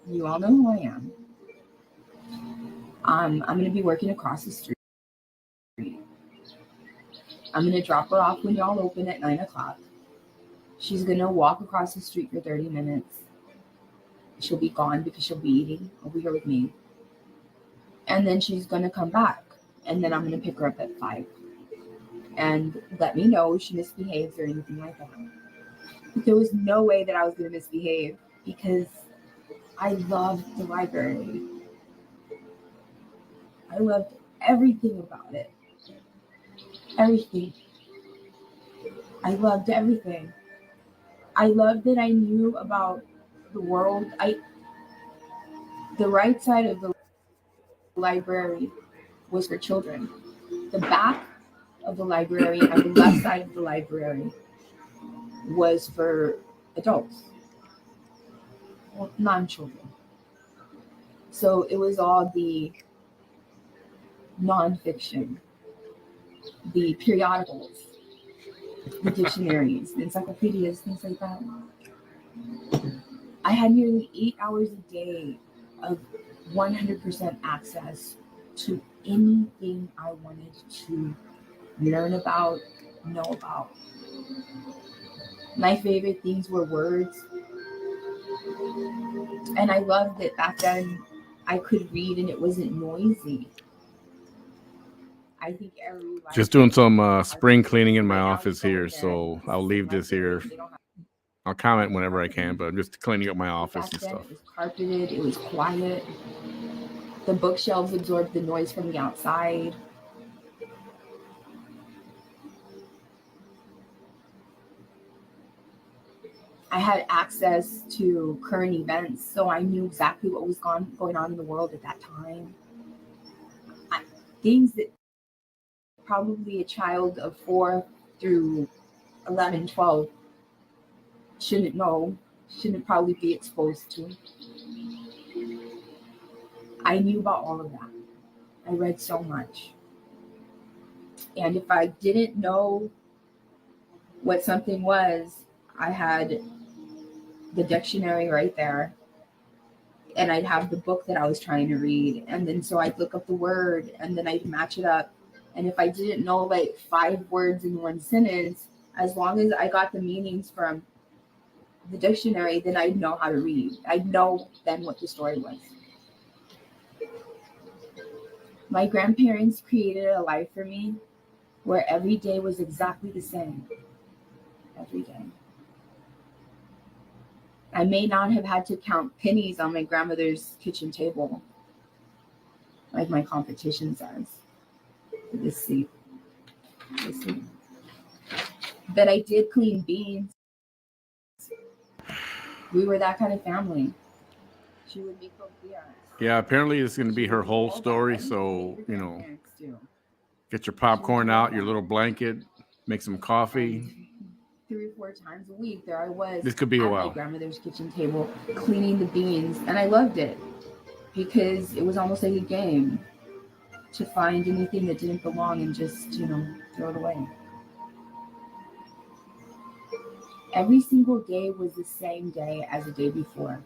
You all know who I am. I'm going to be working across the street. I'm going to drop her off when y'all open at 9 o'clock. She's going to walk across the street for 30 minutes. She'll be gone because she'll be eating over here with me. And then she's going to come back. And then I'm going to pick her up at 5. And let me know if she misbehaves or anything like that. But there was no way that I was going to misbehave because I loved the library. I loved everything about it. Everything. I loved everything. I loved that I knew about the world. The right side of the library was for children. The back of the library and the left side of the library was for adults, well, non-children. So it was all the nonfiction, the periodicals, the dictionaries, the encyclopedias, things like that. I had nearly 8 hours a day of 100% access to anything I wanted to learn about, know about. My favorite things were words. And I loved that back then I could read and it wasn't noisy. I think Just doing some spring cleaning in my office here, so I'll leave this here. I'll comment whenever I can, but I'm just cleaning up my office and stuff. It was carpeted, it was quiet. The bookshelves absorbed the noise from the outside. I had access to current events, so I knew exactly what was going on in the world at that time. Things that probably a child of 4 through 11, 12 shouldn't know, shouldn't probably be exposed to. I knew about all of that. I read so much. And if I didn't know what something was, I had the dictionary right there. And I'd have the book that I was trying to read. And then so I'd look up the word and then I'd match it up. And if I didn't know like 5 words in one sentence, as long as I got the meanings from the dictionary, then I'd know how to read. I'd know then what the story was. My grandparents created a life for me where every day was exactly the same. Every day. I may not have had to count pennies on my grandmother's kitchen table, like my competition says. Let's see. But I did clean beans. We were that kind of family. She would make tortillas. Yeah, apparently it's going to be her whole story. So, get your popcorn out, your little blanket, make some coffee. 3 or 4 times a week, there I was. This could be a while. At my grandmother's kitchen table, cleaning the beans, and I loved it because it was almost like a game to find anything that didn't belong and just, throw it away. Every single day was the same day as the day before.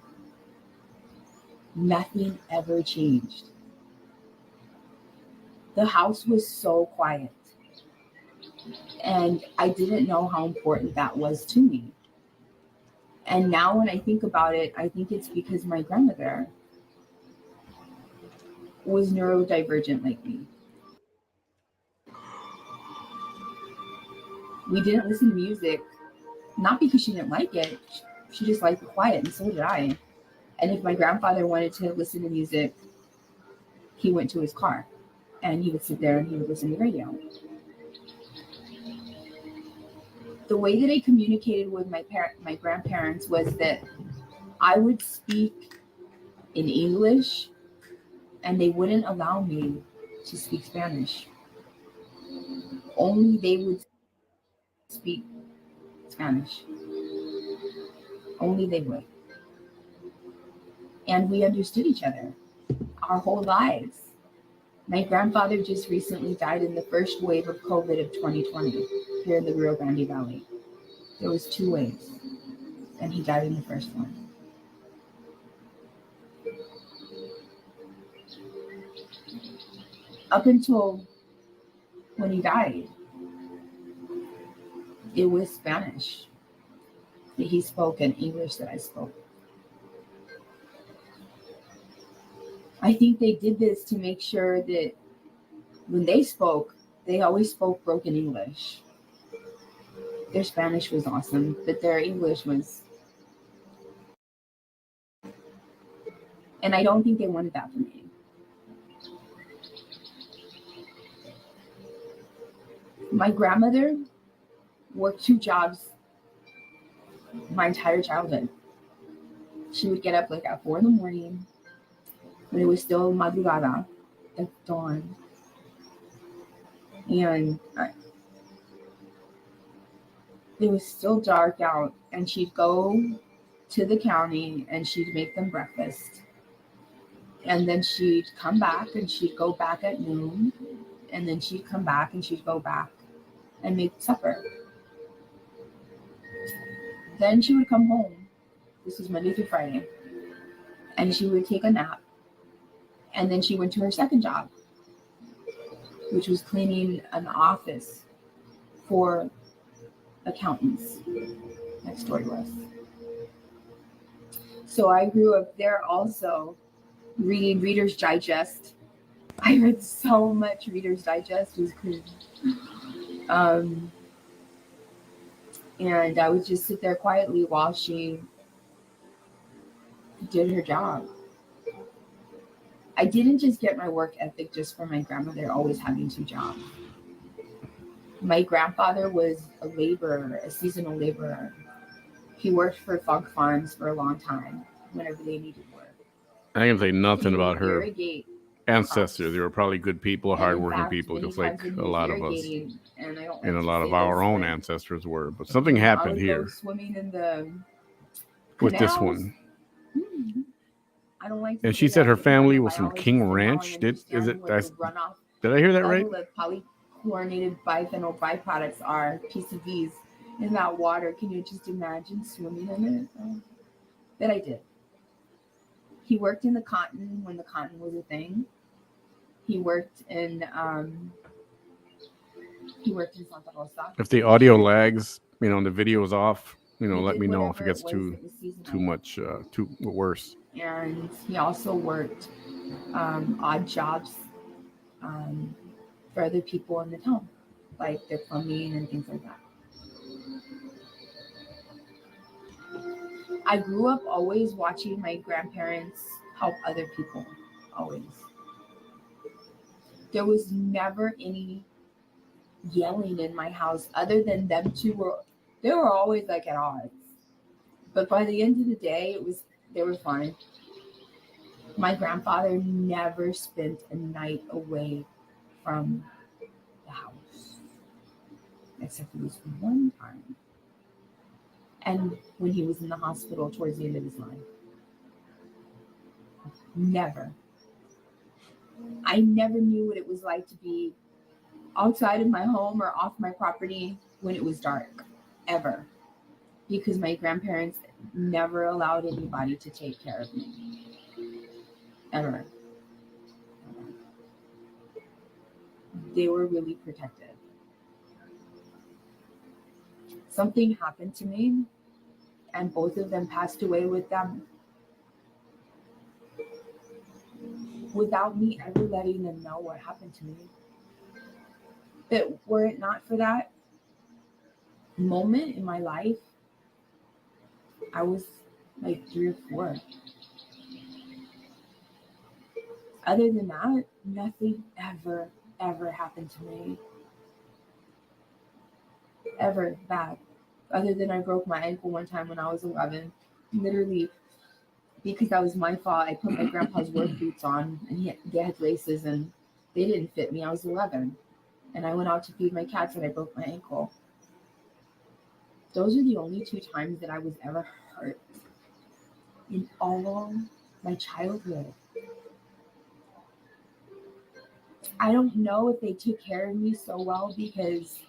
Nothing ever changed. The house was so quiet. And I didn't know how important that was to me. And now when I think about it, I think it's because my grandmother was neurodivergent like me. We didn't listen to music, not because she didn't like it. She just liked the quiet, and so did I. And if my grandfather wanted to listen to music, he went to his car and he would sit there and he would listen to the radio. The way that I communicated with my grandparents was that I would speak in English and they wouldn't allow me to speak Spanish. Only they would speak Spanish. Only they would. And we understood each other our whole lives. My grandfather just recently died in the first wave of COVID of 2020 here in the Rio Grande Valley. There was 2 waves, and he died in the first one. Up until when he died, it was Spanish that he spoke and English that I spoke. I think they did this to make sure that when they spoke, they always spoke broken English. Their Spanish was awesome, but their English was... And I don't think they wanted that for me. My grandmother worked 2 jobs my entire childhood. She would get up like at 4 a.m. when it was still madrugada, at dawn. And it was still dark out, and she'd go to the county and she'd make them breakfast. And then she'd come back and she'd go back at noon. And then she'd come back and she'd go back and make supper. Then she would come home. This was Monday through Friday. And she would take a nap. And then she went to her second job, which was cleaning an office for accountants next door to us. So I grew up there also reading Reader's Digest. I read so much Reader's Digest. It was crazy. And I would just sit there quietly while she did her job. I didn't just get my work ethic just from my grandmother always having 2 jobs. My grandfather was a laborer, a seasonal laborer. He worked for Funk Farms for a long time whenever they needed work. I can say nothing He about would her irrigate ancestors. crops. They were probably good people, And in hardworking fact, people, many just like times when he a was lot of us irrigating, and I don't like and a to lot say of our this, own but ancestors were. But something I happened would go here swimming in the with this canals. one. I don't like to And say she said that her because I'm family a was from biologist King and now I Ranch. Did understand what the runoff I hear that right? level of polychlorinated biphenyl byproducts are, PCBs, in that water. Can you just imagine swimming in it? That I did. He worked in the cotton when the cotton was a thing. He worked in Santa Rosa. If the audio lags, and the video is off, He let did me know if it whatever gets was too that was seasonal. much, too worse. And he also worked odd jobs for other people in the town, like their plumbing and things like that. I grew up always watching my grandparents help other people, always. There was never any yelling in my house other than them two they were always like at odds. But by the end of the day, they were fine. My grandfather never spent a night away from the house, except it was one time. And when he was in the hospital towards the end of his life. Never. I never knew what it was like to be outside of my home or off my property when it was dark, ever. Because my grandparents never allowed anybody to take care of me. Ever. They were really protective. Something happened to me, and both of them passed away with them without me ever letting them know what happened to me. But were it not for that moment in my life, I was like 3 or 4. Other than that, nothing ever happened to me. Ever bad. Other than I broke my ankle one time when I was 11. Literally, because that was my fault. I put my grandpa's work boots on, and they had laces, and they didn't fit me. I was 11. And I went out to feed my cats, and I broke my ankle. Those are the only 2 times that I was ever hurt in all my childhood. I don't know if they took care of me so well because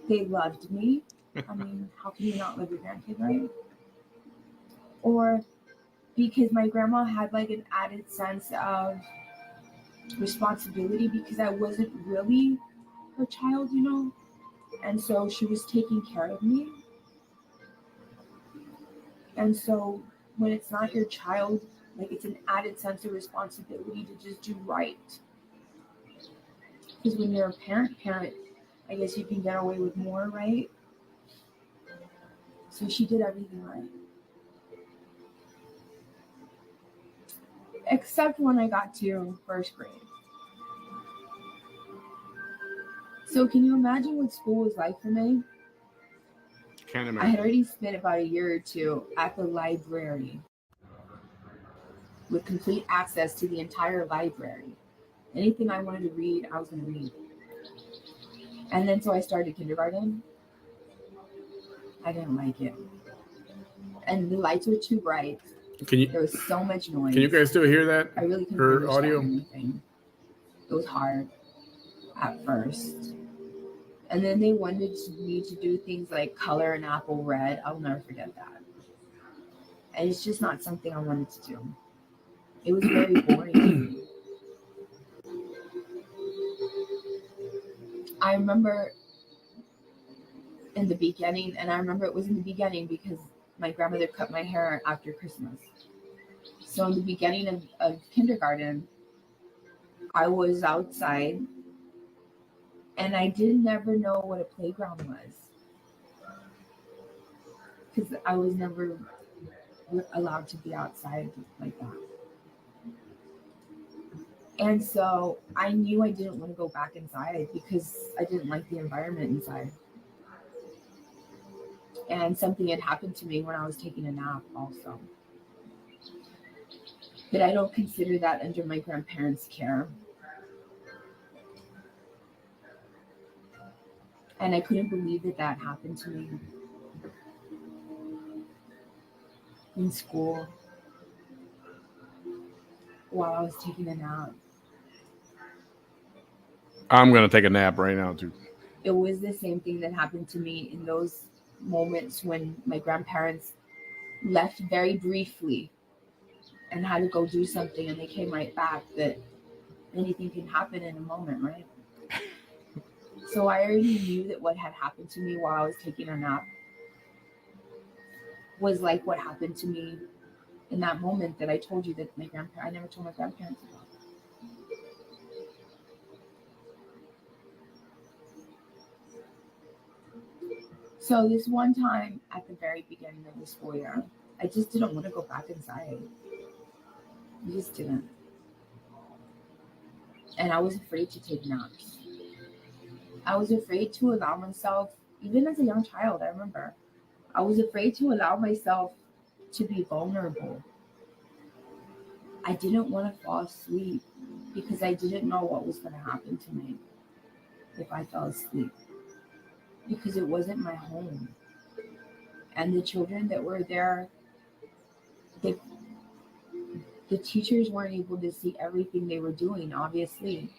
they loved me. I mean, how can you not love your grandkid, right? Or because my grandma had like an added sense of responsibility because I wasn't really her child, you know? And so she was taking care of me. And so when it's not your child, like it's an added sense of responsibility to just do right. Because when you're a parent, I guess you can get away with more, right? So she did everything right. Except when I got to first grade. So can you imagine what school was like for me? Can't I imagine. had already spent about a year or two at the library with complete access to the entire library. Anything I wanted to read, I was going to read. And then so I started kindergarten. I didn't like it. And the lights were too bright. There was so much noise. Can you guys still hear that? I really couldn't Her understand audio? anything. It was hard at first. And then they wanted me to do things like color an apple red. I'll never forget that. And it's just not something I wanted to do. It was very boring to me. I remember in the beginning, and I remember it was in the beginning because my grandmother cut my hair after Christmas. So in the beginning of kindergarten, I was outside and I didn't ever know what a playground was because I was never allowed to be outside like that. And so I knew I didn't want to go back inside because I didn't like the environment inside. And something had happened to me when I was taking a nap also. But I don't consider that under my grandparents' care. And I couldn't believe that happened to me in school while I was taking a nap. I'm going to take a nap right now, too. It was the same thing that happened to me in those moments when my grandparents left very briefly and had to go do something and they came right back, that anything can happen in a moment, right? So I already knew that what had happened to me while I was taking a nap was like what happened to me in that moment that I told you that I never told my grandparents about. So this one time at the very beginning of the school year, I just didn't want to go back inside. I just didn't. And I was afraid to take naps. I was afraid to allow myself, even as a young child, I remember, I was afraid to allow myself to be vulnerable. I didn't want to fall asleep because I didn't know what was going to happen to me if I fell asleep. Because it wasn't my home. And the children that were there, the teachers weren't able to see everything they were doing, obviously.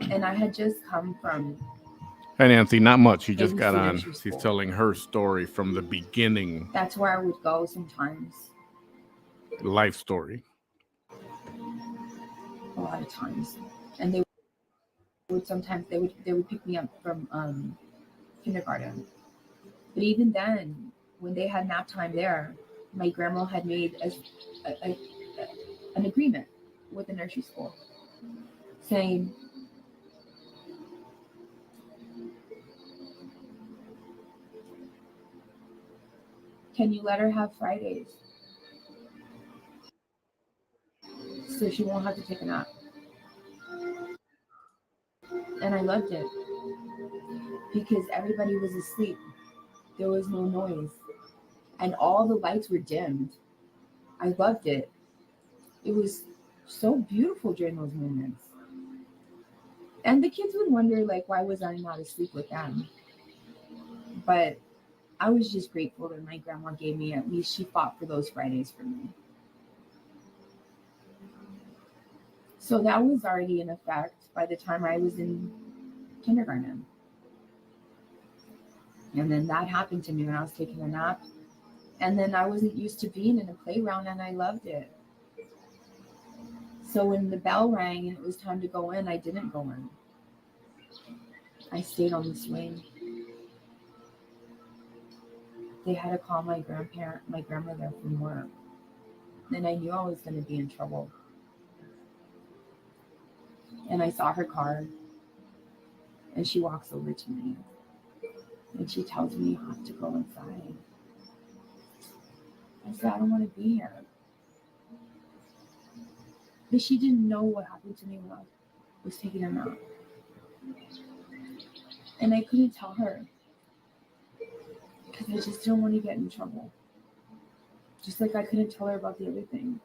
And I had just come from... Hey, Nancy, not much. She just ABC got on. nursery She's school. telling her story from the beginning. That's where I would go sometimes. Life story. A lot of times. And they would sometimes, they would pick me up from kindergarten. But even then, when they had nap time there, my grandma had made an agreement with the nursery school saying, can you let her have Fridays so she won't have to take a nap? And I loved it because everybody was asleep. There was no noise and all the lights were dimmed. I loved it. It was so beautiful during those moments. And the kids would wonder, like, why was I not asleep with them? But I was just grateful that my grandma gave me, at least she fought for those Fridays for me. So that was already in effect by the time I was in kindergarten. And then that happened to me when I was taking a nap. And then I wasn't used to being in a playground, and I loved it. So when the bell rang and it was time to go in, I didn't go in. I stayed on the swing. They had to call my grandmother from work. Then I knew I was going to be in trouble. And I saw her car, and she walks over to me, and she tells me, "You have to go inside." I said, "I don't want to be here." But she didn't know what happened to me when I was taking a nap. And I couldn't tell her because I just didn't want to get in trouble. Just like I couldn't tell her about the other thing.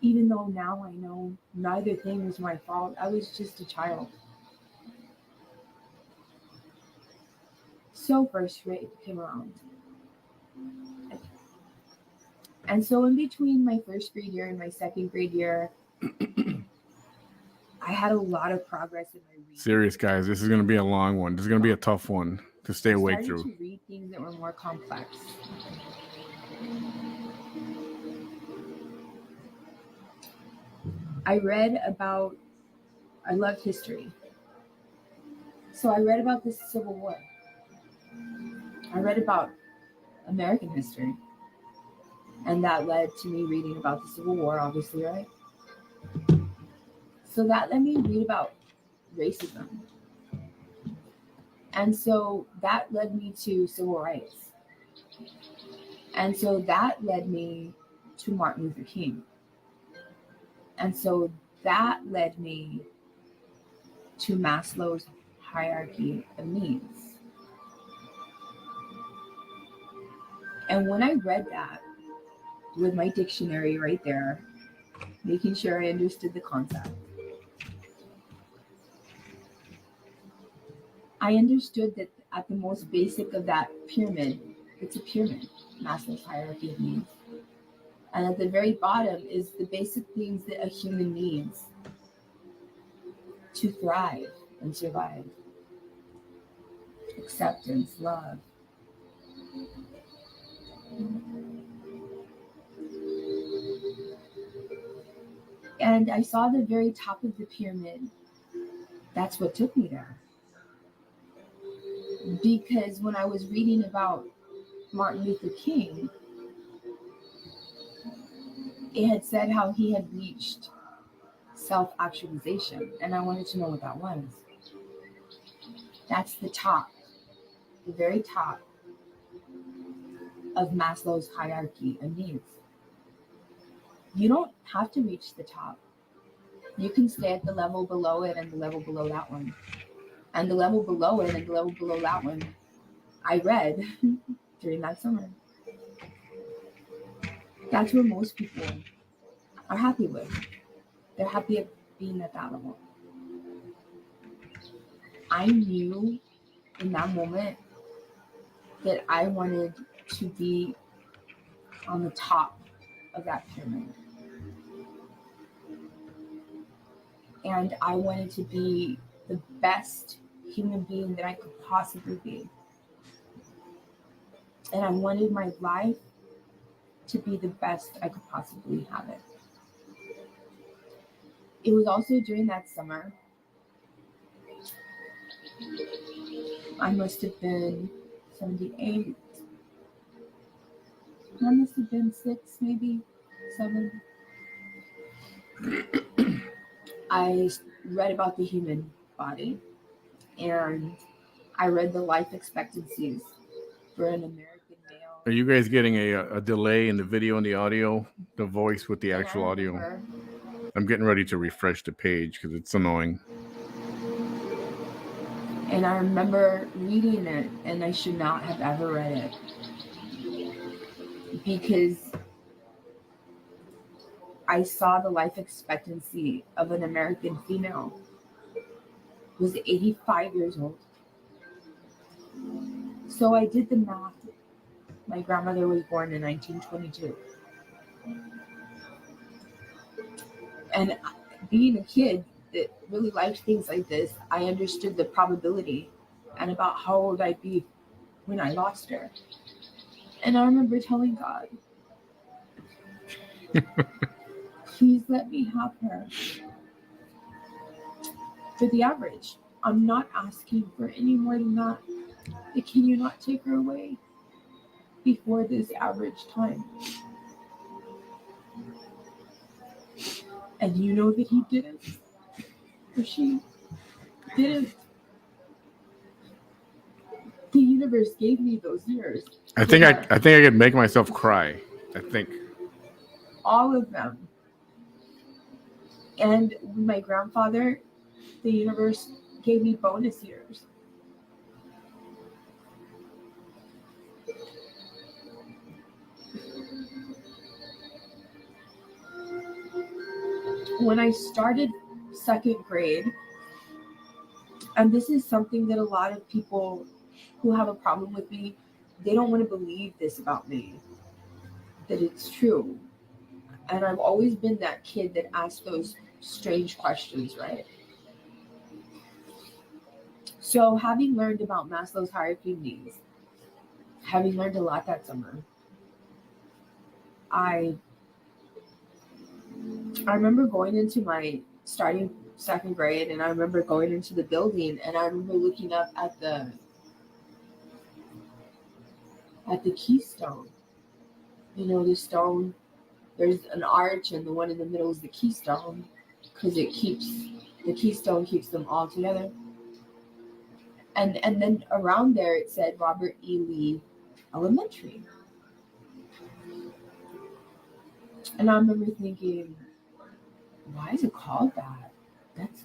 Even though now I know neither thing was my fault. I was just a child. So first grade came around. And so in between my first grade year and my second grade year, I had a lot of progress in my reading. Serious, guys. This is going to be a long one. This is going to be a tough one to stay awake through. I started to read things that were more complex. I loved history. So I read about the Civil War. I read about American history. And that led to me reading about the Civil War, obviously, right? So that let me read about racism. And so that led me to civil rights. And so that led me to Martin Luther King. And so that led me to Maslow's hierarchy of needs. And when I read that with my dictionary right there, making sure I understood the concept, I understood that at the most basic of that pyramid, it's a pyramid, Maslow's hierarchy of needs. And at the very bottom is the basic things that a human needs to thrive and survive. Acceptance, love. And I saw the very top of the pyramid. That's what took me there. Because when I was reading about Martin Luther King, it had said how he had reached self-actualization, and I wanted to know what that was. That's the top, the very top of Maslow's hierarchy of needs. You don't have to reach the top. You can stay at the level below it and the level below that one. And the level below it and the level below that one, I read during that summer. That's where most people are happy with. They're happy at being at that level. I knew in that moment that I wanted to be on the top of that pyramid. And I wanted to be the best human being that I could possibly be. And I wanted my life to be the best I could possibly have it. It was also during that summer. I must have been 78. I must have been 6, maybe 7. I read about the human body, and I read the life expectancies for an American male. Are you guys getting a delay in the video and the audio, the voice with the actual audio? I'm getting ready to refresh the page because it's annoying. And I remember reading it, and I should not have ever read it. Because I saw the life expectancy of an American female was 85 years old. So I did the math. My grandmother was born in 1922. And being a kid that really liked things like this, I understood the probability and about how old I'd be when I lost her. And I remember telling God, please let me have her for the average. I'm not asking for any more than that. But can you not take her away before this average time? And you know that he didn't, or she didn't. The universe gave me those years. I think I could make myself cry. I think all of them. And my grandfather, the universe gave me bonus years. When I started second grade, and this is something that a lot of people who have a problem with me, they don't want to believe this about me, that it's true. And I've always been that kid that asks those strange questions, right? So having learned about Maslow's hierarchy of needs, having learned a lot that summer, I remember going into my starting second grade, and I remember going into the building, and I remember looking up at the keystone. You know, the stone, there's an arch, and the one in the middle is the keystone, because the keystone keeps them all together. And then around there it said Robert E. Lee Elementary. And I remember thinking, why is it called that? That's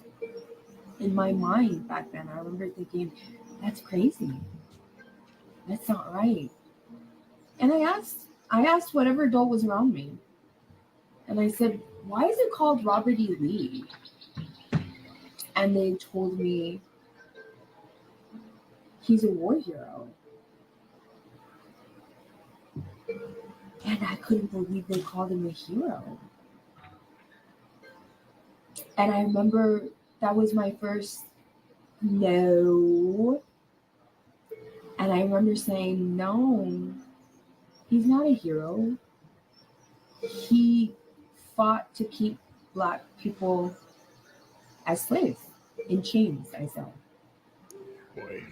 in my mind back then. I remember thinking, that's crazy. That's not right. And I asked whatever adult was around me. And I said, why is it called Robert E. Lee? And they told me he's a war hero. And I couldn't believe they called him a hero. And I remember that was my first no. And I remember saying, no, he's not a hero. He fought to keep Black people as slaves, in chains, I said. boy.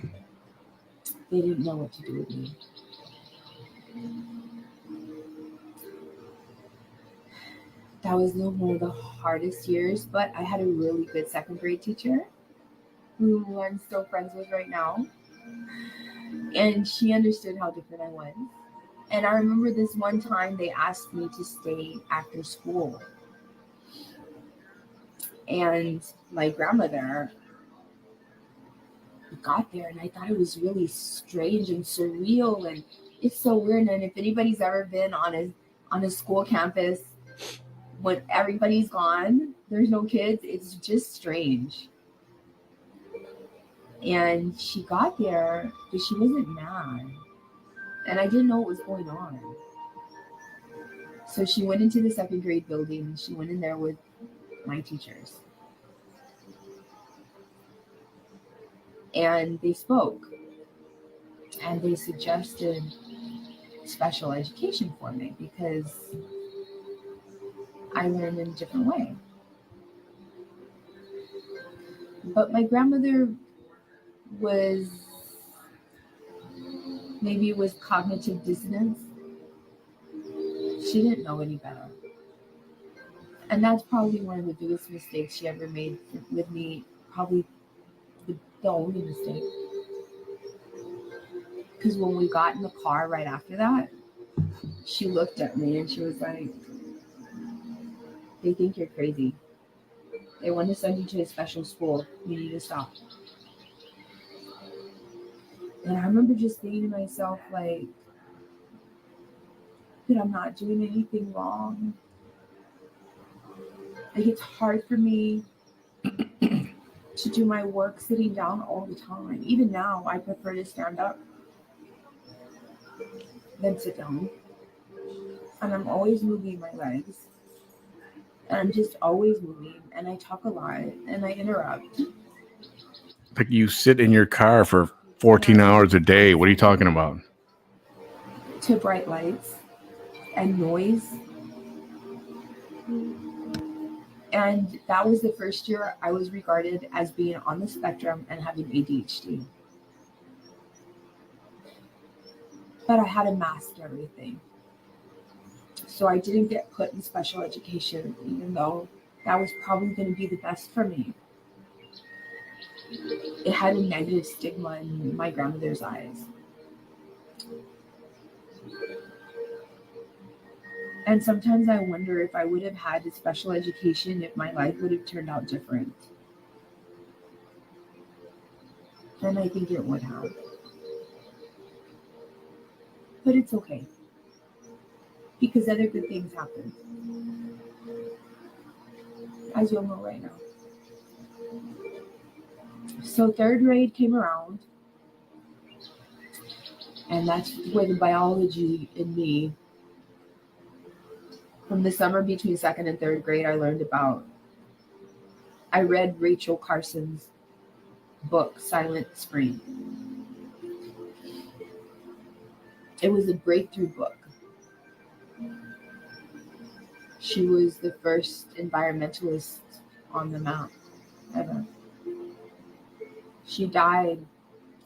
They didn't know what to do with me. That was one of the hardest years, but I had a really good second grade teacher who I'm still friends with right now. And she understood how different I was. And I remember this one time they asked me to stay after school. And my grandmother got there, and I thought it was really strange and surreal, and it's so weird. And if anybody's ever been on a school campus when everybody's gone, there's no kids, it's just strange. And she got there, but she wasn't mad. And I didn't know what was going on. So she went into the second grade building, and she went in there with my teachers. And they spoke. And they suggested special education for me because I learned in a different way. But my grandmother maybe it was cognitive dissonance. She didn't know any better. And that's probably one of the biggest mistakes she ever made with me, probably the only mistake. Because when we got in the car right after that, she looked at me and she was like, they think you're crazy. They want to send you to a special school. You need to stop. And I remember just thinking to myself, like, that I'm not doing anything wrong. Like, it's hard for me to do my work sitting down all the time. Even now, I prefer to stand up than sit down. And I'm always moving my legs. And I'm just always moving. And I talk a lot. And I interrupt. Like you sit in your car for 14 hours a day. What are you talking about? To bright lights and noise. And that was the first year I was regarded as being on the spectrum and having ADHD. But I had to mask everything. So I didn't get put in special education, even though that was probably going to be the best for me. It had a negative stigma in my grandmother's eyes. And sometimes I wonder if I would have had a special education, if my life would have turned out different. And I think it would have. But it's okay. Because other good things happen. As you'll know right now. So 3rd grade came around. And that's where the biology in me, from the summer between 2nd and 3rd grade, I read Rachel Carson's book, Silent Spring. It was a breakthrough book. She was the first environmentalist on the map ever. She died,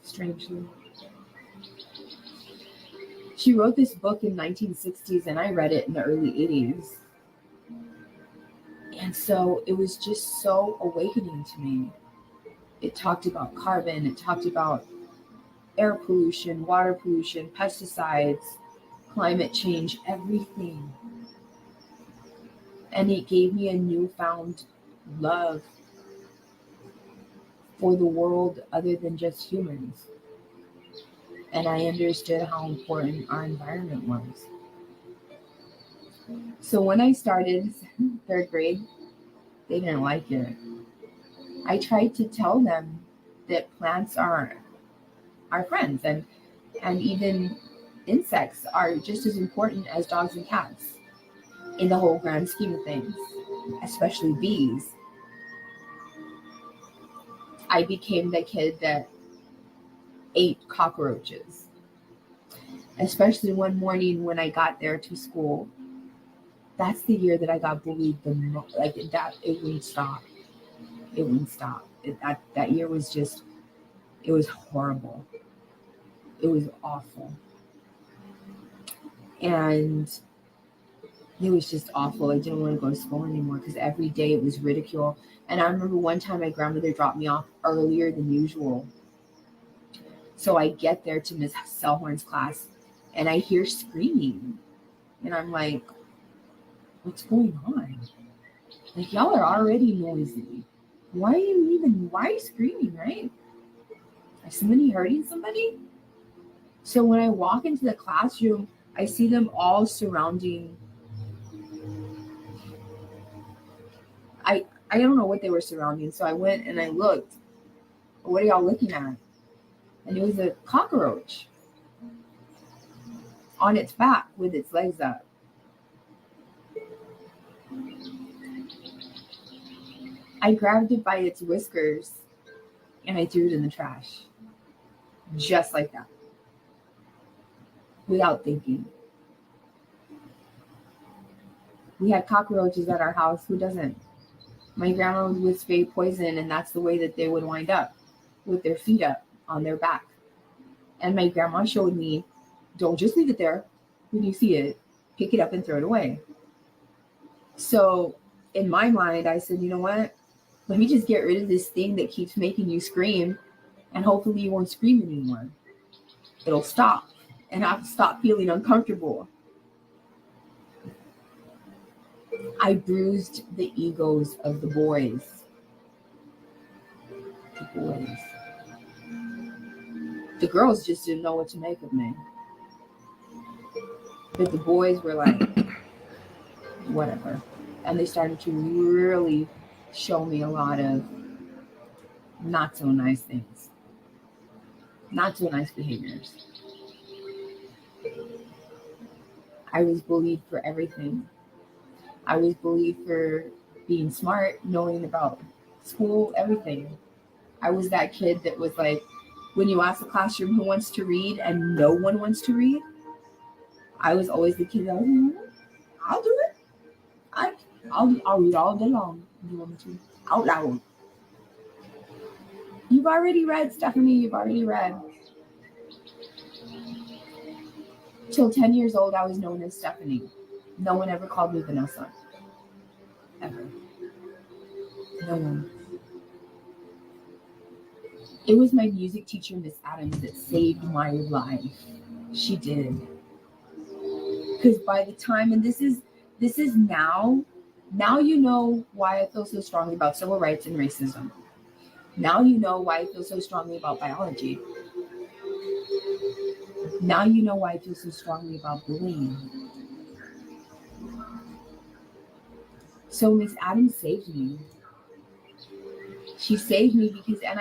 strangely. She wrote this book in 1960s, and I read it in the early 80s. And so it was just so awakening to me. It talked about carbon, it talked about air pollution, water pollution, pesticides, climate change, everything. And it gave me a newfound love for the world other than just humans. And I understood how important our environment was. So when I started 3rd grade, they didn't like it. I tried to tell them that plants are our friends, and even insects are just as important as dogs and cats in the whole grand scheme of things, especially bees. I became the kid that ate cockroaches, especially one morning when I got there to school. That's the year that I got bullied the most. Like that, it wouldn't stop. It wouldn't stop. That year was just, it was horrible. It was awful. And it was just awful. I didn't want to go to school anymore because every day it was ridicule. And I remember one time my grandmother dropped me off earlier than usual. So I get there to Miss Selhorn's class and I hear screaming. And I'm like, what's going on? Like, y'all are already noisy. Why are you screaming, right? Is somebody hurting somebody? So when I walk into the classroom, I see them all surrounding. I don't know what they were surrounding. So I went and I looked. What are y'all looking at? And it was a cockroach on its back with its legs up. I grabbed it by its whiskers and I threw it in the trash. Just like that. Without thinking. We had cockroaches at our house. Who doesn't? My grandma would spray poison, and that's the way that they would wind up, with their feet up on their back. And my grandma showed me, don't just leave it there. When you see it, pick it up and throw it away. So in my mind, I said, you know what? Let me just get rid of this thing that keeps making you scream, and hopefully you won't scream anymore. It'll stop, and I'll stop feeling uncomfortable. I bruised the egos of the boys. The girls just didn't know what to make of me. But the boys were like, whatever. And they started to really show me a lot of not so nice things. Not so nice behaviors. I was bullied for everything. I was bullied for being smart, knowing about school, everything. I was that kid that was like, When you ask the classroom who wants to read and no one wants to read, I was always the kid that was, I'll do it. I'll read all day long. You want me to? Out loud. You've already read, Stephanie. You've already read. Till 10 years old, I was known as Stephanie. No one ever called me Vanessa. Ever. No one. It was my music teacher, Miss Adams, that saved my life. She did. Because by the time, and this is now you know why I feel so strongly about civil rights and racism. Now you know why I feel so strongly about biology. Now you know why I feel so strongly about bullying. So Miss Adams saved me. She saved me because, and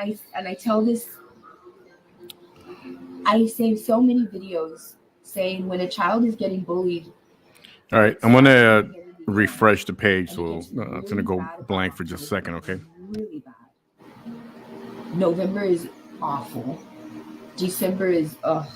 I tell this, I say so many videos saying when a child is getting bullied. All right, I'm gonna refresh the page, so it's gonna go blank for just a second, okay? Really bad. November is awful. December is ugh.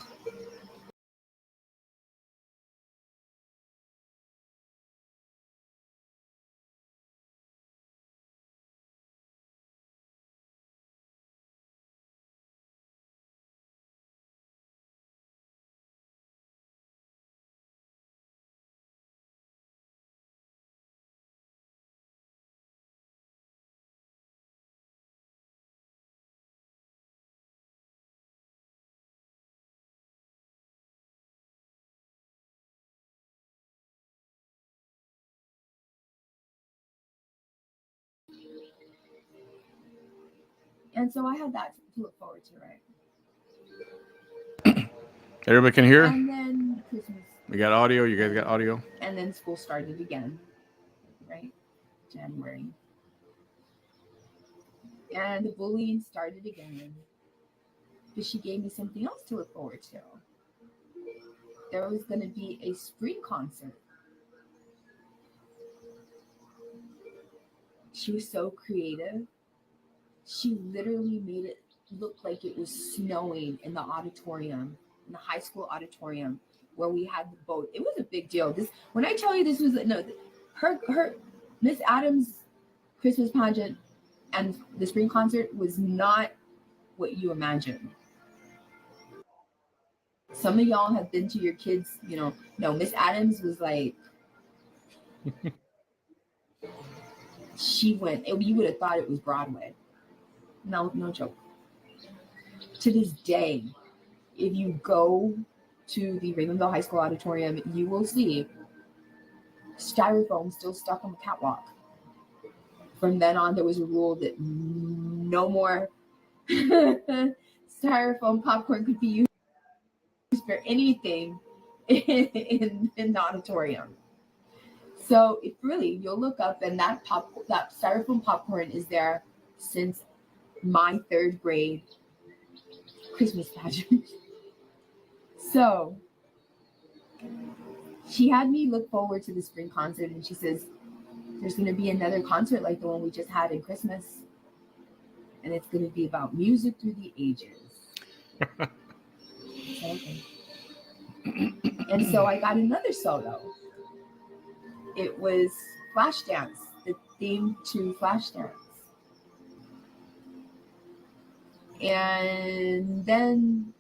And so I had that to look forward to, right? Everybody can hear? And then Christmas. We got audio. You guys got audio? And then school started again, right? January. And the bullying started again. But she gave me something else to look forward to. There was going to be a spring concert. She was so creative. She literally made it look like it was snowing in the auditorium, in the high school auditorium where we had the boat. It was a big deal. This, when I tell you this was her Miss Adams Christmas pageant and the spring concert was not what you imagine. Some of y'all have been to your kids, no, Miss Adams was like, she went, you would have thought it was Broadway. No joke. To this day, if you go to the Raymondville High School auditorium, you will see styrofoam still stuck on the catwalk. From then on, there was a rule that no more styrofoam popcorn could be used for anything in the auditorium. So if really you'll look up, and that styrofoam popcorn is there since my 3rd grade Christmas pageant. So she had me look forward to the spring concert, and she says, there's going to be another concert like the one we just had in Christmas, and it's going to be about music through the ages. So, okay. And so I got another solo. It was Flashdance, the theme to Flashdance. And then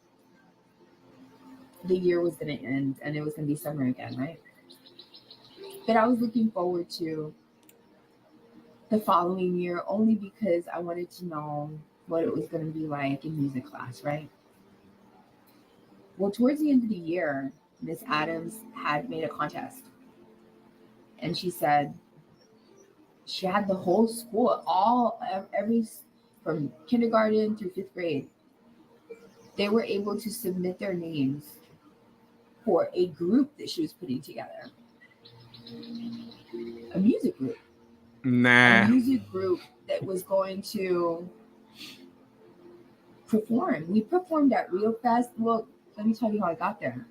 the year was going to end, and it was going to be summer again, right? But I was looking forward to the following year only because I wanted to know what it was going to be like in music class, right? Well, towards the end of the year, Miss Adams had made a contest. And she said she had the whole school, from kindergarten through 5th grade, they were able to submit their names for a group that she was putting together. A music group. A music group that was going to perform. We performed at Rio Fest. Well, let me tell you how I got there.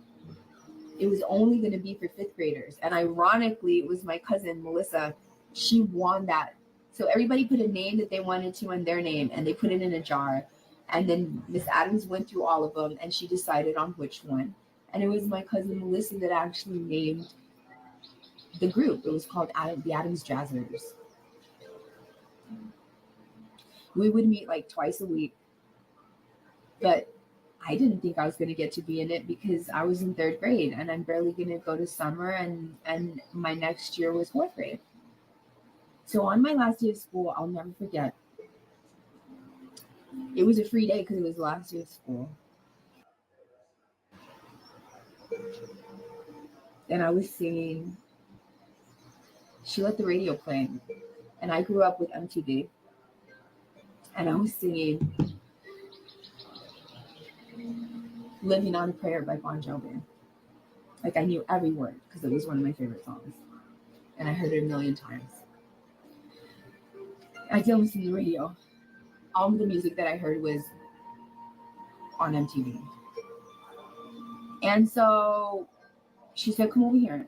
It was only going to be for 5th graders. And ironically, it was my cousin, Melissa. She won that. So everybody put a name that they wanted to and their name, and they put it in a jar. And then Miss Adams went through all of them and she decided on which one. And it was my cousin Melissa that actually named the group. It was called the Adams Jazzers. We would meet like twice a week, but I didn't think I was going to get to be in it because I was in third grade and I'm barely going to go to summer, and my next year was fourth grade. So on my last day of school, I'll never forget. It was a free day because it was the last day of school. And I was singing. She let the radio play. And I grew up with MTV. And I was singing Living on a Prayer by Bon Jovi. Like, I knew every word because it was one of my favorite songs. And I heard it a million times. I didn't listen to the radio. All of the music that I heard was on MTV. And so she said, come over here.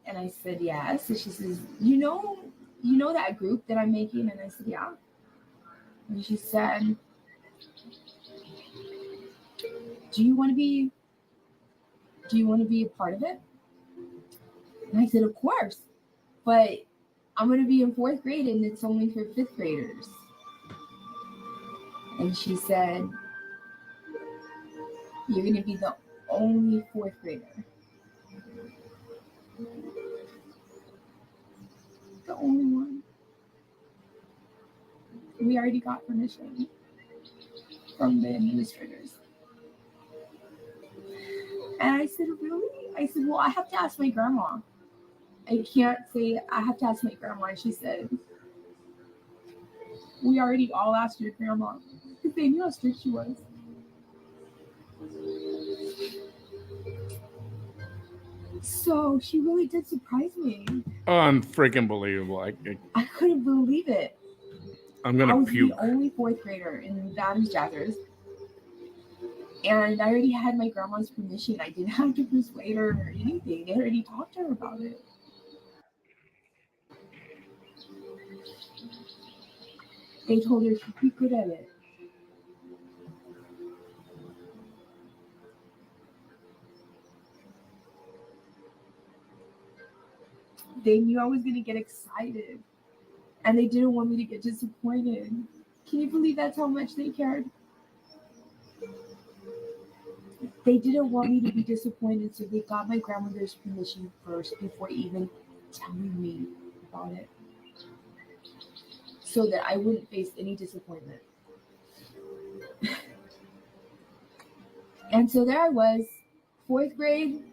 And I said, yes. And she says, you know that group that I'm making? And I said, yeah. And she said, do you want to be a part of it? And I said, of course. But I'm going to be in fourth grade and it's only for fifth graders. And she said, you're going to be the only fourth grader. The only one. We already got permission from the administrators. And I said, really? I said, well, I have to ask my grandma. I can't say, I have to ask my grandma. And she said, we already all asked your grandma because they knew how strict she was. So she really did surprise me. Unfreaking believable. I couldn't believe it. I'm going to puke. I was the only fourth grader in the Adams Jazzers. And I already had my grandma's permission. I didn't have to persuade her or anything. They already talked to her about it. They told her she'd be good at it. They knew I was going to get excited. And they didn't want me to get disappointed. Can you believe that's how much they cared? They didn't want me to be disappointed, so they got my grandmother's permission first before even telling me about it, so that I wouldn't face any disappointment. And so there I was. Fourth grade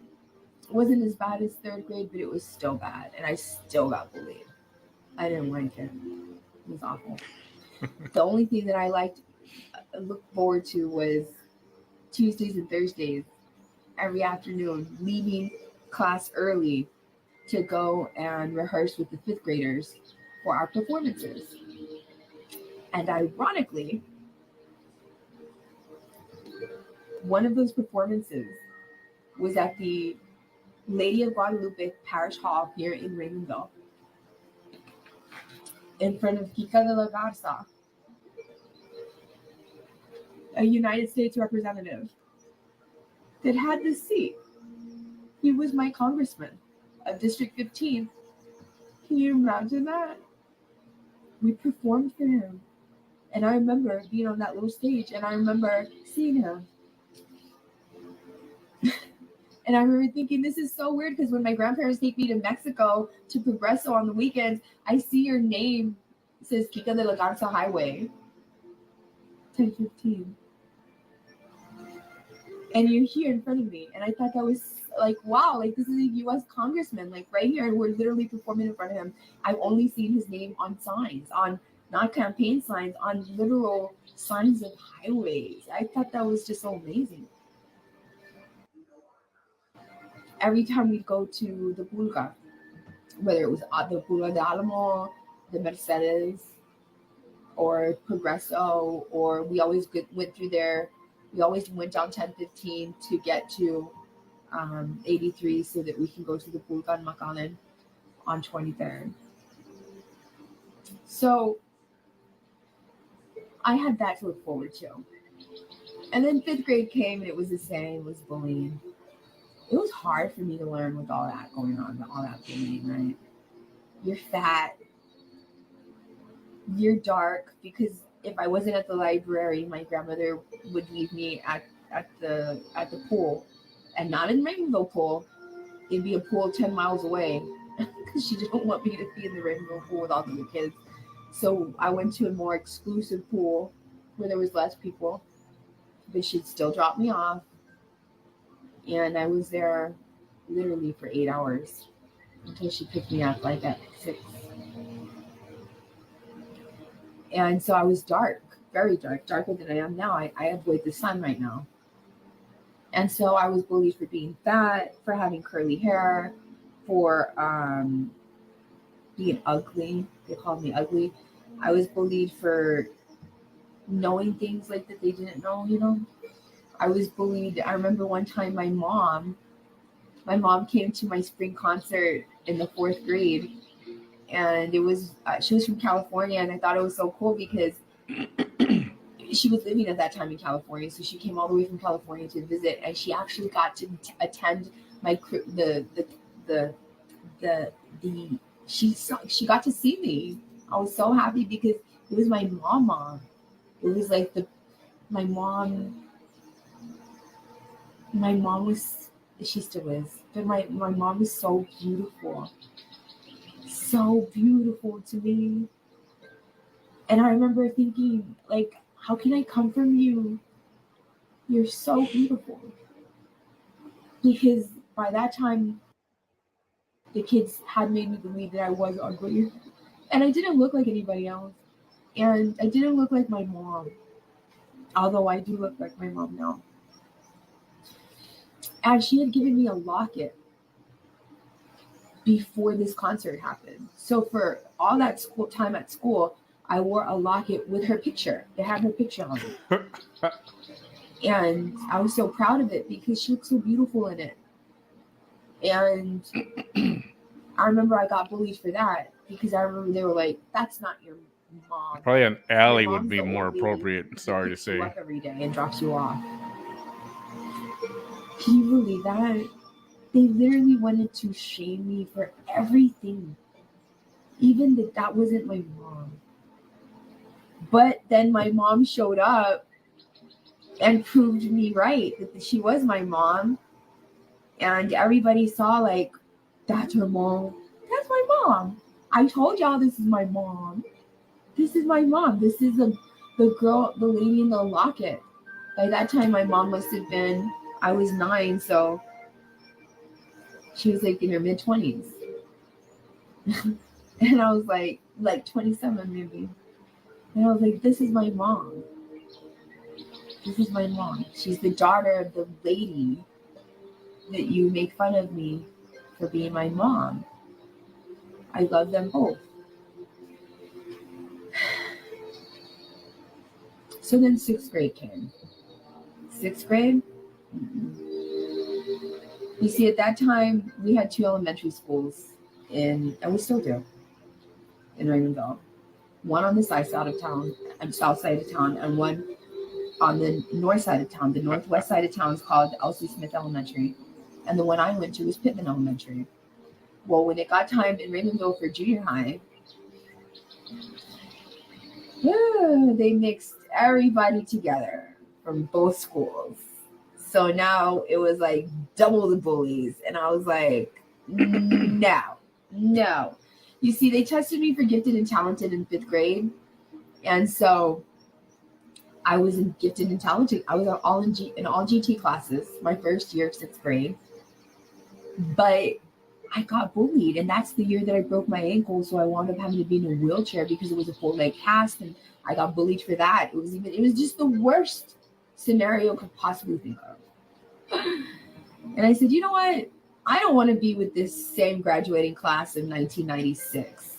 wasn't as bad as third grade, but it was still bad, and I still got bullied. I didn't like it. It was awful. The only thing that I looked forward to was Tuesdays and Thursdays every afternoon, leaving class early to go and rehearse with the fifth graders for our performances. And ironically, one of those performances was at the Lady of Guadalupe Parish Hall here in Raymondville, in front of Kika de la Garza, a United States representative that had this seat. He was my congressman of District 15. Can you imagine that? We performed for him. And I remember being on that little stage and I remember seeing him. And I remember thinking, this is so weird because when my grandparents take me to Mexico to Progreso on the weekends, I see your name. It says Kika de la Garza Highway, 1015. And you're here in front of me. And I thought that was like, wow, like this is a U.S. congressman, like right here. And we're literally performing in front of him. I've only seen his name on signs, on not campaign signs, on literal signs of highways. I thought that was just so amazing. Every time we go to the Pulga, whether it was the Pulga de Alamo, the Mercedes, or Progreso, or we always went through there. We always went down 1015 to get to 83 so that we can go to the Pulga in McAllen on 23rd. So I had that to look forward to. And then 5th grade came and it was the same, it was bullying. It was hard for me to learn with all that going on, all that bullying, right? You're fat, you're dark, because if I wasn't at the library, my grandmother would leave me at the pool, and not in Rainbow Pool. It'd be a pool 10 miles away because she didn't want me to be in the Rainbow Pool with all the other kids. So I went to a more exclusive pool where there was less people, but she'd still drop me off, and I was there literally for 8 hours until she picked me up like at 6. And so I was dark, very dark, darker than I am now. I avoid the sun right now. And so I was bullied for being fat, for having curly hair, for being ugly. They called me ugly. I was bullied for knowing things like that they didn't know, you know. I was bullied. I remember one time my mom came to my spring concert in the 4th grade, and it was she was from California, and I thought it was so cool because she was living at that time in California, so she came all the way from California to visit, and she actually got to attend my she got to see me. I was so happy because it was my mom. It was like my mom was, she still is, but my mom was so beautiful to me. And I remember thinking, like, how can I come from you? You're so beautiful. Because by that time, the kids had made me believe that I was ugly. And I didn't look like anybody else. And I didn't look like my mom. Although I do look like my mom now. And she had given me a locket before this concert happened. So for all that time at school, I wore a locket with her picture. It had her picture on it. And I was so proud of it because she looked so beautiful in it. And I remember I got bullied for that because I remember they were like, "That's not your mom." Probably an alley would be more appropriate. Sorry to say. Up every day and drops you off. Can you believe that? They literally wanted to shame me for everything, even that wasn't my mom. But then my mom showed up and proved me right that she was my mom, and everybody saw, like, that's her mom. That's my mom. I told y'all this is my mom. This is my mom. This is the lady in the locket. By that time, my mom must have been, I was 9, so she was like in her mid-20s. And I was like 27 maybe. And I was like, this is my mom. This is my mom. She's the daughter of the lady that you make fun of me for being my mom. I love them both. So then 6th grade came. 6th grade? You see, at that time, we had 2 elementary schools, and we still do, in Raymondville. One on the south side of town, and one on the north side of town. The northwest side of town is called Elsie Smith Elementary, and the one I went to was Pittman Elementary. Well, when it got time in Raymondville for junior high, they mixed everybody together from both schools. So now it was like double the bullies. And I was like, no. You see, they tested me for gifted and talented in 5th grade. And so I was in gifted and talented. I was in all GT classes my first year of 6th grade. But I got bullied, and that's the year that I broke my ankle. So I wound up having to be in a wheelchair because it was a full leg cast, and I got bullied for that. It was just the worst scenario I could possibly think of. And I said, you know what? I don't want to be with this same graduating class in 1996.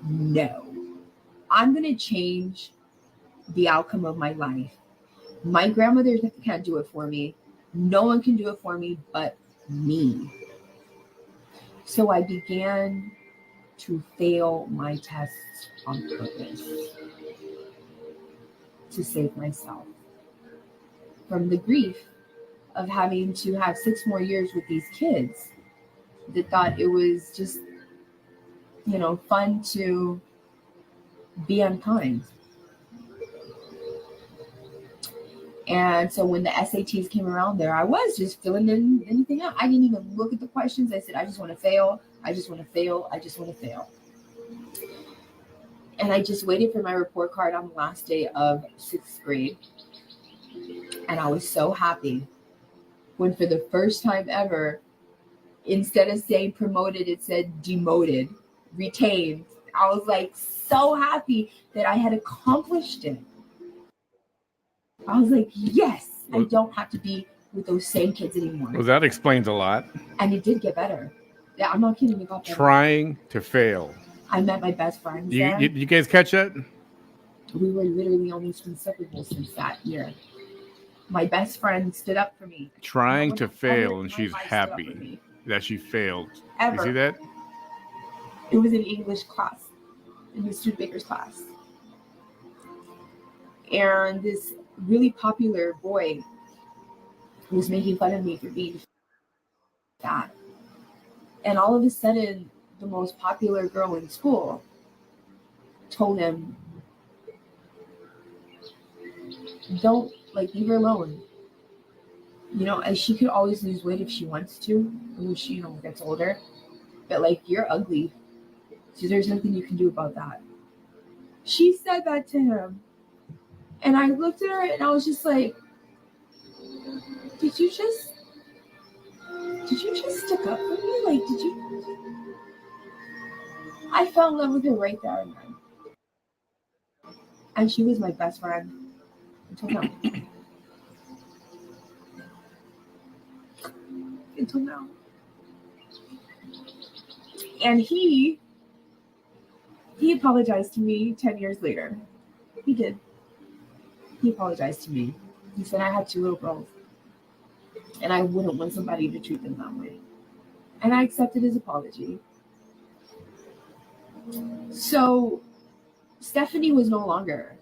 No. I'm going to change the outcome of my life. My grandmother can't do it for me. No one can do it for me but me. So I began to fail my tests on purpose to save myself. from the grief of having to have 6 more years with these kids that thought it was just, fun to be unkind. And so when the SATs came around there, I was just filling in anything out. I didn't even look at the questions. I said, I just want to fail. I just want to fail. I just want to fail. And I just waited for my report card on the last day of 6th grade. And I was so happy when for the first time ever, instead of saying promoted, it said demoted, retained. I was like so happy that I had accomplished it. I was like, yes, I don't have to be with those same kids anymore. Well, that explains a lot. And it did get better. Yeah, I'm not kidding. It got better. Trying to fail. I met my best friends there. You guys catch that? We were literally almost inseparable since that year. My best friend stood up for me. Trying to fail, and she's happy that she failed. Ever. You see that? It was in English class, in the Studebaker's class. And this really popular boy was making fun of me for being fat. And all of a sudden, the most popular girl in school told him, don't, leave her alone. And she could always lose weight if she wants to, when she, gets older. But, you're ugly. So there's nothing you can do about that. She said that to him. And I looked at her and I was just like, did you just stick up for me? Did you? I fell in love with her right there and then. And she was my best friend until now. Until now. And he apologized to me 10 years later. He did. He apologized to me. He said I had 2 little girls. And I wouldn't want somebody to treat them that way. And I accepted his apology. So Stephanie was no longer.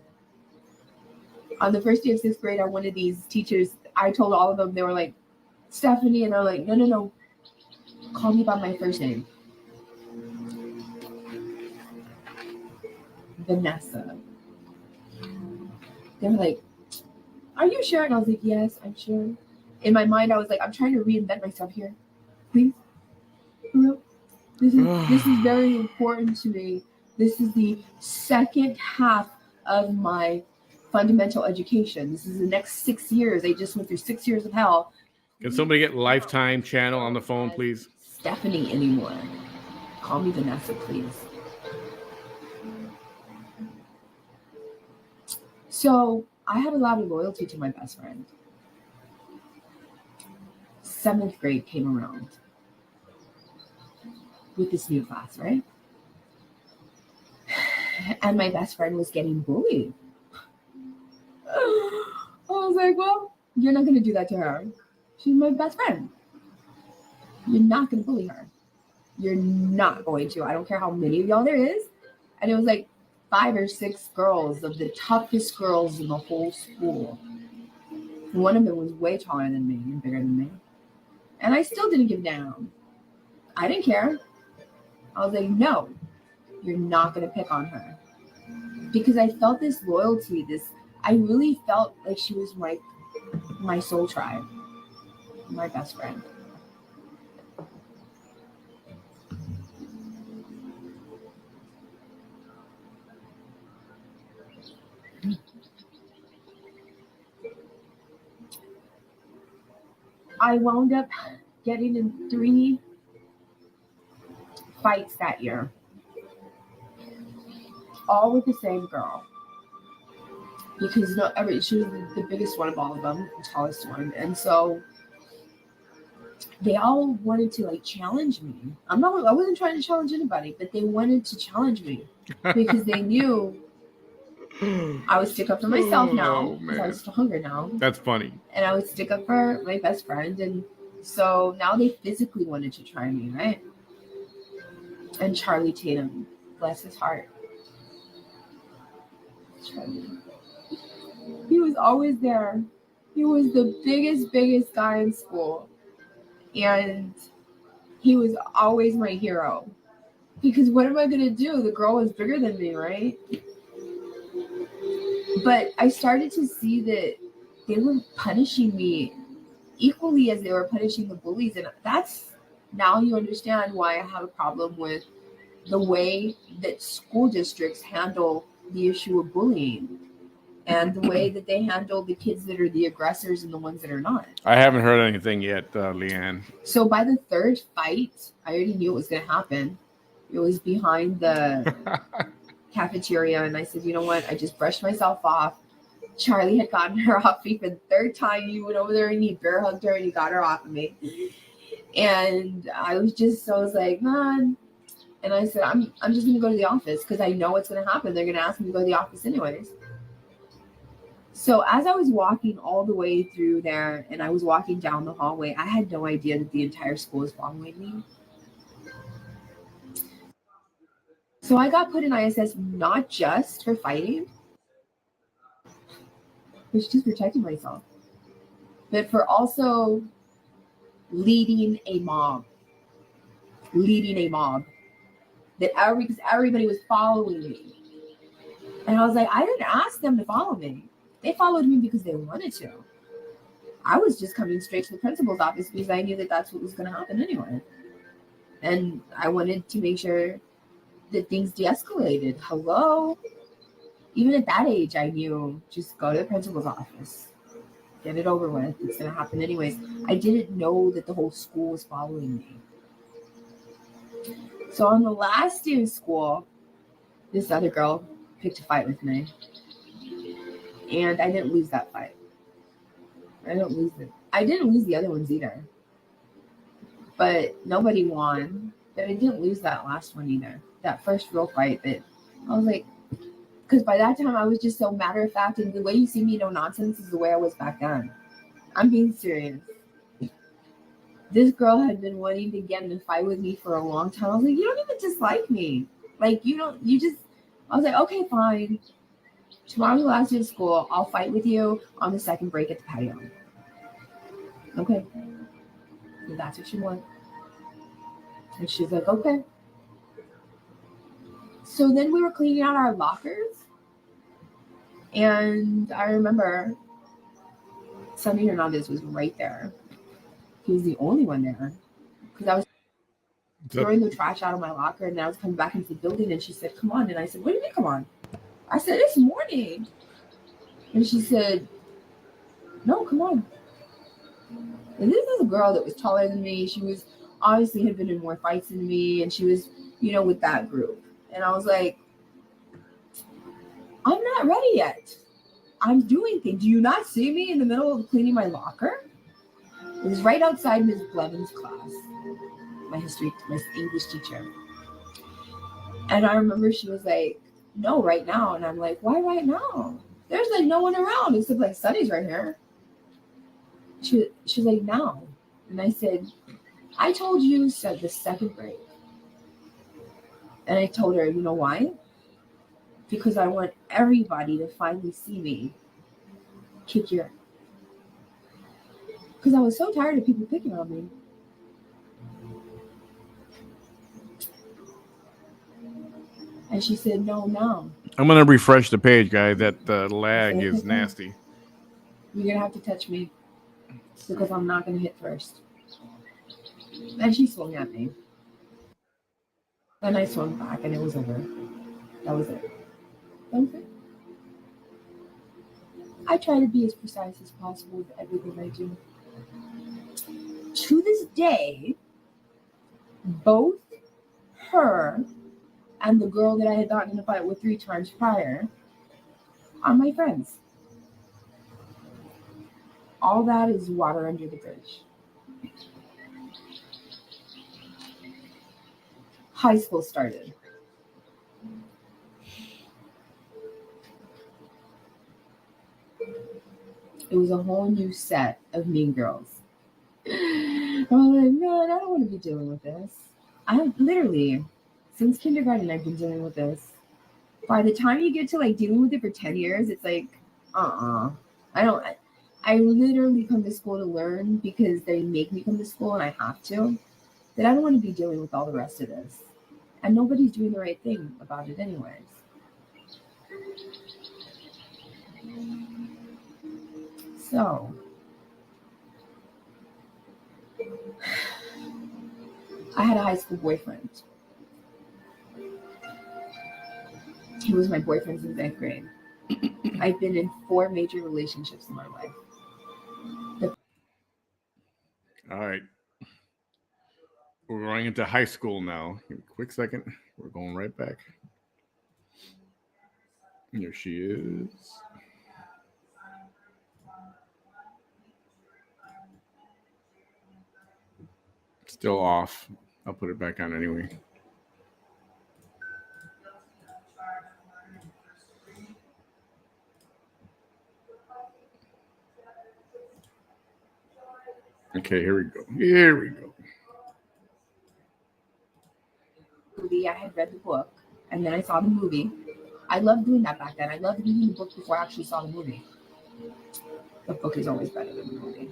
On the first day of 6th grade, I wanted these teachers, I told all of them, they were like, Stephanie, and they're like, no, call me by my first name. Vanessa. They were like, are you sure? And I was like, yes, I'm sure. In my mind, I was like, I'm trying to reinvent myself here. Please. This is very important to me. This is the second half of my fundamental education. This is the next 6 years. I just went through 6 years of hell. Can somebody get Lifetime channel on the phone, please? Stephanie anymore. Call me Vanessa, please. So I had a lot of loyalty to my best friend. 7th grade came around with this new class, right? And my best friend was getting bullied. I was like, well, you're not going to do that to her. She's my best friend. You're not going to bully her. You're not going to. I don't care how many of y'all there is. And it was like 5 or 6 girls, of the toughest girls in the whole school. One of them was way taller than me and bigger than me. And I still didn't give down. I didn't care. I was like, no, you're not going to pick on her. Because I felt this loyalty, I really felt like she was my soul tribe, my best friend. I wound up getting in 3 fights that year, all with the same girl, because she was the biggest one of all of them, the tallest one, and so they all wanted to challenge me. I wasn't trying to challenge anybody, but they wanted to challenge me because they knew I would stick up for myself now, because I was stronger now. That's funny. And I would stick up for my best friend, and so now they physically wanted to try me, right? And Charlie Tatum, bless his heart. Charlie. He was always there He was the biggest guy in school. And he was always my hero. Because what am I going to do? The girl was bigger than me, right? But I started to see that they were punishing me equally as they were punishing the bullies. And that's, now you understand why I have a problem with the way that school districts handle the issue of bullying and the way that they handle the kids that are the aggressors and the ones that are not. I haven't heard anything yet, Leanne. So by the third fight, I already knew it was going to happen. It was behind the cafeteria, and I said, you know what? I just brushed myself off. Charlie had gotten her off me for the third time. You went over there and you bear hugged her and you got her off of me. And I was like, man. And I said, I'm just going to go to the office because I know what's going to happen. They're going to ask me to go to the office anyways. So as I was walking all the way through there and I was walking down the hallway, I had no idea that the entire school was following me. So I got put in ISS not just for fighting, which just protected myself, but for also leading a mob. That everybody was following me. And I was like, I didn't ask them to follow me. They followed me because they wanted to. I was just coming straight to the principal's office because I knew that that's what was going to happen anyway. And I wanted to make sure that things de-escalated. Hello? Even at that age, I knew just go to the principal's office. Get it over with. It's going to happen anyways. I didn't know that the whole school was following me. So on the last day of school, this other girl picked a fight with me. And I didn't lose that fight. I didn't lose the other ones either. But nobody won. But I didn't lose that last one either. That first real fight that I was like, because by that time I was just so matter of fact, and the way you see me, no nonsense, is the way I was back then. I'm being serious. This girl had been wanting to get in a fight with me for a long time. I was like, you don't even dislike me. Like, I was like, okay, fine. Tomorrow's the last day of school. I'll fight with you on the second break at the patio. Okay. So that's what she wanted. And she's like, okay. So then we were cleaning out our lockers. And I remember Sonny Hernandez was right there. He was the only one there. Because I was throwing the trash out of my locker and I was coming back into the building and she said, come on. And I said, what do you mean come on? I said, it's morning. And she said, no, come on. And this is a girl that was taller than me. She was obviously had been in more fights than me. And she was, with that group. And I was like, I'm not ready yet. I'm doing things. Do you not see me in the middle of cleaning my locker? It was right outside Ms. Blevins' class, my English teacher. And I remember she was like, no, right now. And I'm like, why right now? There's like no one around except like Sunny's right here. She's like, now. And I said, I told you the second break. And I told her, you know why? Because I want everybody to finally see me kick your. Because I was so tired of people picking on me. And she said, no. I'm going to refresh the page, guys. That lag is nasty. You're going to have to touch me because I'm not going to hit first. And she swung at me. And I swung back and it was over. That was it. I try to be as precise as possible with everything I do. To this day, both her and the girl that I had gotten in a fight with 3 times prior are my friends. All that is water under the bridge. High school started. It was a whole new set of mean girls. I was like, man, I don't want to be dealing with this. I literally, since kindergarten, I've been dealing with this. By the time you get to like dealing with it for 10 years, it's like, I I literally come to school to learn because they make me come to school and I have to, that I don't want to be dealing with all the rest of this. And nobody's doing the right thing about it anyways. So, I had a high school boyfriend. He was my boyfriend since 8th grade. I've been in 4 major relationships in my life. All right. We're going into high school now. Give me a quick second. We're going right back. Here she is. Still off. I'll put it back on anyway. Okay, here we go. Here we go. Movie, I had read the book and then I saw the movie. I loved doing that back then. I loved reading the book before I actually saw the movie. The book is always better than the movie.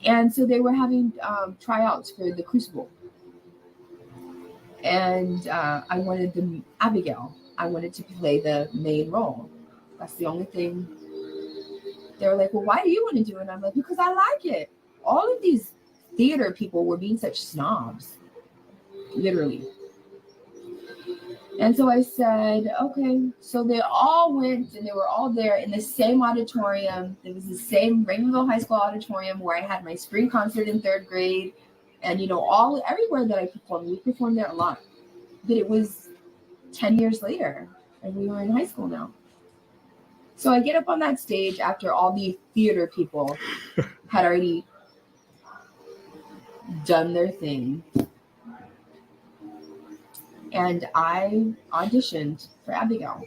And so they were having tryouts for the Crucible. And I wanted the Abigail. I wanted to play the main role. That's the only thing. They were like, well, why do you want to do it? And I'm like, because I like it. All of these theater people were being such snobs. Literally. And so I said, okay. So they all went and they were all there in the same auditorium. It was the same Raymondville High School auditorium where I had my spring concert in 3rd grade. And, everywhere that I performed, we performed there a lot. But it was 10 years later and we were in high school now. So I get up on that stage after all the theater people had already done their thing. And I auditioned for Abigail.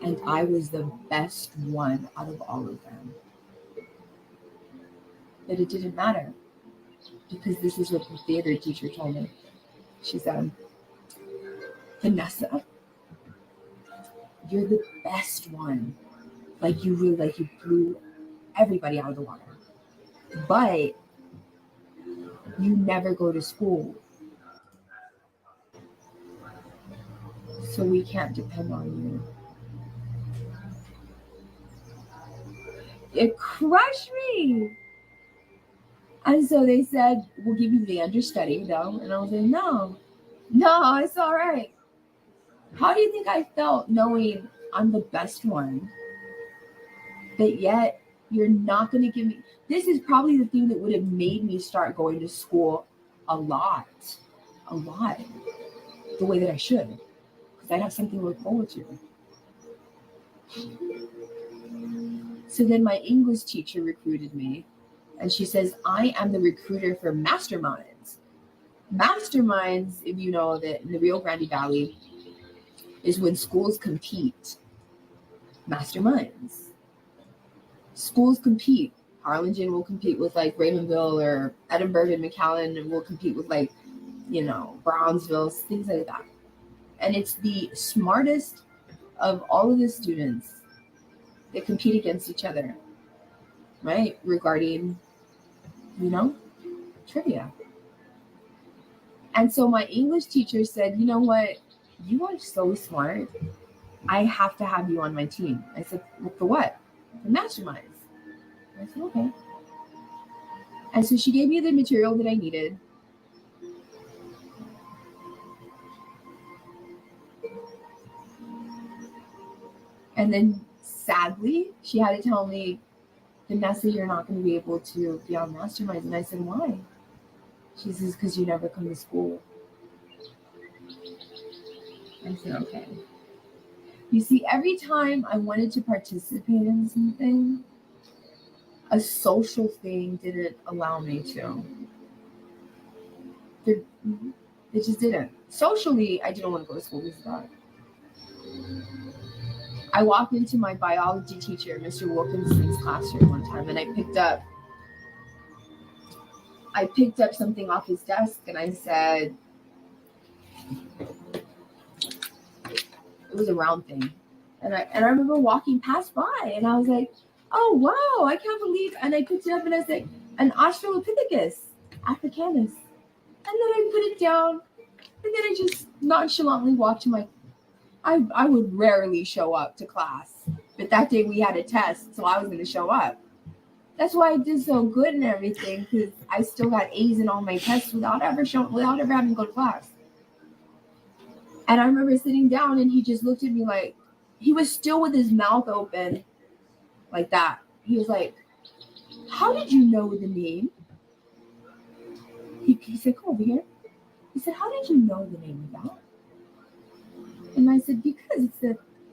And I was the best one out of all of them. But it didn't matter. Because this is what the theater teacher told me. She said, Vanessa, you're the best one. You blew everybody out of the water. But you never go to school. So we can't depend on you. It crushed me. And so they said, we'll give you the understudy, though. And I was like, no, it's all right. How do you think I felt knowing I'm the best one? But yet you're not going to give me. This is probably the thing that would have made me start going to school a lot, the way that I should, because I'd have something to look forward to. So then my English teacher recruited me, and she says, I am the recruiter for masterminds. Masterminds, if you know that in the Rio Grande Valley, is when schools compete. Masterminds. Schools compete. Harlingen will compete with Raymondville, or Edinburgh and McAllen, and will compete with Brownsville, things like that. And it's the smartest of all of the students that compete against each other, right? Regarding, trivia. And so my English teacher said, you know what? You are so smart. I have to have you on my team. I said, well, for what? For masterminds. I said, okay. And so she gave me the material that I needed. And then sadly, she had to tell me, Vanessa, you're not going to be able to be on masterminds. And I said, why? She says, because you never come to school. I said, okay. You see, every time I wanted to participate in something, a social thing didn't allow me to. It just didn't. Socially, I didn't want to go to school because of that. I walked into my biology teacher, Mr. Wilkinson's classroom one time, and I picked up something off his desk, and I said, it was a round thing. And I remember walking past by, and I was like, oh wow, I can't believe. And I picked it up, and I was like, an Australopithecus africanus. And then I put it down, and then I just nonchalantly walked to my. I would rarely show up to class, but that day we had a test, so I was going to show up. That's why I did so good and everything, because I still got A's in all my tests without ever having to go to class. And I remember sitting down, and he just looked at me like, he was still with his mouth open, like that. He was like, "How did you know the name?" He said, "Come over here." He said, "How did you know the name of that?" And I said, "Because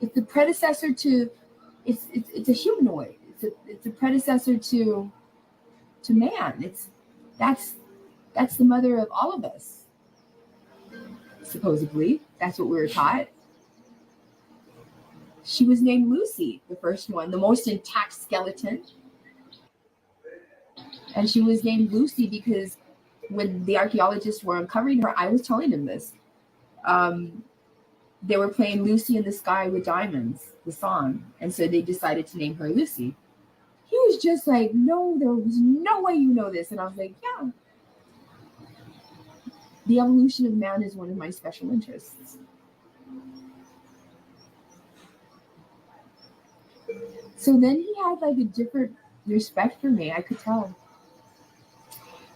it's the predecessor to, it's a humanoid. It's a predecessor to man. That's the mother of all of us. Supposedly, that's what we were taught." She was named Lucy, the first one, the most intact skeleton. And she was named Lucy because when the archaeologists were uncovering her, I was telling them this. They were playing Lucy in the Sky with Diamonds, the song. And so they decided to name her Lucy. He was just like, "No, there was no way you know this." And I was like, "Yeah. The evolution of man is one of my special interests." So then he had like a different respect for me, I could tell.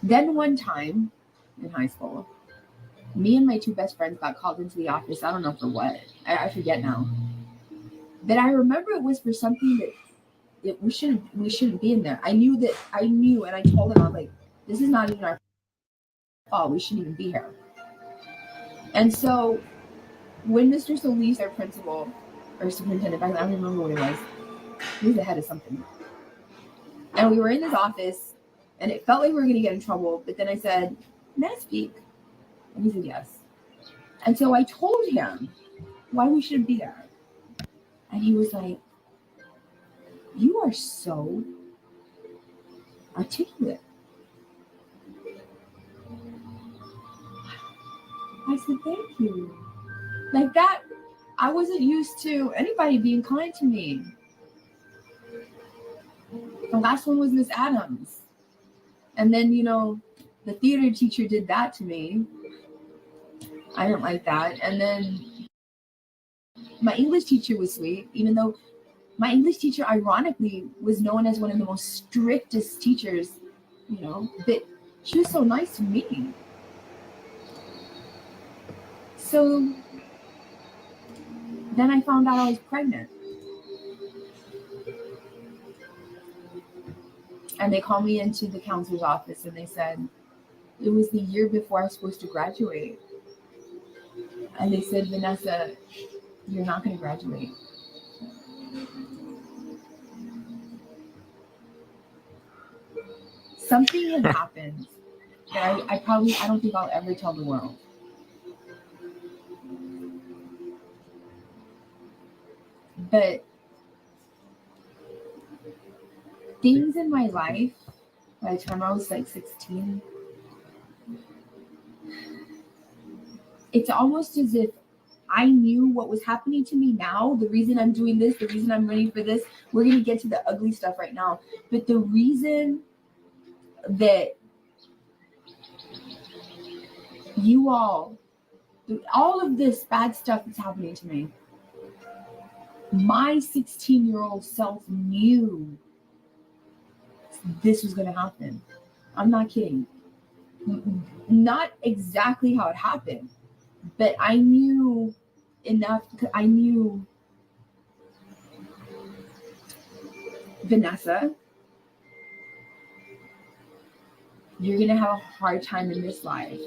Then one time in high school, me and my two best friends got called into the office. I don't know for what. I forget now. But I remember it was for something that we shouldn't be in there. I knew, and I told them, I was like, "This is not even our fault. We shouldn't even be here." And so when Mr. Solis, our principal or superintendent, I don't remember what it was. He was the head of something. And we were in his office, and it felt like we were going to get in trouble. But then I said, "May I speak?" And he said, "Yes." And so I told him why we shouldn't be there. And he was like, "You are so articulate." I said, "Thank you." Like that, I wasn't used to anybody being kind to me. The last one was Miss Adams. And then, the theater teacher did that to me. I didn't like that. And then my English teacher was sweet, even though my English teacher, ironically, was known as one of the most strictest teachers, but she was so nice to me. So then I found out I was pregnant. And they called me into the counselor's office, and they said, it was the year before I was supposed to graduate. And they said, "Vanessa, you're not going to graduate." Something had happened that I don't think I'll ever tell the world. But things in my life, by the time I was like 16, it's almost as if I knew what was happening to me now. The reason I'm doing this, the reason I'm running for this, we're going to get to the ugly stuff right now. But the reason that you all of this bad stuff that's happening to me, my 16-year-old self knew this was going to happen. I'm not kidding. Not exactly how it happened, but I knew enough. I knew, "Vanessa, you're going to have a hard time in this life.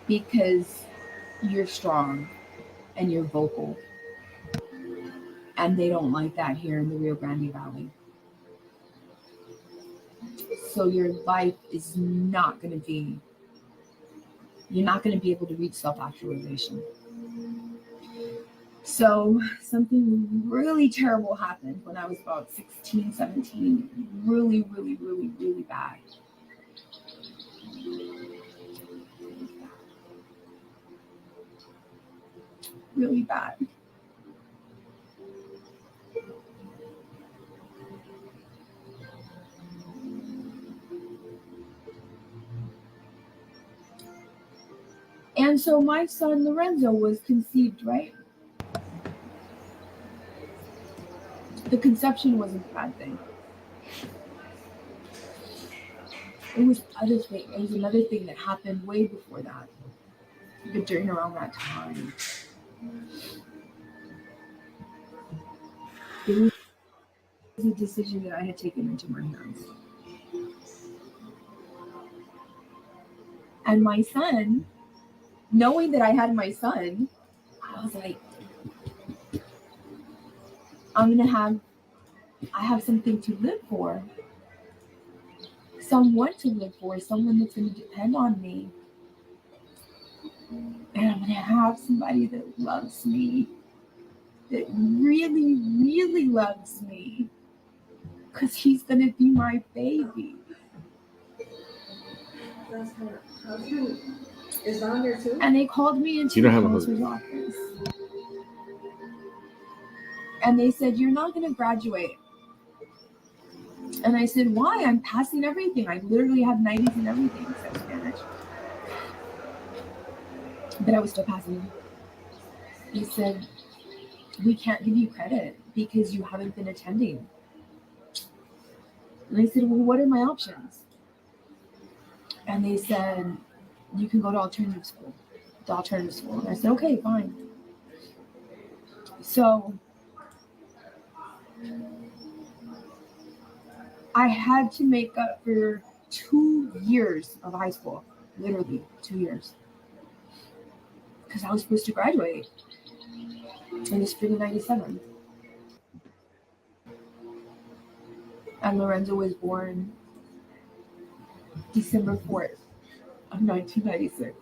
Because you're strong and you're vocal. And they don't like that here in the Rio Grande Valley. So your life is not going to be, you're not going to be able to reach self-actualization." So something really terrible happened when I was about 16, 17. Really, really, really, really bad. really bad. And so my son Lorenzo was conceived, right? The conception wasn't a bad thing. It was another thing that happened way before that. But during around that time, it was a decision that I had taken into my hands. And my son, knowing that I had my son, I was like, I have something to live for. Someone to live for, someone that's going to depend on me. And I'm going to have somebody that loves me, that really, really loves me, because he's going to be my baby. That's her husband is on there too? And they called me into the counselor's office. And they said, you're not going to graduate. And I said, why? I'm passing everything. I literally have 90s and everything except Spanish. But I was still passing. They said, we can't give you credit because you haven't been attending. And I said, well, what are my options? And they said, you can go to alternative school. And I said, okay, fine. So I had to make up for 2 years of high school, literally 2 years, because I was supposed to graduate in the spring of 97. And Lorenzo was born December 4th of 1996.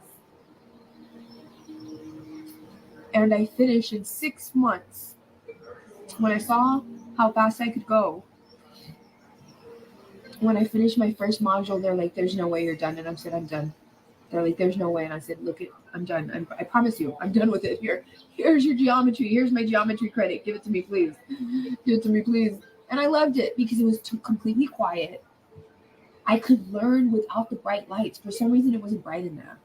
And I finished in 6 months. When I saw how fast I could go, when I finished my first module, they're like, there's no way you're done. And I said, I'm done. They're like, there's no way. And I said, look, I'm done. I promise you, I'm done with it. Here's your geometry. Here's my geometry credit. Give it to me, please. Give it to me, please. And I loved it because it was completely quiet. I could learn without the bright lights. For some reason, it wasn't bright in there.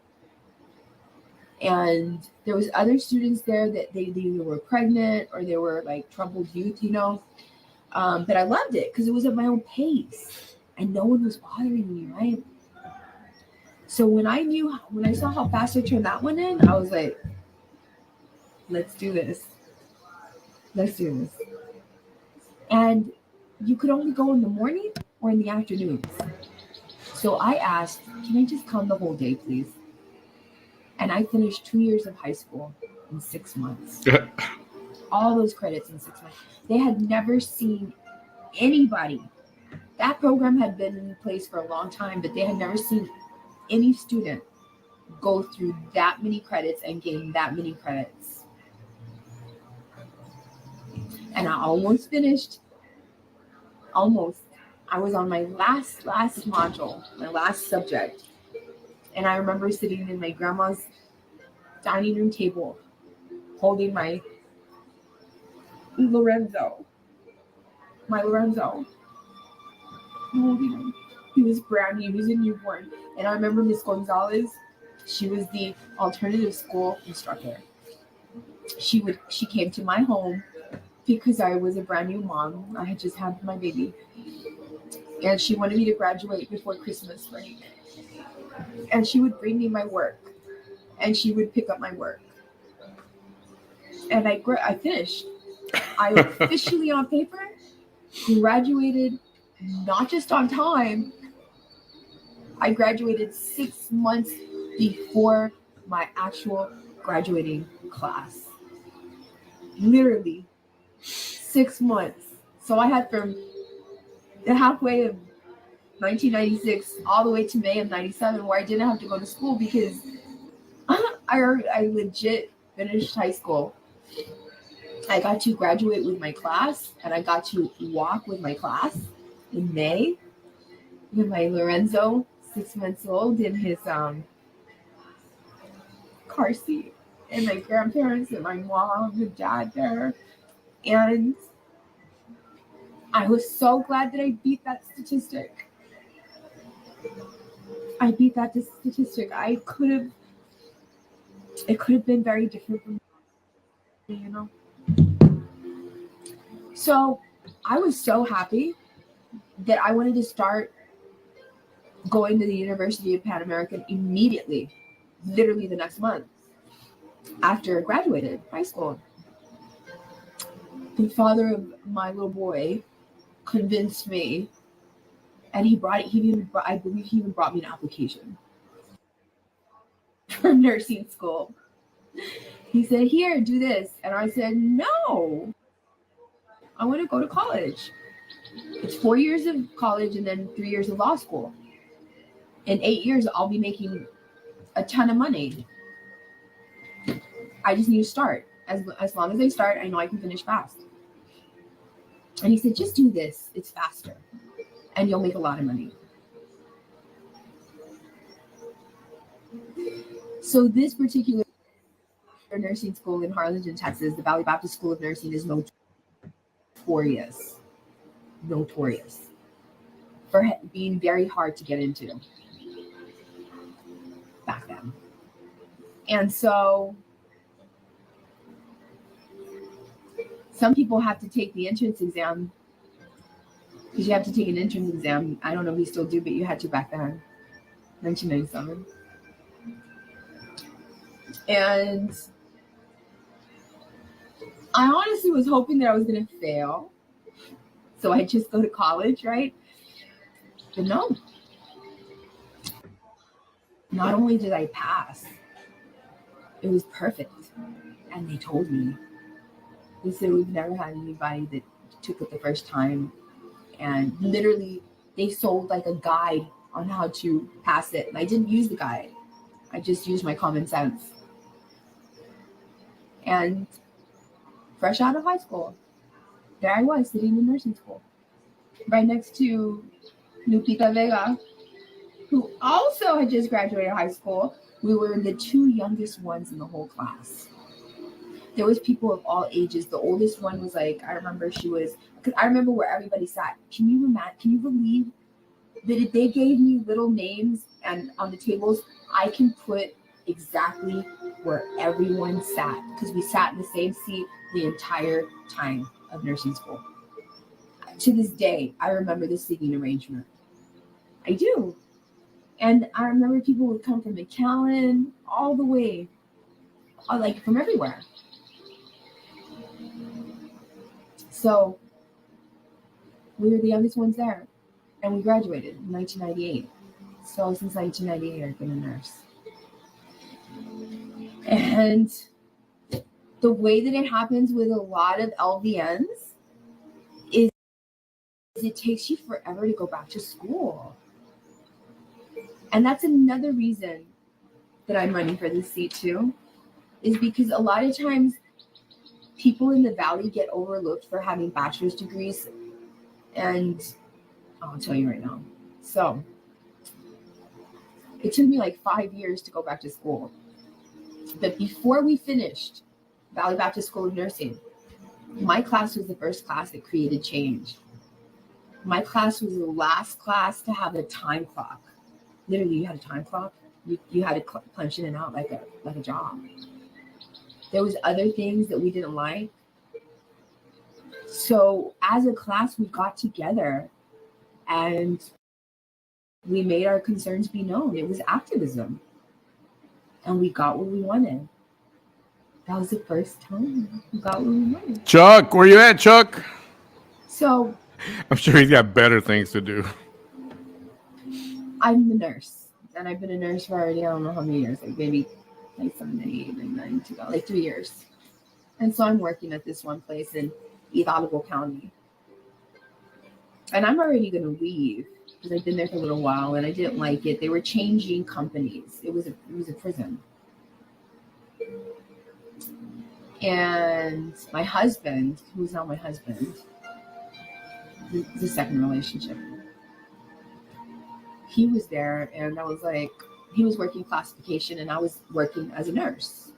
And there was other students there that they either were pregnant or they were like troubled youth, But I loved it because it was at my own pace and no one was bothering me, right? So when I saw how fast I turned that one in, I was like, let's do this. And you could only go in the morning or in the afternoons. So I asked, can I just come the whole day, please? And I finished 2 years of high school in 6 months. All those credits in 6 months. They had never seen anybody. That program had been in place for a long time, but they had never seen any student go through that many credits and gain that many credits. And I almost finished. Almost. I was on my last module, my last subject. And I remember sitting in my grandma's dining room table, holding my Lorenzo. Holding him. He was brand new. He was a newborn. And I remember Miss Gonzalez. She was the alternative school instructor. She came to my home because I was a brand new mom. I had just had my baby. And she wanted me to graduate before Christmas break. And she would bring me my work. And she would pick up my work. And I finished. I officially on paper graduated not just on time. I graduated 6 months before my actual graduating class. Literally 6 months. So I had from the halfway of 1996 all the way to May of 97 where I didn't have to go to school because I legit finished high school. I got to graduate with my class and I got to walk with my class in May with my Lorenzo, 6 months old, in his car seat. and my grandparents and my mom and dad there. And I was so glad that I beat that statistic. It could have been very different from me, you know. So I was so happy that I wanted to start going to the University of Pan American immediately, literally the next month after I graduated high school. The father of my little boy convinced me, and I believe he even brought me an application for nursing school. He said, "Here, do this." And I said, "No, I want to go to college. It's 4 years of college and then 3 years of law school. In 8 years, I'll be making a ton of money. I just need to start. As long as I start, I know I can finish fast." And he said, "Just do this. It's faster. And you'll make a lot of money." So this particular nursing school in Harlingen, Texas, the Valley Baptist School of Nursing, is notorious for being very hard to get into back then. And so some people have to take the entrance exam, because you have to take an entrance exam. I don't know if you still do, but you had to back then, 1997. And I honestly was hoping that I was going to fail, so I just go to college, right? But no. Not only did I pass, it was perfect. And they told me, they said, "We've never had anybody that took it the first time." And literally, they sold like a guide on how to pass it. And I didn't use the guide. I just used my common sense. And fresh out of high school, there I was sitting in nursing school, right next to Lupita Vega, who also had just graduated high school. We were the two youngest ones in the whole class. There was people of all ages. The oldest one was like, I remember where everybody sat. Can you believe that if they gave me little names and on the tables, I can put exactly where everyone sat, because we sat in the same seat the entire time of nursing school. To this day, I remember the seating arrangement. I do. And I remember people would come from McAllen all the way, like from everywhere. So we were the youngest ones there, and we graduated in 1998. So since 1998, I've been a nurse. And the way that it happens with a lot of LVNs is it takes you forever to go back to school. And that's another reason that I'm running for this seat too, is because a lot of times people in the Valley get overlooked for having bachelor's degrees. And I'll tell you right now. So it took me like 5 years to go back to school. But before we finished Valley Baptist School of Nursing, my class was the first class that created change. My class was the last class to have a time clock. Literally, you had a time clock. You had to punch in and out like a job. There was other things that we didn't like. So as a class, we got together and we made our concerns be known. It was activism. And we got what we wanted. That was the first time we got what we wanted. Chuck, where you at, Chuck? So I'm sure he's got better things to do. I'm the nurse. And I've been a nurse for already, I don't know how many years, like maybe like 7, 8, 9, 2, like 3 years. And so I'm working at this one place in Hidalgo County. And I'm already going to leave because I've been there for a little while and I didn't like it. They were changing companies. It was a prison. And my husband, who's now my husband, the second relationship, he was there, and I was like, he was working classification and I was working as a nurse.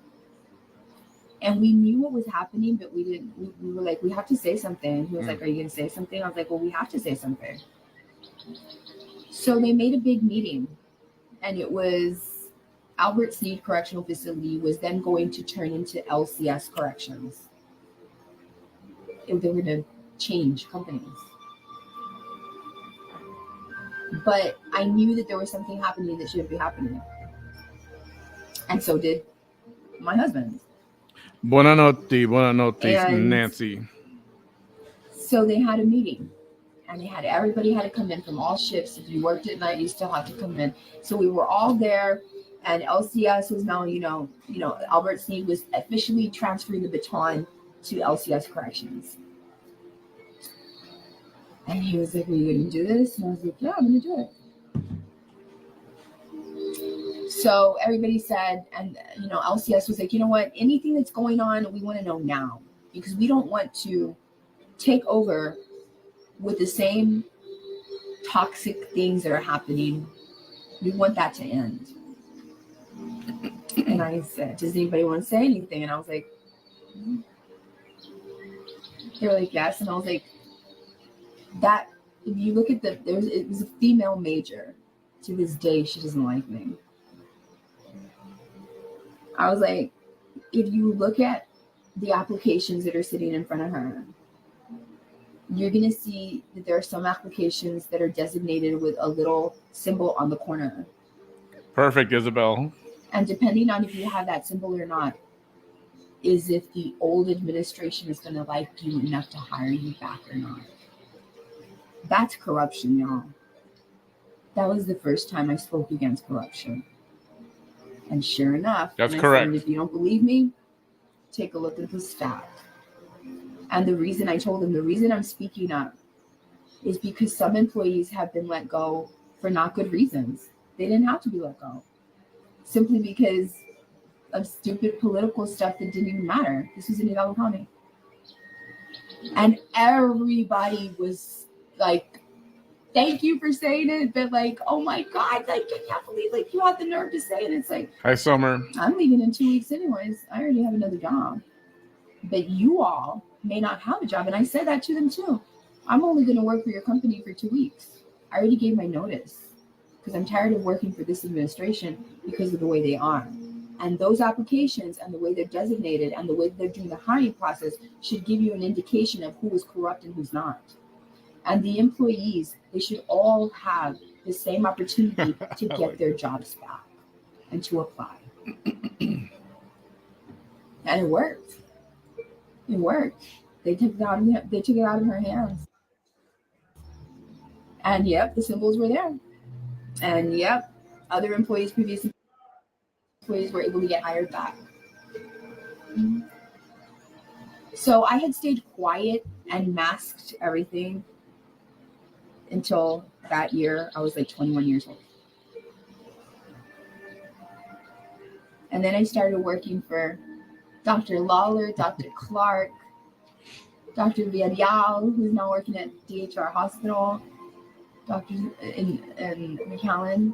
And we knew what was happening, but we didn't. We were like, we have to say something. He was like, are you going to say something? I was like, well, we have to say something. So they made a big meeting, and it was Albert Sneed Correctional Facility was then going to turn into LCS Corrections. They were going to change companies. But I knew that there was something happening that shouldn't be happening. And so did my husband. Buenas noches, And Nancy. so they had a meeting, and everybody had to come in from all shifts. If you worked at night, you still had to come in. So we were all there, and LCS was now, Albert Sneed was officially transferring the baton to LCS Corrections. And he was like, are you going to do this? And I was like, yeah, I'm going to do it. So everybody said, and LCS was like, you know what, anything that's going on, we want to know now, because we don't want to take over with the same toxic things that are happening. We want that to end. And I said, does anybody want to say anything? And I was like, they were like, yes. And I was like, that, if you look at it was a female major. To this day, she doesn't like me. I was like, if you look at the applications that are sitting in front of her, you're going to see that there are some applications that are designated with a little symbol on the corner. Perfect, Isabel. And depending on if you have that symbol or not, is if the old administration is going to like you enough to hire you back or not. That's corruption, y'all. That was the first time I spoke against corruption. And sure enough, that's correct. Said, if you don't believe me, take a look at the stat. And the reason I told them, the reason I'm speaking up is because some employees have been let go for not good reasons. They didn't have to be let go. Simply because of stupid political stuff that didn't even matter. This was in Hidalgo County. And everybody was like, thank you for saying it, but like, oh my God, like, I can't believe like you had the nerve to say it. It's like, hi, Summer. I'm leaving in 2 weeks anyways. I already have another job. But you all may not have a job. And I said that to them too. I'm only going to work for your company for 2 weeks. I already gave my notice because I'm tired of working for this administration because of the way they are. And those applications and the way they're designated and the way they're doing the hiring process should give you an indication of who is corrupt and who's not. And the employees, they should all have the same opportunity to get their jobs back and to apply. And it worked. It worked. They took it out of her hands. And yep, the symbols were there. And yep, other employees, previous employees were able to get hired back. So I had stayed quiet and masked everything until that year. I was like 21 years old. And then I started working for Dr. Lawler, Dr. Clark, Dr. Villarreal, who's now working at DHR Hospital, Dr. in McAllen,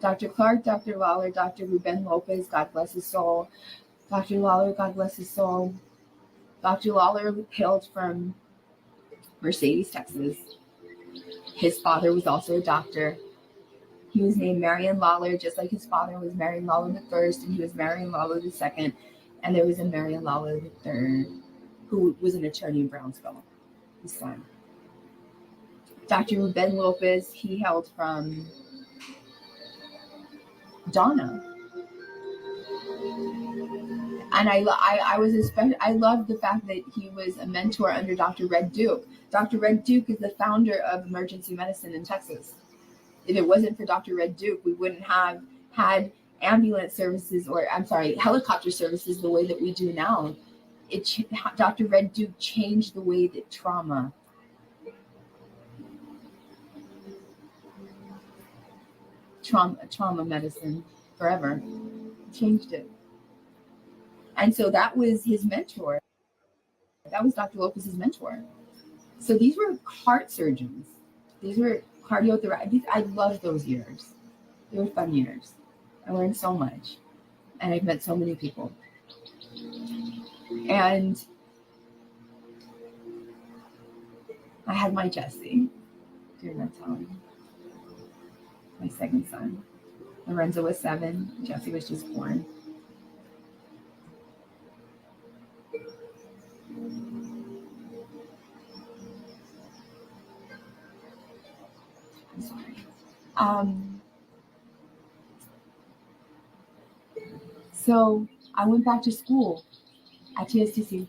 Dr. Clark, Dr. Lawler, Dr. Ruben Lopez, God bless his soul. Dr. Lawler, God bless his soul. Dr. Lawler hailed from Mercedes, Texas. His father was also a doctor. He was named Marion Lawler, just like his father was Marion Lawler the first, and he was Marion Lawler the second. And there was a Marion Lawler the third, who was an attorney in Brownsville, his son. Dr. Ruben Lopez, he hailed from Donna. And I loved the fact that he was a mentor under Dr. Red Duke. Dr. Red Duke is the founder of emergency medicine in Texas. If it wasn't for Dr. Red Duke, we wouldn't have had ambulance services helicopter services the way that we do now. Dr. Red Duke changed the way that trauma medicine forever. Changed it. And so that was his mentor. That was Dr. Lopez's mentor. So these were heart surgeons. These were cardiothoracic. I loved those years. They were fun years. I learned so much. And I've met so many people. And I had my Jesse during that time, my second son. Lorenzo was 7. Jesse was just born. I'm sorry. So I went back to school at TSTC. It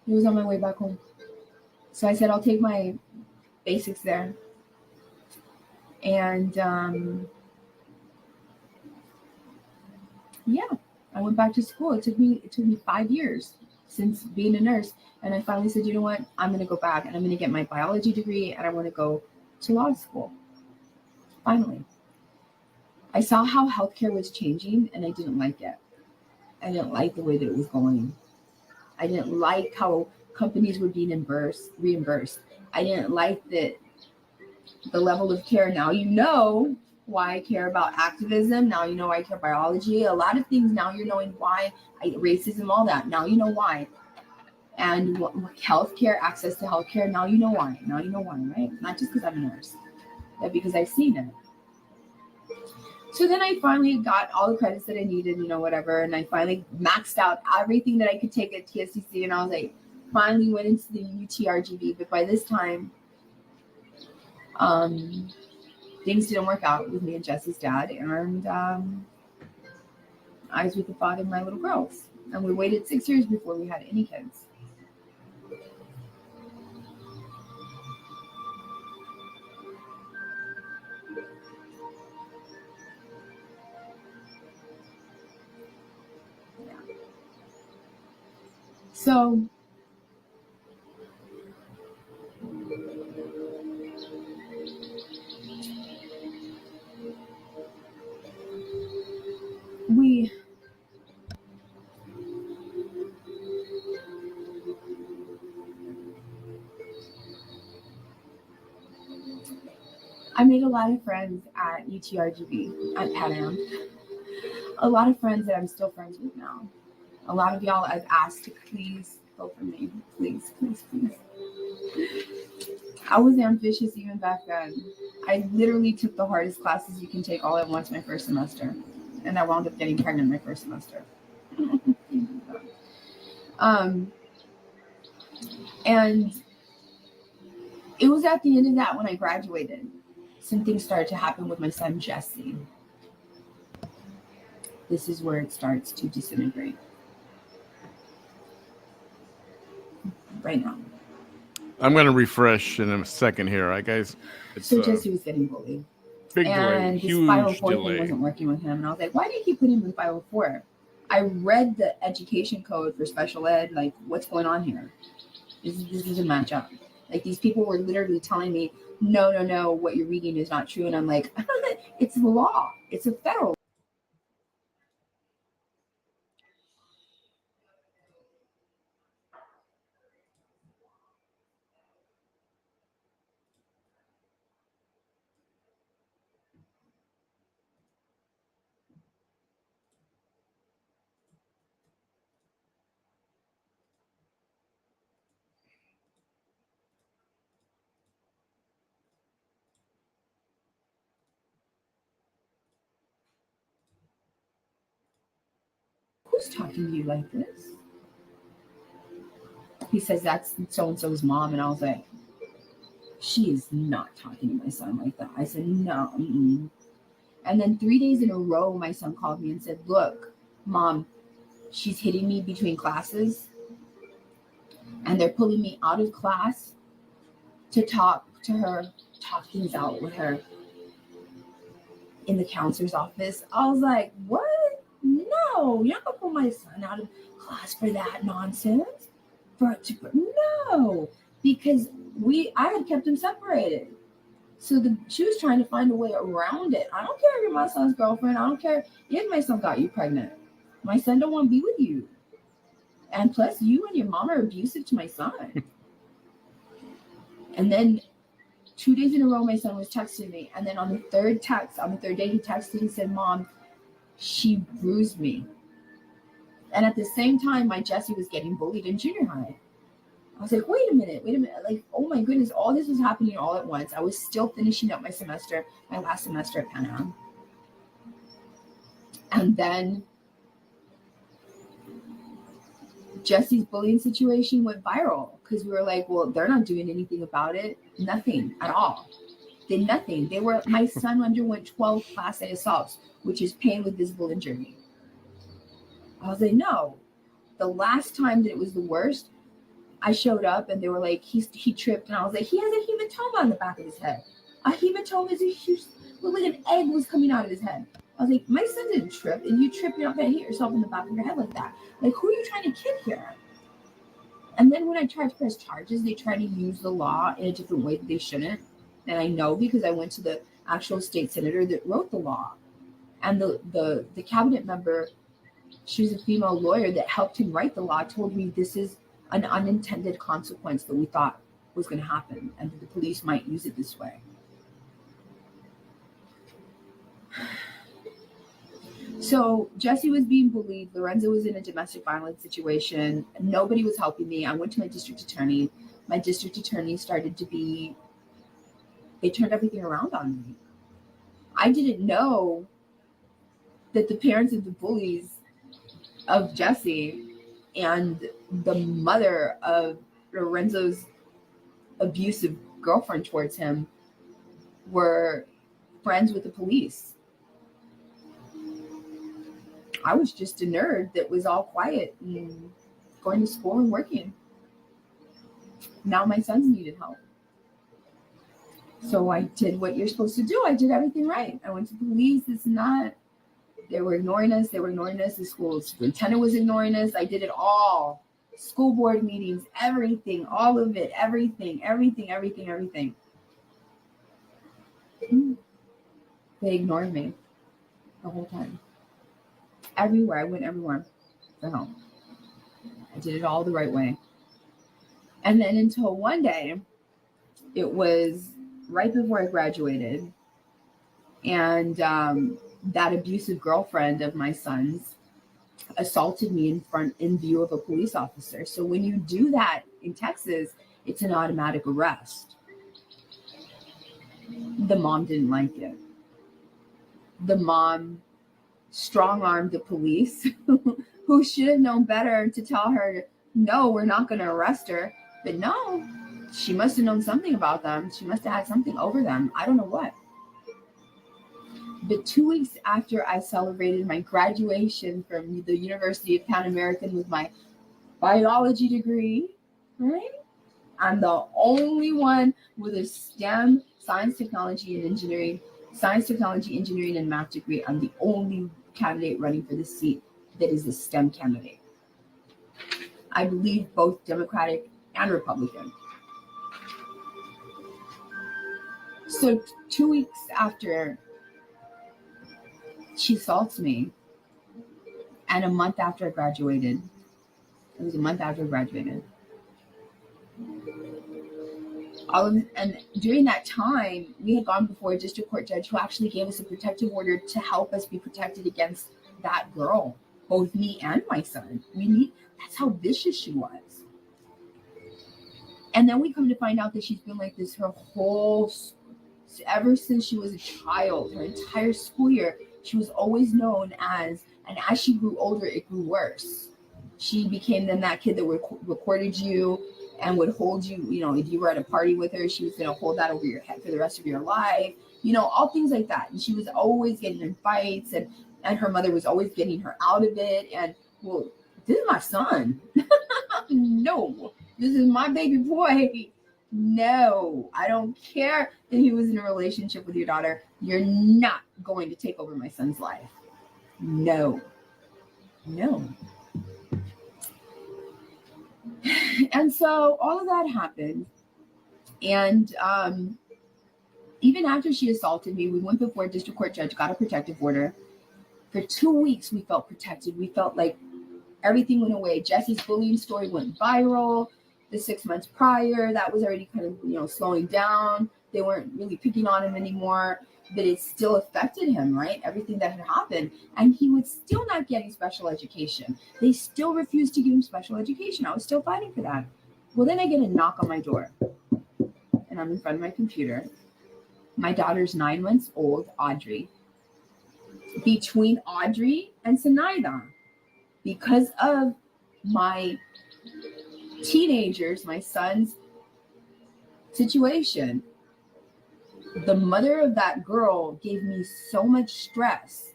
was on my way back home. So I said, I'll take my basics there. And yeah, I went back to school. It took me 5 years since being a nurse. And I finally said, you know what? I'm going to go back and I'm going to get my biology degree and I want to go to law school. Finally. I saw how healthcare was changing and I didn't like it. I didn't like the way that it was going. I didn't like how companies were being reimbursed. I didn't like that the level of care. Now you know why I care about activism. Now you know why I care biology. A lot of things now you're knowing why. Racism, all that. Now you know why. And healthcare, access to healthcare. Now you know why. Now you know why, right? Not just because I'm a nurse, but because I've seen it. So then I finally got all the credits that I needed, whatever. And I finally maxed out everything that I could take at TSCC. And I was like, finally went into the UTRGV. But by this time, things didn't work out with me and Jesse's dad. And I was with the father of my little girls. And we waited 6 years before we had any kids. So I made a lot of friends at UTRGV, at Pan Am. A lot of friends that I'm still friends with now. A lot of y'all I've asked to please go for me. Please, please, please. I was ambitious even back then. I literally took the hardest classes you can take all at once my first semester. And I wound up getting pregnant my first semester. And it was at the end of that when I graduated. Some things started to happen with my son, Jesse. This is where it starts to disintegrate. Right now. I'm going to refresh in a second here, right, guys? So Jesse was getting bullied. Big and delay, this huge 504 delay. thing wasn't working with him. And I was like, why do you keep putting him in 504? I read the education code for special ed. Like, what's going on here? This doesn't match up. Like, these people were literally telling me, no, what you're reading is not true. And I'm like, it's the law. It's a federal. Who's talking to you like this? He says, that's so-and-so's mom. And I was like, she is not talking to my son like that. I said, no. Mm-mm. And then 3 days in a row, my son called me and said, look, Mom, she's hitting me between classes. And they're pulling me out of class to talk to her, talk things out with her in the counselor's office. I was like, what? No, you're not going to pull my son out of class for that nonsense. No, because I had kept them separated. So she was trying to find a way around it. I don't care if you're my son's girlfriend. I don't care if my son got you pregnant. My son don't want to be with you. And plus, you and your mom are abusive to my son. And then 2 days in a row, my son was texting me. And then on the third day, he texted and said, Mom, she bruised me. And at the same time, my Jesse was getting bullied in junior high. I was like, wait a minute. Like, oh my goodness, all this was happening all at once. I was still finishing up my last semester at Pan Am. And then Jesse's bullying situation went viral because we were like, well, they're not doing anything about it. Nothing at all. Did nothing. My son underwent 12 Class A assaults, which is pain with visible injury. I was like, no. The last time that it was the worst, I showed up and they were like, he tripped, and I was like, he has a hematoma on the back of his head. A hematoma is a huge, looked like an egg was coming out of his head. I was like, my son didn't trip, and you trip, you're not gonna hit yourself in the back of your head like that. Like, who are you trying to kid here? And then when I tried to press charges, they tried to use the law in a different way that they shouldn't. And I know because I went to the actual state senator that wrote the law, and the cabinet member, she was a female lawyer that helped him write the law, told me this is an unintended consequence that we thought was going to happen and that the police might use it this way. So Jesse was being bullied. Lorenzo was in a domestic violence situation. Nobody was helping me. I went to my district attorney. My district attorney they turned everything around on me. I didn't know that the parents of the bullies of Jesse and the mother of Lorenzo's abusive girlfriend towards him were friends with the police. I was just a nerd that was all quiet and going to school and working. Now my sons needed help. So I did what you're supposed to do. I did everything right. I went to police, this and that. They were ignoring us. The school superintendent was ignoring us. I did it all. School board meetings, everything, all of it, everything. They ignored me the whole time. Everywhere. I went everywhere for help. I did it all the right way. And then until one day, it was right before I graduated, and that abusive girlfriend of my son's assaulted me in view of a police officer. So when you do that in Texas, it's an automatic arrest. The mom didn't like it. The mom strong-armed the police who should have known better to tell her, no, we're not going to arrest her. But no, she must have known something about them. She must have had something over them. I don't know what. But 2 weeks after I celebrated my graduation from the University of Pan American with my biology degree, right? I'm the only one with a STEM, science, technology, and engineering, and math degree. I'm the only candidate running for the seat that is a STEM candidate. I believe both Democratic and Republican. So 2 weeks after she assaults me, and a month after I graduated, and during that time, we had gone before a district court judge who actually gave us a protective order to help us be protected against that girl, both me and my son. That's how vicious she was. And then we come to find out that she's been like this ever since she was a child, her entire school year. She was always known as, and as she grew older, it grew worse. She became then that kid that recorded you and would hold you, if you were at a party with her, she was going to hold that over your head for the rest of your life, all things like that. And she was always getting in fights, and her mother was always getting her out of it. And, well, this is my son. No, this is my baby boy. No, I don't care that he was in a relationship with your daughter. You're not going to take over my son's life. No. And so all of that happened. And even after she assaulted me, we went before a district court judge, got a protective order. For 2 weeks, we felt protected. We felt like everything went away. Jesse's bullying story went viral. The 6 months prior, that was already kind of, slowing down. They weren't really picking on him anymore. but it still affected him, right? Everything that had happened. And he was still not getting special education. They still refused to give him special education. I was still fighting for that. Well, then I get a knock on my door, and I'm in front of my computer. My daughter's 9 months old, Audrey. Between Audrey and Sinaida, because of my teenagers, my son's situation, the mother of that girl gave me so much stress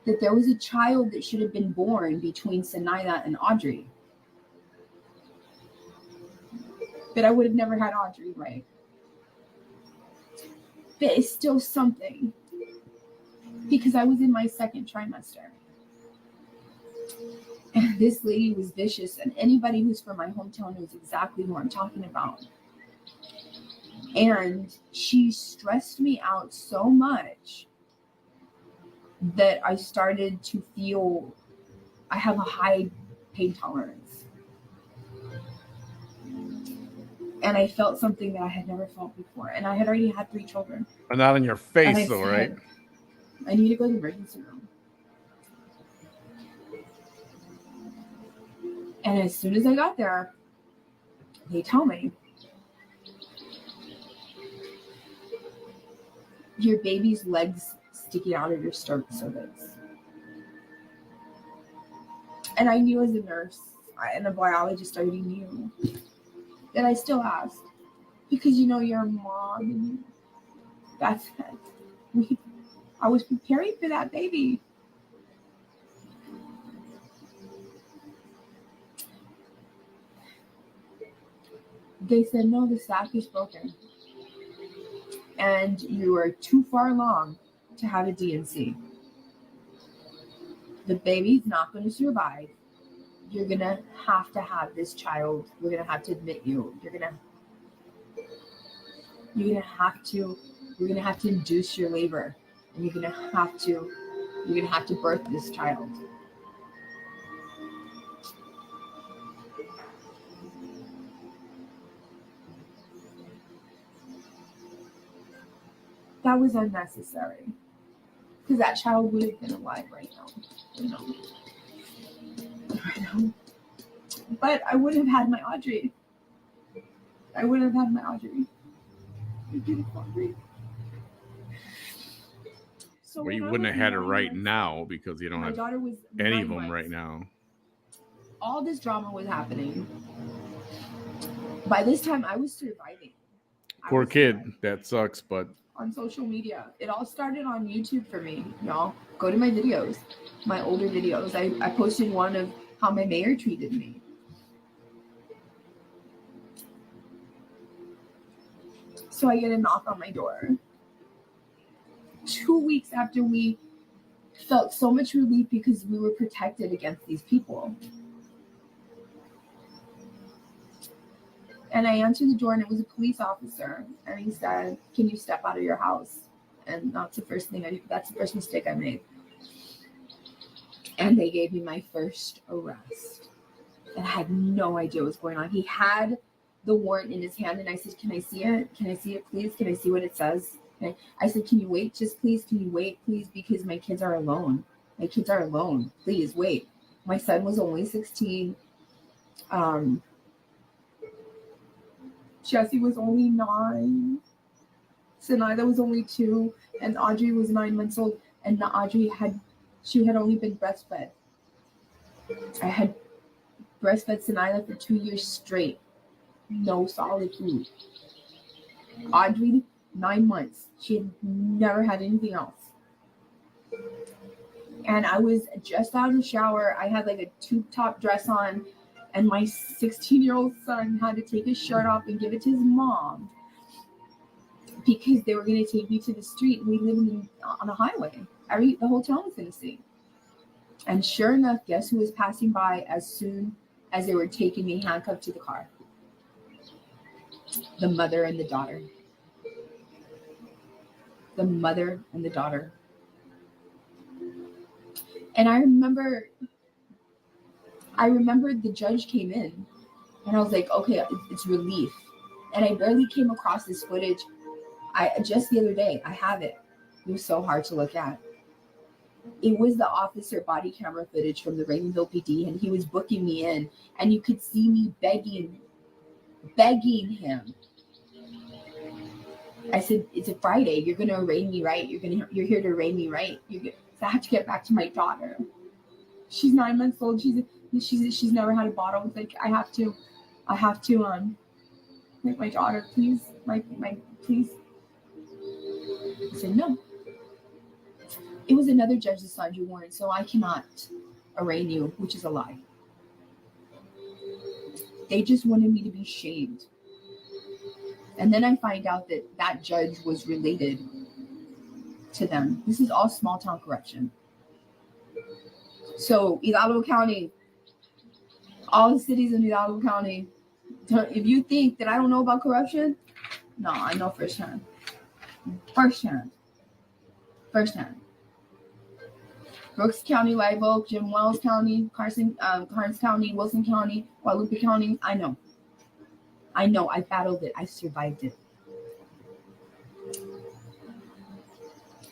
that there was a child that should have been born between Sinaida and Audrey. But I would have never had Audrey, right? But it's still something, because I was in my second trimester. And this lady was vicious, and anybody who's from my hometown knows exactly who I'm talking about. And she stressed me out so much that I started to feel I have a high pain tolerance. And I felt something that I had never felt before. And I had already had 3 children. But not in your face, though, right? I need to go to the emergency room. And as soon as I got there, they tell me, your baby's legs sticking out of your cervix. And I knew as a nurse and a biologist, I already knew. That I still asked, because you're a mom, and that's it. I was preparing for that baby. They said, no, the sac is broken, and you are too far along to have a DNC. The baby's not going to survive. You're going to have this child. We're going to have to admit you. You're going to have to induce your labor, and you're going to have to birth this child. That was unnecessary, because that child would have been alive right now. But I would have had my Audrey. Beautiful Audrey. So Well, you wouldn't have had her right now, because you don't have any of them right now. All this drama was happening. By this time, I was surviving. Poor kid. That sucks, but on social media. It all started on YouTube for me, y'all. Go to my videos, my older videos. I posted one of how my mayor treated me. So I get a knock on my door. 2 weeks after we felt so much relief because we were protected against these people. And I answered the door, and it was a police officer. And he said, can you step out of your house? And that's the first mistake I made. And they gave me my first arrest. And I had no idea what was going on. He had the warrant in his hand, and I said, can I see it? Can I see it, please? Can I see what it says? And I said, can you wait? Just please, can you wait, please? Because my kids are alone. Please wait. My son was only 16. Jesse was only 9. Sinaida was only 2, and Audrey was 9 months old. And Audrey had only been breastfed. I had breastfed Sinaida for 2 years straight, no solid food. Audrey, 9 months. She had never had anything else. And I was just out of the shower. I had like a tube top dress on. And my 16-year-old son had to take his shirt off and give it to his mom because they were going to take me to the street. And we live on a highway. The whole town was going to see. And sure enough, guess who was passing by as soon as they were taking me handcuffed to the car? The mother and the daughter. The mother and the daughter. And I remember the judge came in, and I was like, okay, it's relief. And I barely came across this footage. Just the other day, I have it. It was so hard to look at. It was the officer body camera footage from the Raymondville PD, and he was booking me in, and you could see me begging him. I said, it's a Friday. You're going to arraign me, right? You're here to arraign me, right? So I have to get back to my daughter. She's 9 months old. She's never had a bottle. It's like, I have to, like, my daughter, please, please. I said, no. It was another judge that signed your warrant, so I cannot arraign you, which is a lie. They just wanted me to be shamed. And then I find out that that judge was related to them. This is all small town corruption. So Hidalgo County, all the cities in Hidalgo County, if you think that I don't know about corruption, no, I know firsthand. Firsthand. Brooks County, Live Oak, Jim Wells County, Karnes County, Wilson County, Guadalupe County, I know. I battled it. I survived it.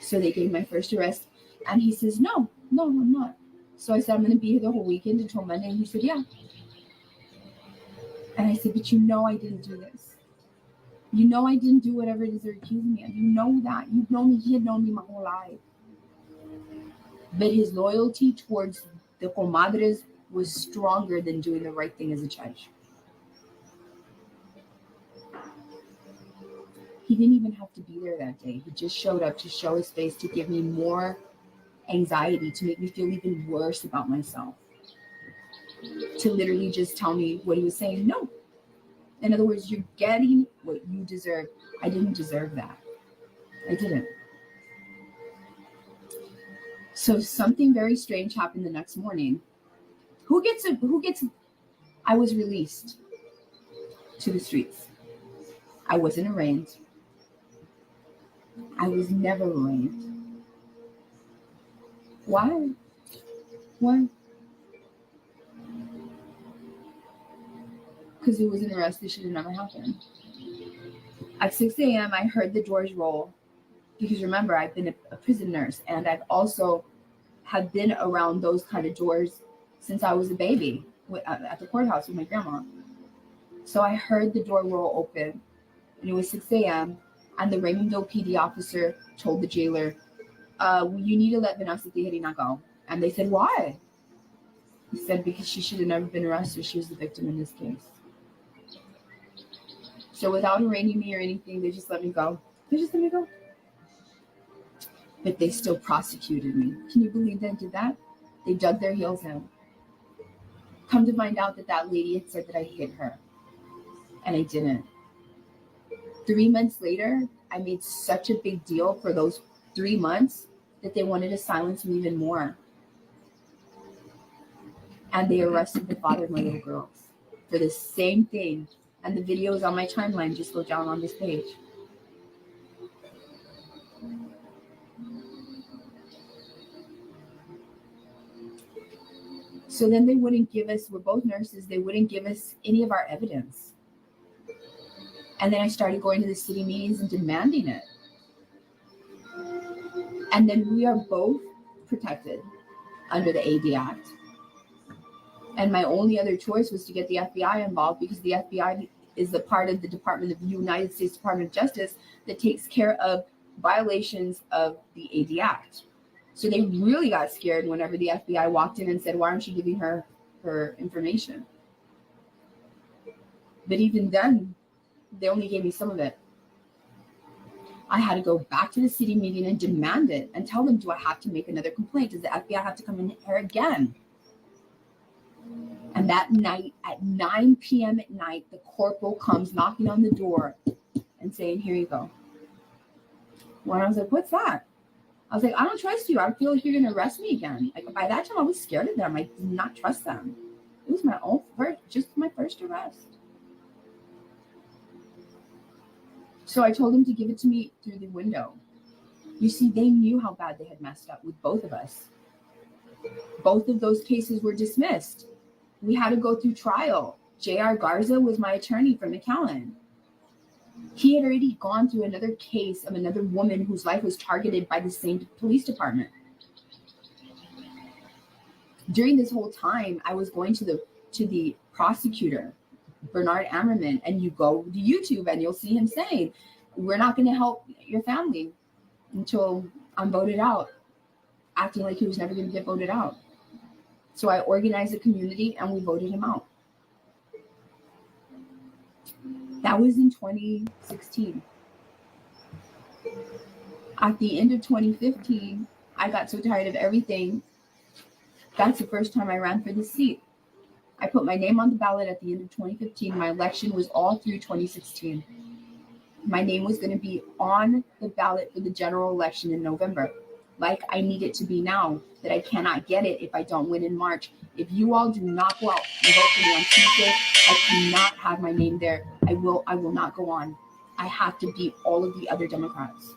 So they gave my first arrest, and he says, no, I'm not. So I said, I'm going to be here the whole weekend until Monday. And he said, yeah. And I said, but I didn't do this. I didn't do whatever it is they're accusing me of. You know that. You've known me. He had known me my whole life. But his loyalty towards the comadres was stronger than doing the right thing as a judge. He didn't even have to be there that day. He just showed up to show his face, to give me more anxiety, to make me feel even worse about myself. To literally just tell me what he was saying. No. In other words, you're getting what you deserve. I didn't deserve that. I didn't. So something very strange happened the next morning. I was released to the streets. I wasn't arraigned. I was never arraigned. Why? Because it was an arrest that should have never happened. At 6 a.m., I heard the doors roll. Because remember, I've been a prison nurse, and I've also have been around those kind of doors since I was a baby at the courthouse with my grandma. So I heard the door roll open, and it was 6 a.m., and the Raymondville PD officer told the jailer, you need to let Vanessa Tijerina go. And they said, why? He said, because she should have never been arrested. She was the victim in this case. So without arraigning me or anything, they just let me go. But they still prosecuted me. Can you believe they did that? They dug their heels in. Come to find out that lady had said that I hit her. And I didn't. 3 months later, I made such a big deal for those 3 months that they wanted to silence me even more. And they arrested the father of my little girls for the same thing. And the videos on my timeline just go down on this page. So then they wouldn't give us, we're both nurses, they wouldn't give us any of our evidence. And then I started going to the city meetings and demanding it. And then we are both protected under the AD Act. And my only other choice was to get the FBI involved, because the FBI is the part of the United States Department of Justice that takes care of violations of the AD Act. So they really got scared whenever the FBI walked in and said, why aren't you giving her information? But even then, they only gave me some of it. I had to go back to the city meeting and demand it and tell them, do I have to make another complaint? Does the FBI have to come in here again? And that night at 9 p.m. at night, the corporal comes knocking on the door and saying, here you go. When I was like, what's that? I was like, I don't trust you. I feel like you're going to arrest me again. Like, by that time, I was scared of them. I did not trust them. It was my first arrest. So I told them to give it to me through the window. You see, they knew how bad they had messed up with both of us. Both of those cases were dismissed. We had to go through trial. J.R. Garza was my attorney from McAllen. He had already gone through another case of another woman whose life was targeted by the same police department. During this whole time, I was going to the prosecutor, Bernard Ammerman, and you go to YouTube and you'll see him saying, we're not going to help your family until I'm voted out, acting like he was never going to get voted out. So I organized a community and we voted him out. That was in 2016. At the end of 2015, I got so tired of everything. That's the first time I ran for the seat. I put my name on the ballot at the end of 2015. My election was all through 2016. My name was going to be on the ballot for the general election in November, like I need it to be now, that I cannot get it if I don't win in March. If you all do not go out and vote for me on Tuesday, I cannot have my name there. I will not go on. I have to beat all of the other Democrats.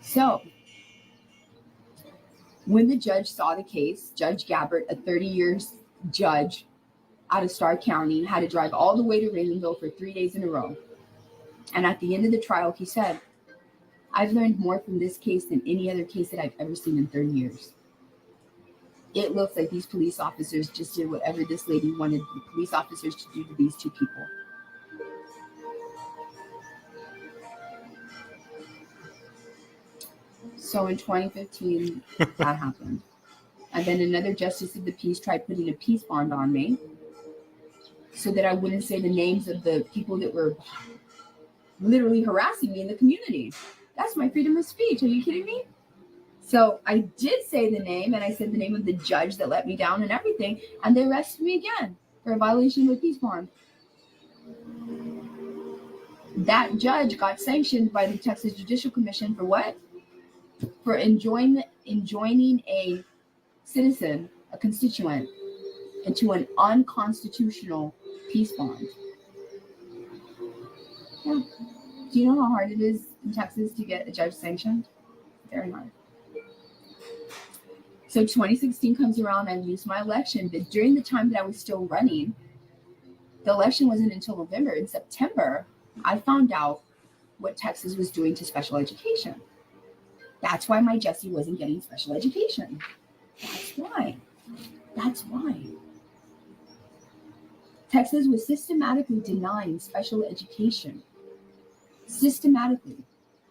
So when the judge saw the case, Judge Gabbert, a 30-year judge out of Starr County, had to drive all the way to Raymondville for 3 days in a row. And at the end of the trial, he said, I've learned more from this case than any other case that I've ever seen in 30 years. It looks like these police officers just did whatever this lady wanted the police officers to do to these two people. So in 2015, that happened. And then another justice of the peace tried putting a peace bond on me so that I wouldn't say the names of the people that were literally harassing me in the community. That's my freedom of speech. Are you kidding me? So I did say the name, and I said the name of the judge that let me down and everything, and they arrested me again for a violation of a peace bond. That judge got sanctioned by the Texas Judicial Commission for what? For enjoining a citizen, a constituent, into an unconstitutional peace bond. Yeah. Do you know how hard it is in Texas to get a judge sanctioned? Very hard. So 2016 comes around, I lose my election, but during the time that I was still running, the election wasn't until November. In September, I found out what Texas was doing to special education. That's why my Jessie wasn't getting special education. That's why. Texas was systematically denying special education. Systematically.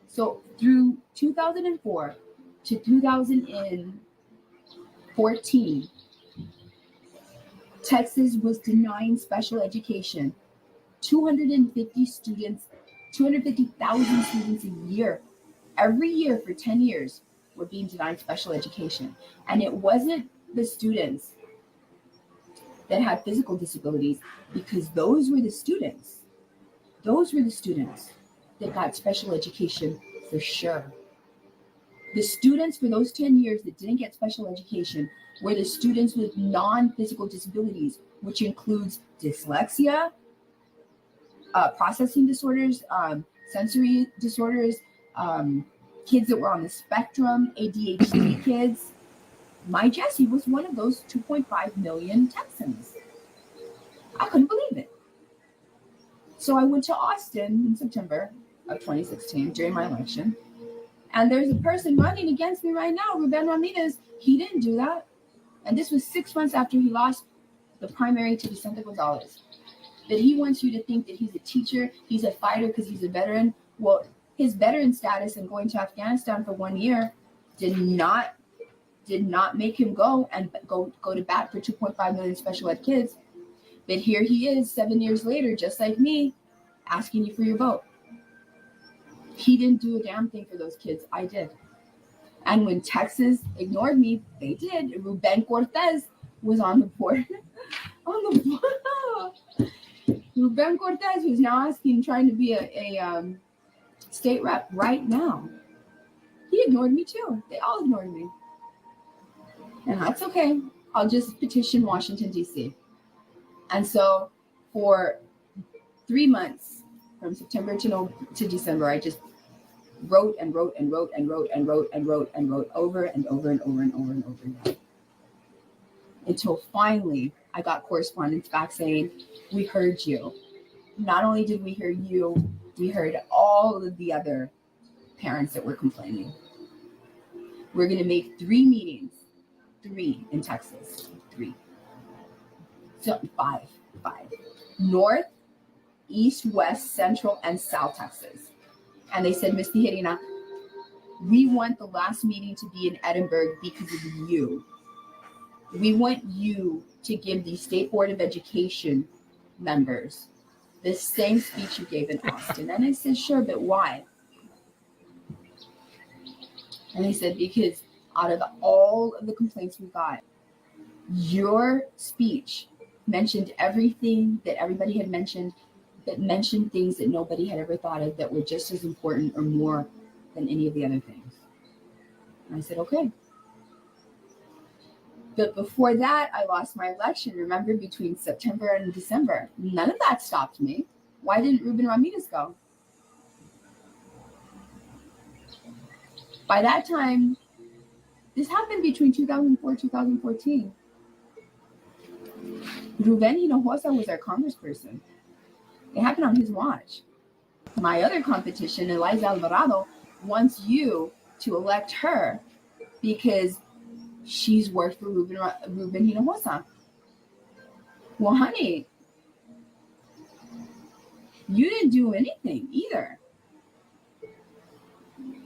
So through 2004 to 2014, Texas was denying special education. 250,000 students a year, every year for 10 years, were being denied special education. And it wasn't the students that had physical disabilities, because those were the students that got special education for sure. The students for those 10 years that didn't get special education were the students with non-physical disabilities, which includes dyslexia, processing disorders, sensory disorders, kids that were on the spectrum, ADHD kids. My Jessie was one of those 2.5 million Texans. I couldn't believe it. So I went to Austin in September of 2016 during my election. And there's a person running against me right now, Ruben Ramirez. He didn't do that. And this was 6 months after he lost the primary to Vicente Gonzalez. That he wants you to think that he's a teacher, he's a fighter because he's a veteran. Well, his veteran status and going to Afghanistan for 1 year did not make him go to bat for 2.5 million special ed kids. But here he is 7 years later, just like me, asking you for your vote. He didn't do a damn thing for those kids. I did. And when Texas ignored me, they did. Ruben Cortez was on the board. Ruben Cortez, who's now trying to be a state rep right now. He ignored me too. They all ignored me. And that's okay. I'll just petition Washington, D.C. And so for 3 months, from September to December, I just wrote and wrote and wrote and wrote and wrote and wrote and wrote over and over and over and over and over again. Until finally I got correspondence back saying, we heard you. not only did we hear you, we heard all of the other parents that were complaining. We're going to make 3 meetings, 3 in Texas, 3. So 5. North, East, West, Central, and South Texas. And they said, Ms. Tijerina, we want the last meeting to be in Edinburgh because of you. We want you to give the State Board of Education members the same speech you gave in Austin. And I said, sure, but why? And they said, because out of all of the complaints we got, your speech mentioned everything that everybody had mentioned, but mentioned things that nobody had ever thought of that were just as important or more than any of the other things. And I said, okay. But before that, I lost my election, remember, between September and December. None of that stopped me. Why didn't Ruben Ramirez go? By that time, this happened between 2004 and 2014. Ruben Hinojosa was our congressperson. It happened on his watch. My other competition, Eliza Alvarado, wants you to elect her because she's worked for Ruben Hinojosa. Well, honey, you didn't do anything either.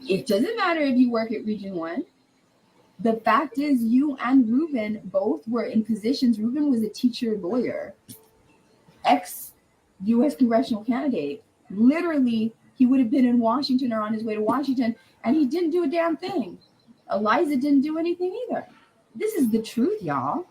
It doesn't matter if you work at Region 1. The fact is, you and Ruben both were in positions. Ruben was a teacher lawyer, ex-U.S. congressional candidate. Literally, he would have been in Washington or on his way to Washington, and he didn't do a damn thing. Eliza didn't do anything either. This is the truth, y'all.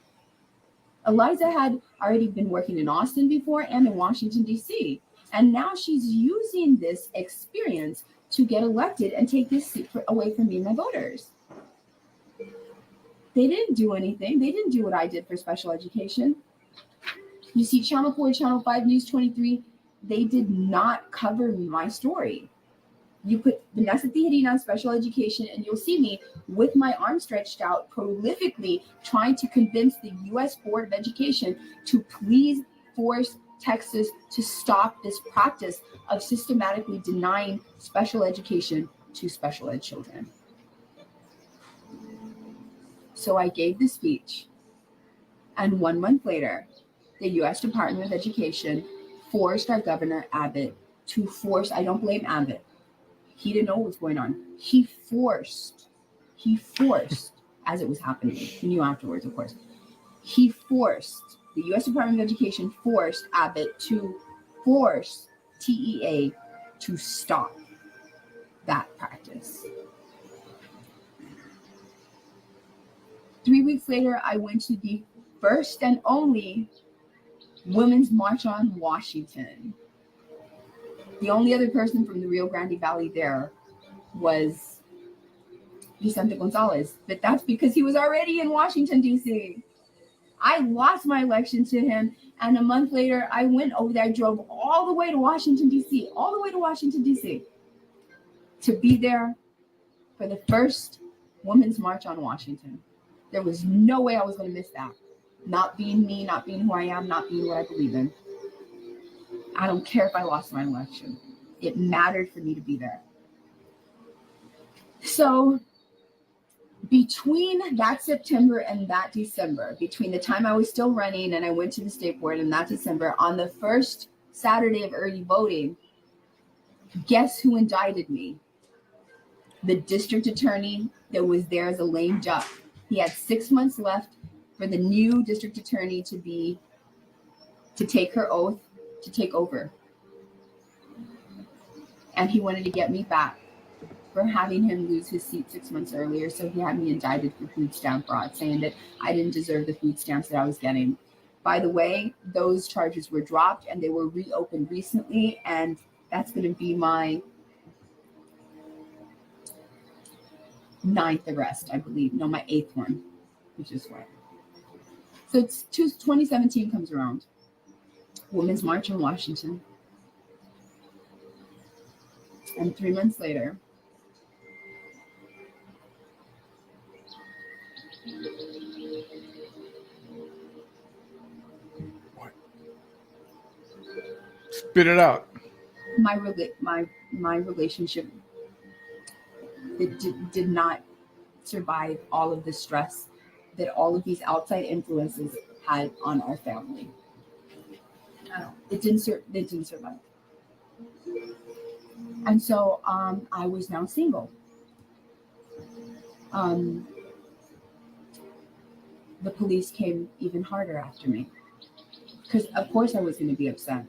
Eliza had already been working in Austin before and in Washington, D.C., and now she's using this experience to get elected and take this seat away from me and my voters. They didn't do anything. They didn't do what I did for special education. You see, Channel 4, Channel 5, News 23, they did not cover my story. You put Vanessa Tijerina on special education, and you'll see me with my arm stretched out, prolifically trying to convince the U.S. Board of Education to please force Texas to stop this practice of systematically denying special education to special ed children. So I gave the speech, and 1 month later, the U.S. Department of Education forced our governor, Abbott, to force, I don't blame Abbott. He didn't know what was going on. He forced, as it was happening. He knew afterwards, of course. He forced, the U.S. Department of Education forced Abbott to force TEA to stop that practice. 3 weeks later, I went to the first and only Women's March on Washington. The only other person from the Rio Grande Valley there was Vicente Gonzalez, but that's because he was already in Washington, D.C. I lost my election to him, and a month later, I went over there. I drove all the way to Washington, D.C., to be there for the first Women's March on Washington. There was no way I was going to miss that. Not being me, not being who I am, not being what I believe in. I don't care if I lost my election. It mattered for me to be there. So between that September and that December, between the time I was still running and I went to the state board and that December, on the first Saturday of early voting, guess who indicted me? The district attorney that was there as a lame duck. He had 6 months left for the new district attorney to take her oath to take over. And he wanted to get me back for having him lose his seat 6 months earlier. So he had me indicted for food stamp fraud, saying that I didn't deserve the food stamps that I was getting. By the way, those charges were dropped and they were reopened recently. And that's going to be my 9th arrest, I believe. No, my 8th one, which is right. So it's 2017 comes around. Women's March in Washington. And 3 months later, Spit it out. My relationship, it did not survive all of the stress that all of these outside influences had on our family. It didn't survive. And so I was now single. The police came even harder after me because of course I was going to be upset.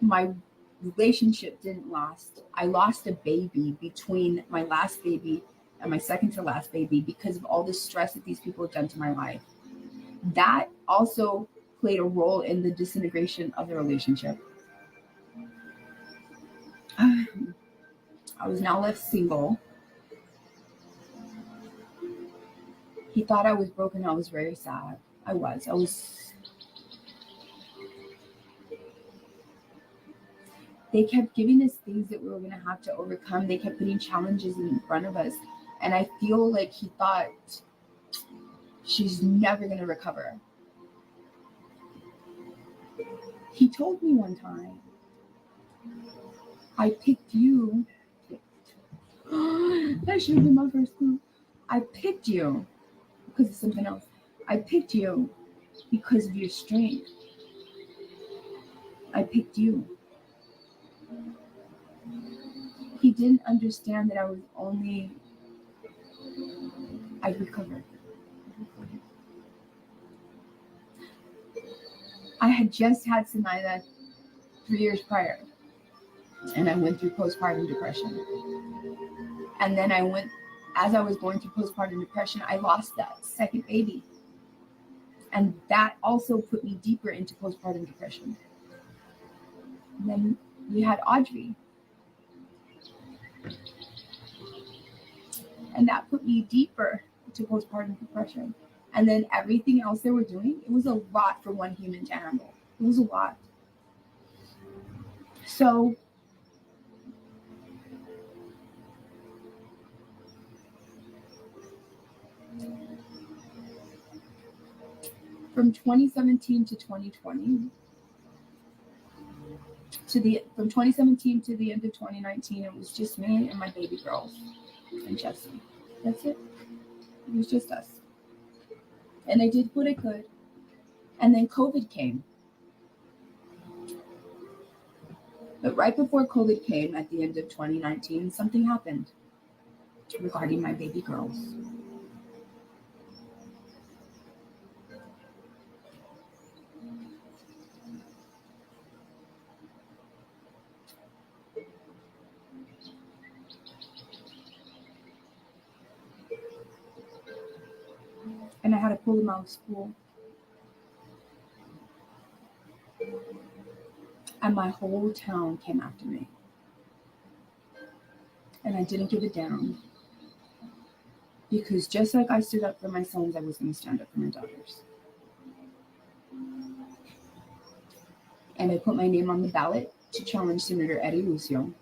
My relationship didn't last. I lost a baby between my last baby and my second to last baby because of all the stress that these people have done to my life. That also played a role in the disintegration of the relationship. I was now left single. He thought I was broken. I was very sad. I was. They kept giving us things that we were going to have to overcome. They kept putting challenges in front of us. And I feel like he thought she's never going to recover. He told me one time, I picked you. That should have been my first clue. I picked you because of something else. I picked you because of your strength. I picked you. He didn't understand that I'd recovered. I had just had Sinaida 3 years prior, and I went through postpartum depression. And then as I was going through postpartum depression, I lost that second baby. And that also put me deeper into postpartum depression. And then we had Audrey. And that put me deeper into postpartum depression. And then everything else they were doing, it was a lot for one human to handle. It was a lot. So from 2017 to 2020, from 2017 to the end of 2019, it was just me and my baby girl and Jesse. That's it. It was just us. And I did what I could. And then COVID came. But right before COVID came, at the end of 2019, something happened regarding my baby girls. And I had to pull them out of school. And my whole town came after me. And I didn't give it down. Because just like I stood up for my sons, I was going to stand up for my daughters. And I put my name on the ballot to challenge Senator Eddie Lucio,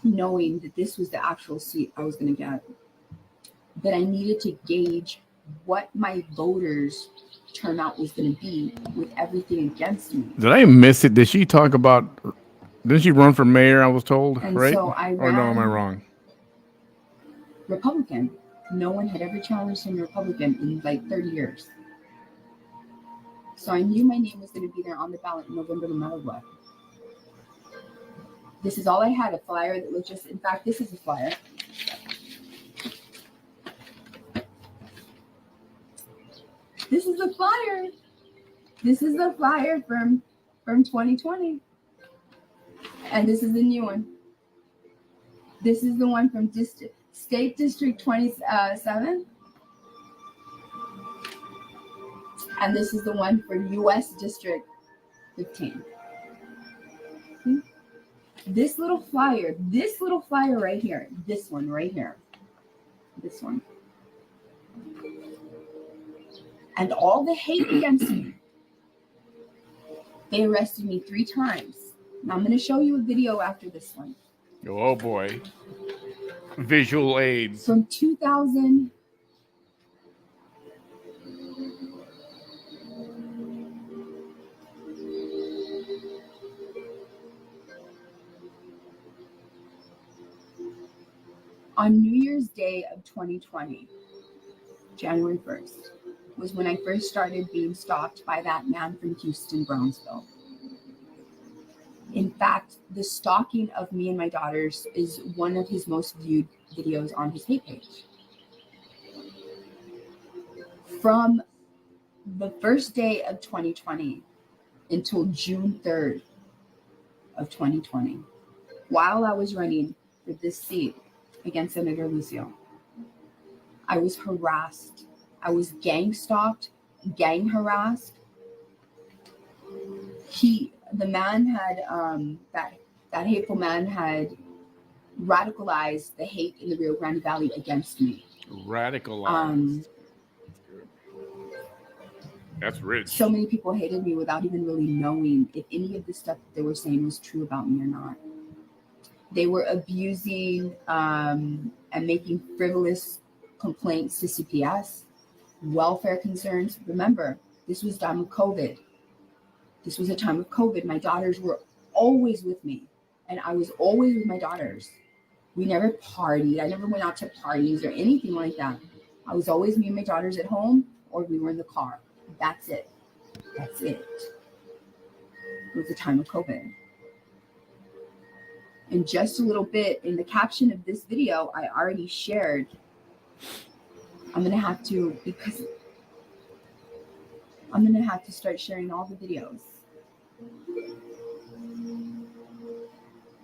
knowing that this was the actual seat I was going to get. That I needed to gauge what my voters' turnout was going to be with everything against me. Did I miss it? Did she talk about? Didn't she run for mayor? I was told, And right? so I Or no, am I ran wrong? Republican. No one had ever challenged him Republican in like 30 years. So I knew my name was going to be there on the ballot in November, no matter what. This is all I had, a flyer that was just, in fact, this is a flyer. This is the flyer. This is the flyer from 2020. And this is the new one. This is the one from State District 27. And this is the one for U.S. District 15. See? This little flyer right here, this one right here, this one. And all the hate against me. They arrested me 3 times. Now I'm going to show you a video after this one. Oh boy. Visual aids. From 2000. On New Year's Day of 2020, January 1st, was when I first started being stalked by that man from Houston, Brownsville. In fact, the stalking of me and my daughters is one of his most viewed videos on his hate page. From the first day of 2020 until June 3rd of 2020, while I was running for this seat against Senator Lucio, I was harassed. I was gang stalked, gang harassed. The man had, that hateful man had radicalized the hate in the Rio Grande Valley against me. Radicalized. That's rich. So many people hated me without even really knowing if any of the stuff that they were saying was true about me or not. They were abusing and making frivolous complaints to CPS, welfare concerns. Remember, this was time of COVID. This was a time of COVID. My daughters were always with me, and I was always with my daughters. We never partied. I never went out to parties or anything like that. I was always me and my daughters at home, or we were in the car. That's it. That's it. It was the time of COVID. And just a little bit in the caption of this video, I already shared. I'm going to have to, because I'm going to have to start sharing all the videos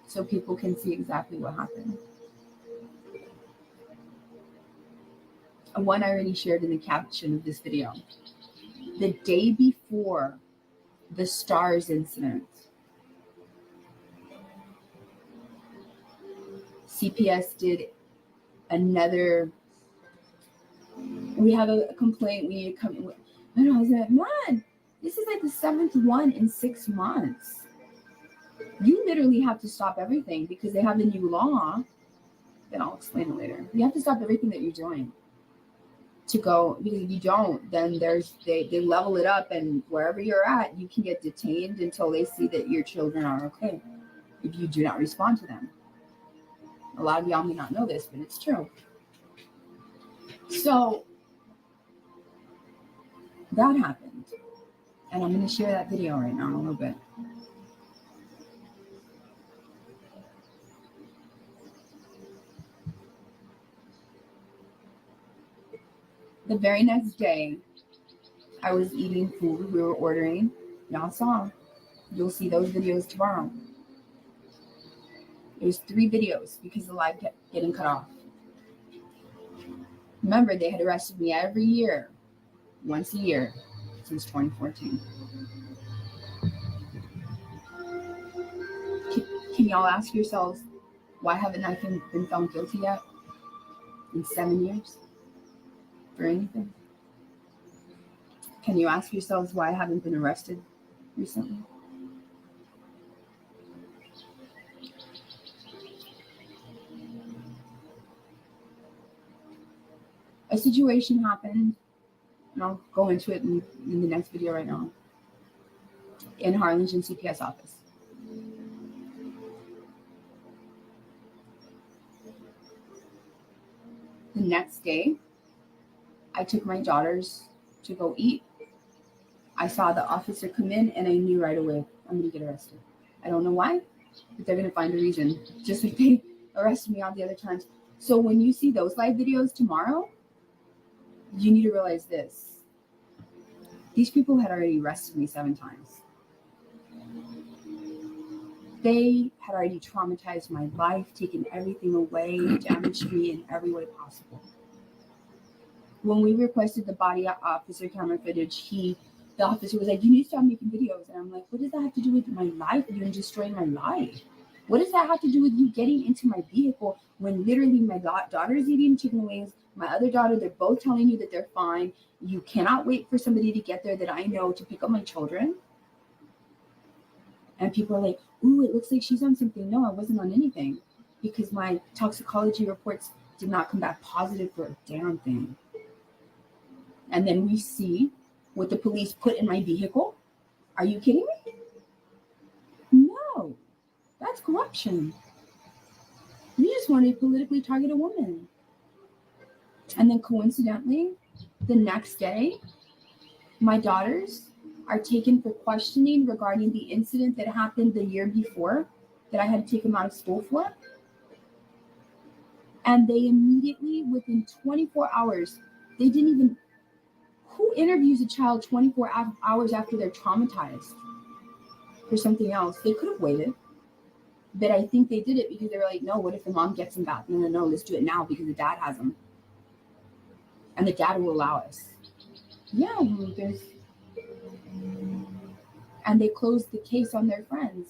so people can see exactly what happened. One I already shared in the caption of this video. The day before the STARS incident, CPS did another, we have a complaint, we need to come, and I was like, man, this is like the 7th one in 6 months. You literally have to stop everything because they have a new law, then I'll explain it later. You have to stop everything that you're doing to go, because if you don't, then they level it up, and wherever you're at, you can get detained until they see that your children are okay if you do not respond to them. A lot of y'all may not know this, but it's true. So that happened, and I'm going to share that video right now in a little bit. The very next day, I was eating food. We were ordering. Y'all saw. You'll see those videos tomorrow. It was 3 videos because the live kept getting cut off. Remember, they had arrested me every year, once a year, since 2014. Can y'all ask yourselves, why haven't I been found guilty yet in 7 years for anything? Can you ask yourselves why I haven't been arrested recently? A situation happened, and I'll go into it in the next video right now, in Harlingen CPS office. The next day, I took my daughters to go eat. I saw the officer come in, and I knew right away, I'm going to get arrested. I don't know why, but they're going to find a reason, just like they arrested me all the other times. So when you see those live videos tomorrow, you need to realize this. These people had already arrested me 7 times. They had already traumatized my life, taken everything away, damaged me in every way possible. When we requested the body officer camera footage, the officer was like, you need to stop making videos. And I'm like, what does that have to do with my life? You're destroying my life. What does that have to do with you getting into my vehicle when literally my daughter is eating chicken wings? My other daughter, they're both telling you that they're fine. You cannot wait for somebody to get there that I know to pick up my children. And people are like, ooh, it looks like she's on something. No, I wasn't on anything because my toxicology reports did not come back positive for a damn thing. And then we see what the police put in my vehicle. Are you kidding me? No, that's corruption. You just wanted to politically target a woman. And then coincidentally, the next day, my daughters are taken for questioning regarding the incident that happened the year before that I had to take them out of school for. And they immediately, within 24 hours, they didn't even, who interviews a child 24 hours after they're traumatized for something else? They could have waited. But I think they did it because they were like, no, what if the mom gets him back? No, let's do it now because the dad has him. And the dad will allow us. Yeah, and they closed the case on their friends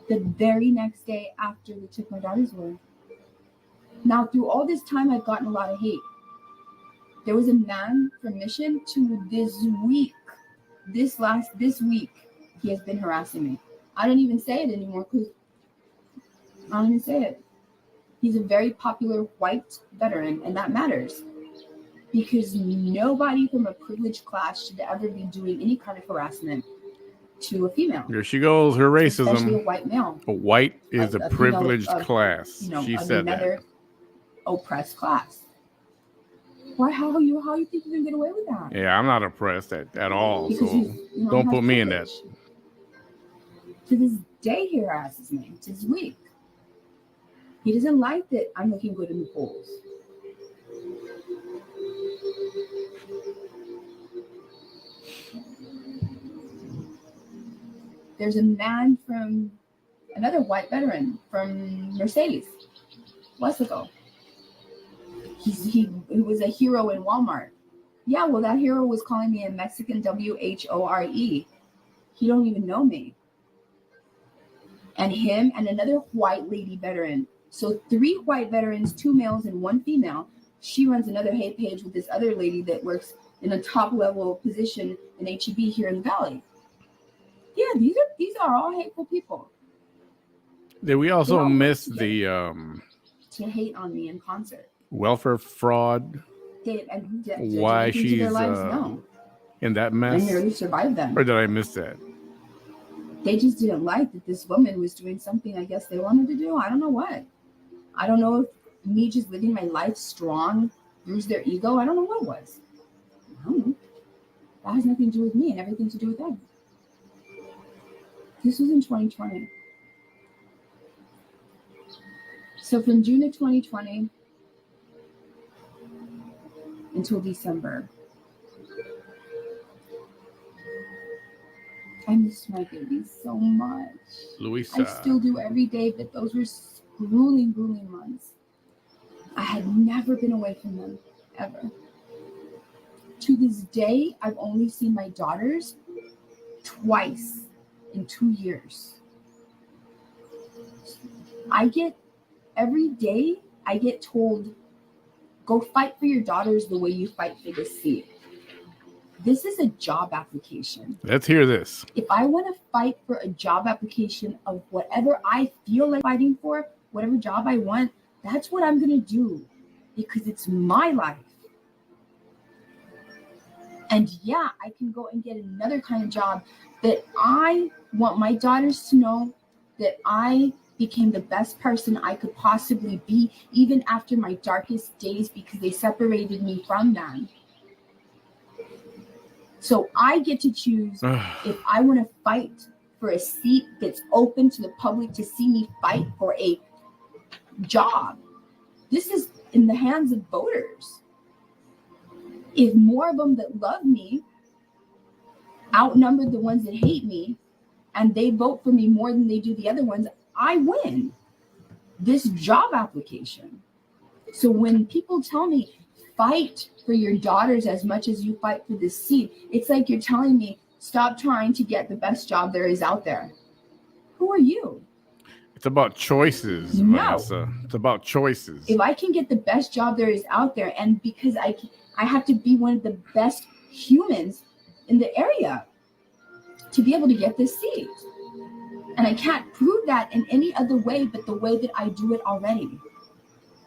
the very next day after they took my daughters away. Now, through all this time, I've gotten a lot of hate. There was a man from Mission to this week, he has been harassing me. I don't even say it anymore because I don't even say it. He's a very popular white veteran, and that matters because nobody from a privileged class should ever be doing any kind of harassment to a female. Here she goes, her racism. Especially a white male. A white is a privileged female, class. She said another that. Oppressed class. Why? How you think you can get away with that? Yeah, I'm not oppressed at all. Because so don't put me in that. To this day, he harasses me. To this week. He doesn't like that I'm looking good in the polls. There's a man from another white veteran from Mercedes, Wesco. He was a hero in Walmart. Yeah, well, that hero was calling me a Mexican WHORE. He don't even know me. And him and another white lady veteran. So 3 white veterans, 2 males and 1 female. She runs another hate page with this other lady that works in a top level position in HEB here in the Valley. Yeah, these are all hateful people. Did we also miss the to hate on me in concert? Welfare fraud. Why she's in that mess? And nearly survived them. Or did I miss that? They just didn't like that this woman was doing something I guess they wanted to do. I don't know what. I don't know if me just living my life strong bruised their ego. I don't know what it was. I don't know. That has nothing to do with me and everything to do with them. This was in 2020. So from June of 2020 until December, I missed my babies so much. Louisa. I still do every day, but those were grueling months. I had never been away from them, ever. To this day, I've only seen my daughters twice in 2 years. Every day, I get told, go fight for your daughters the way you fight for the seat. This is a job application. Let's hear this. If I want to fight for a job application of whatever I feel like fighting for, whatever job I want, that's what I'm going to do because it's my life. And yeah, I can go and get another kind of job that I want my daughters to know that I became the best person I could possibly be, even after my darkest days, because they separated me from them. So I get to choose if I want to fight for a seat that's open to the public to see me fight for a job. This is in the hands of voters. If more of them that love me outnumber the ones that hate me, and they vote for me more than they do the other ones, I win this job application. So when people tell me, fight for your daughters as much as you fight for this seat, it's like you're telling me, stop trying to get the best job there is out there. Who are you? It's about choices, Vanessa. It's about choices. If I can get the best job there is out there, and because I have to be one of the best humans in the area to be able to get this seat. And I can't prove that in any other way but the way that I do it already.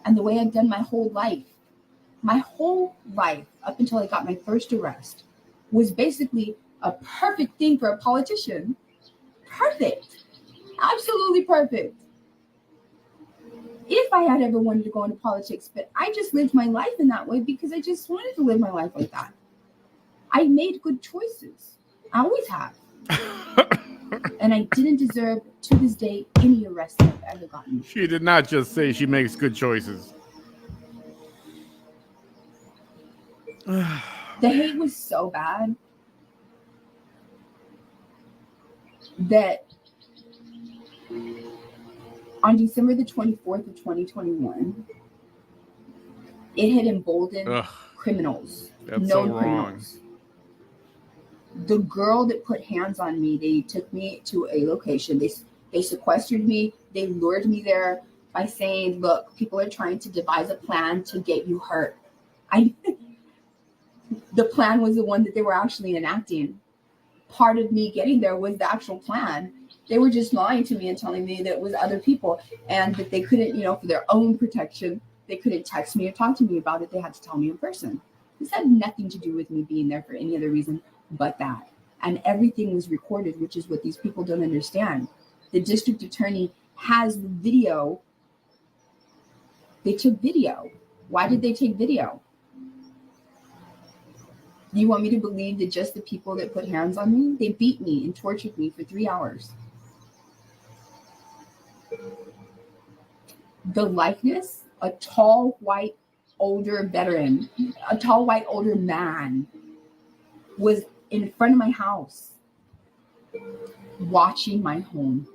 And the way I've done my whole life. My whole life, up until I got my first arrest, was basically a perfect thing for a politician. Perfect. Absolutely perfect. if I had ever wanted to go into politics, but I just lived my life in that way because I just wanted to live my life like that. I made good choices. I always have. And I didn't deserve, to this day, any arrest I've ever gotten. She did not just say she makes good choices. The hate was so bad that on December the 24th of 2021, it had emboldened Ugh, criminals, that's so known wrong. criminals. The girl that put hands on me, they took me to a location. They sequestered me. They lured me there by saying, look, people are trying to devise a plan to get you hurt. The plan was the one that they were actually enacting. Part of me getting there was the actual plan. They were just lying to me and telling me that it was other people and that they couldn't, for their own protection, they couldn't text me or talk to me about it. They had to tell me in person. This had nothing to do with me being there for any other reason but that. And everything was recorded, which is what these people don't understand. The district attorney has the video. They took video. Why did they take video? Do you want me to believe that just the people that put hands on me, they beat me and tortured me for 3 hours? The likeness, a tall, white, older veteran, a tall, white, older man was in front of my house watching my home.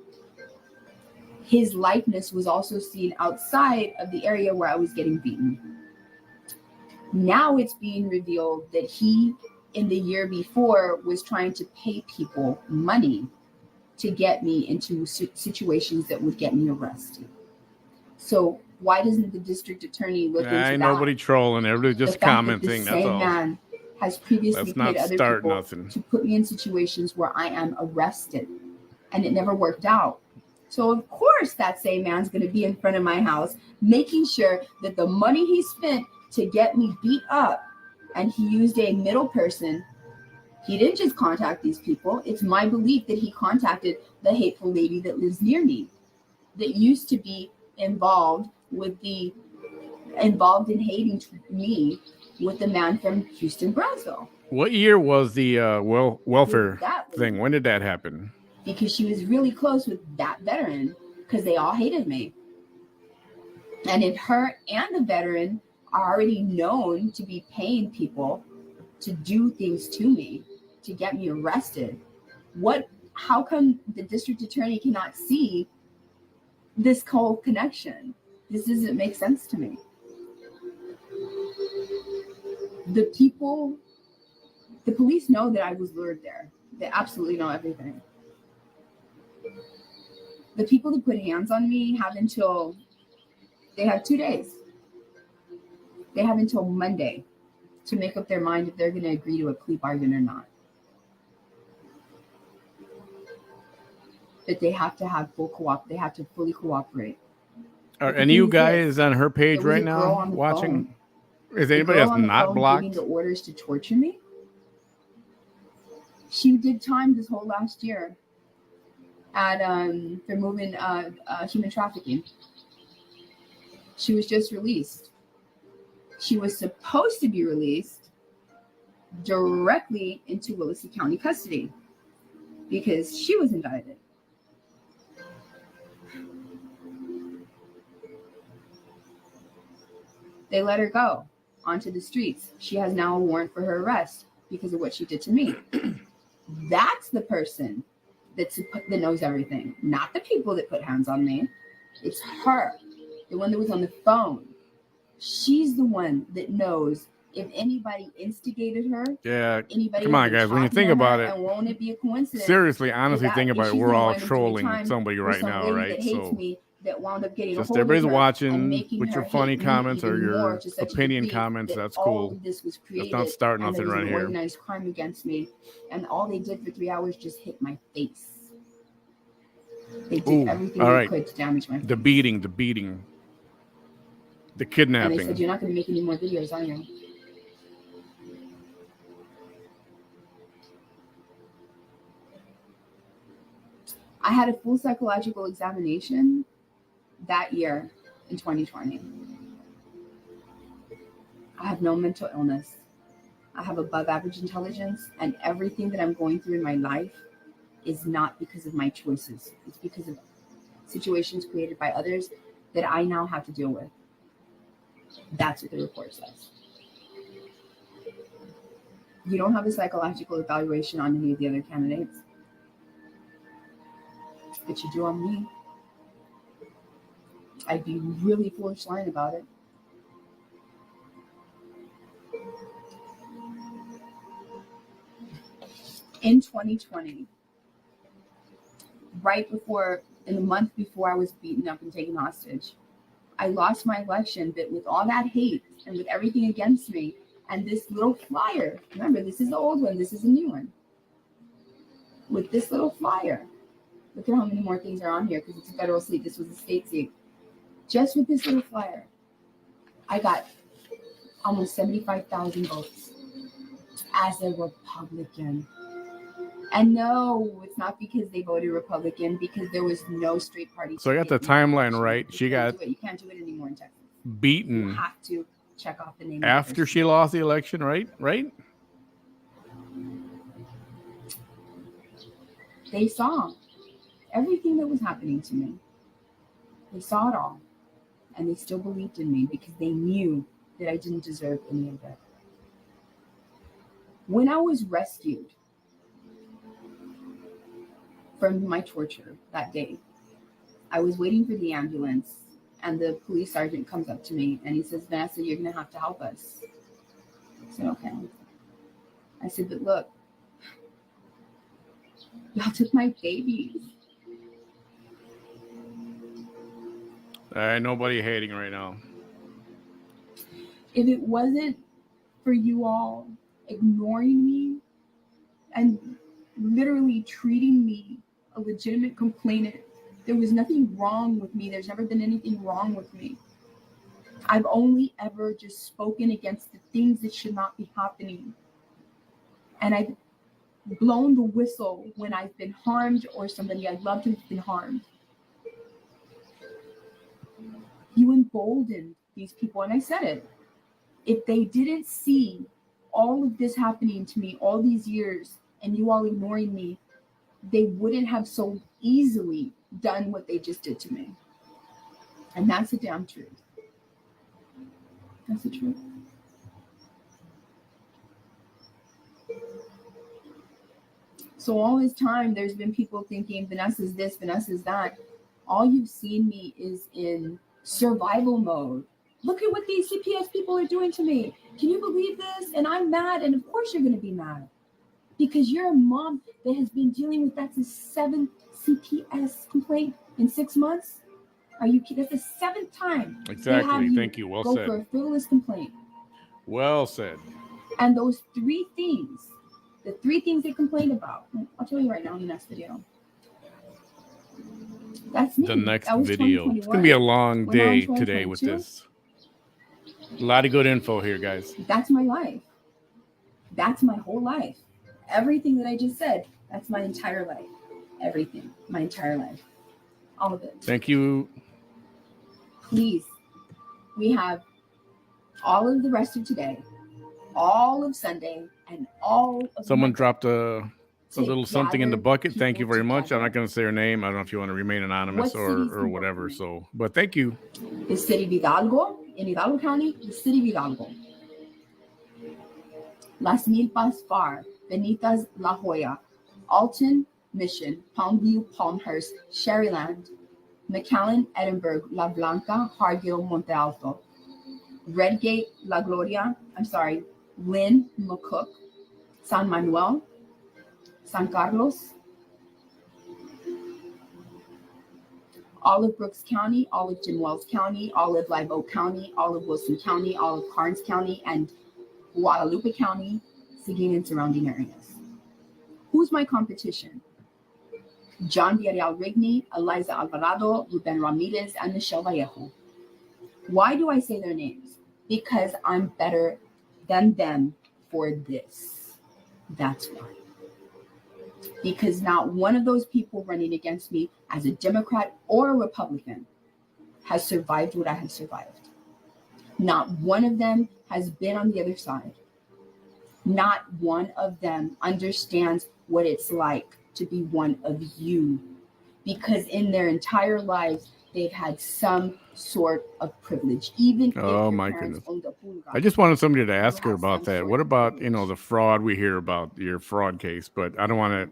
His likeness was also seen outside of the area where I was getting beaten. Now it's being revealed that he, in the year before, was trying to pay people money to get me into situations that would get me arrested. So why doesn't the district attorney look into that? Nobody trolling, everybody just commenting. That's all. Man has previously Let's not paid other start people nothing. to put me in situations where I am arrested, and it never worked out. So of course that same man's going to be in front of my house, making sure that the money he spent to get me beat up, and he used a middle person. He didn't just contact these people. It's my belief that he contacted the hateful lady that lives near me, that used to be involved in hating me with the man from Houston, Brownsville. What year was the welfare thing? When did that happen? Because she was really close with that veteran, because they all hated me. And if her and the veteran are already known to be paying people to do things to me, to get me arrested, how come the district attorney cannot see this whole connection? This doesn't make sense to me. The police know that I was lured there. They absolutely know everything. The people that put hands on me have 2 days. They have until Monday to make up their mind if they're going to agree to a plea bargain or not. But they have to have they have to fully cooperate. Are any of you guys on her page right now watching? Is anybody else not blocked? Giving the orders to torture me. She did time this whole last year at for moving human trafficking. She was just released. She was supposed to be released directly into Willacy County custody because she was indicted. They let her go onto the streets. She has now a warrant for her arrest because of what she did to me. That's the person that knows everything, not the people that put hands on me. It's her, the one that was on the phone. She's the one that knows if anybody instigated her. Yeah, come on, guys. When you think about it, and won't it be a coincidence? Seriously, honestly, think about it. We're all trolling somebody right now, right? So that wound up getting just everybody's watching with your funny comments or your opinion comments. That's cool. Let's not start nothing right here. Organized crime against me, and all they did for 3 hours just hit my face. They did everything they could to damage my face. The beating, the kidnapping. And they said, "You're not going to make any more videos, are you?" I had a full psychological examination that year in 2020. I have no mental illness. I have above average intelligence, and everything that I'm going through in my life is not because of my choices. It's because of situations created by others that I now have to deal with. That's what the report says. You don't have a psychological evaluation on any of the other candidates, but you do on me. I'd be really foolish lying about it. In 2020, in the month before I was beaten up and taken hostage, I lost my election, but with all that hate and with everything against me, and this little flyer, remember, this is the old one, this is the new one. With this little flyer, look at how many more things are on here because it's a federal seat. This was a state seat. Just with this little flyer, I got almost 75,000 votes as a Republican. And no, it's not because they voted Republican, because there was no straight party. So I got the timeline right. She got you can't do it anymore in Texas. You beaten have to check off the name after she lost the election, right? They saw everything that was happening to me. They saw it all. And they still believed in me because they knew that I didn't deserve any of it. When I was rescued from my torture that day, I was waiting for the ambulance, and the police sergeant comes up to me and he says, "Vanessa, you're going to have to help us." I said, "Okay." I said, "But look, y'all took my babies." Nobody hating right now. If it wasn't for you all ignoring me and literally treating me a legitimate complainant, there was nothing wrong with me. There's never been anything wrong with me. I've only ever just spoken against the things that should not be happening. And I've blown the whistle when I've been harmed or somebody I loved has been harmed. You emboldened these people, and I said it. If they didn't see all of this happening to me all these years and you all ignoring me, they wouldn't have so easily done what they just did to me. And that's the damn truth. That's the truth. So all this time, there's been people thinking Vanessa's this, Vanessa's that. All you've seen me is in survival mode. Look at what these CPS people are doing to me. Can you believe this? And I'm mad. And of course you're going to be mad. Because you're a mom that has been dealing with that's the 7th CPS complaint in 6 months. Are you kidding? That's the 7th time. Exactly. Thank you. Well said. Go for a frivolous complaint. Well said. And those 3 things, the 3 things they complain about, I'll tell you right now in the next video. That's me. The next video. It's going to be a long day today with this. A lot of good info here, guys. That's my life. That's my whole life. Everything that I just said, that's my entire life. Everything. My entire life. All of it. Thank you. Please. We have all of the rest of today, all of Sunday, and all of someone dropped a little something in the bucket. Thank you very much. I'm not going to say her name. I don't know if you want to remain anonymous or whatever. So, but thank you. The city of Hidalgo, in Hidalgo County, the city of Hidalgo. Las Milpas Far, Benitas La Joya, Alton, Mission, Palmview, Palmhurst, Sherryland, McAllen, Edinburgh, La Blanca, Hargill, Monte Alto, Redgate, Lynn, McCook, San Manuel, San Carlos, Olive Brooks County, Olive Jim Wells County, Olive Live Oak County, Olive Wilson County, Olive Karnes County, and Guadalupe County, Seguin and surrounding areas. Who's my competition? John Villarreal Rigney, Eliza Alvarado, Ruben Ramirez, and Michelle Vallejo. Why do I say their names? Because I'm better than them for this. That's why. Because not one of those people running against me as a Democrat or a Republican has survived what I have survived. Not one of them has been on the other side. Not one of them understands what it's like to be one of you, because in their entire lives, they've had some sort of privilege. Even if Oh, your my parents goodness. owned a pulga. I just wanted somebody to ask her have about some that. sort What of about, privilege. the fraud we hear about, your fraud case, but I don't want to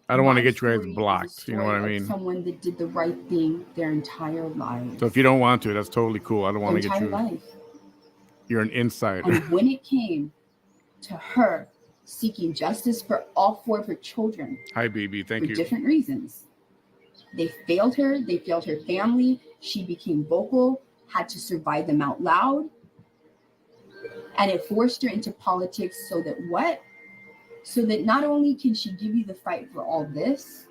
My get you guys story is a blocked. You know what I story of mean? someone that did the right thing their entire lives. So if you don't want to, that's totally cool. I don't want to get entire you. life. You're an insider. And when it came to her seeking justice for all 4 of her children, Hi, BB. Thank for you. different reasons, they failed her. They failed her family. She became vocal, had to survive them out loud. And it forced her into politics so that what? So that not only can she give you the fight for all this,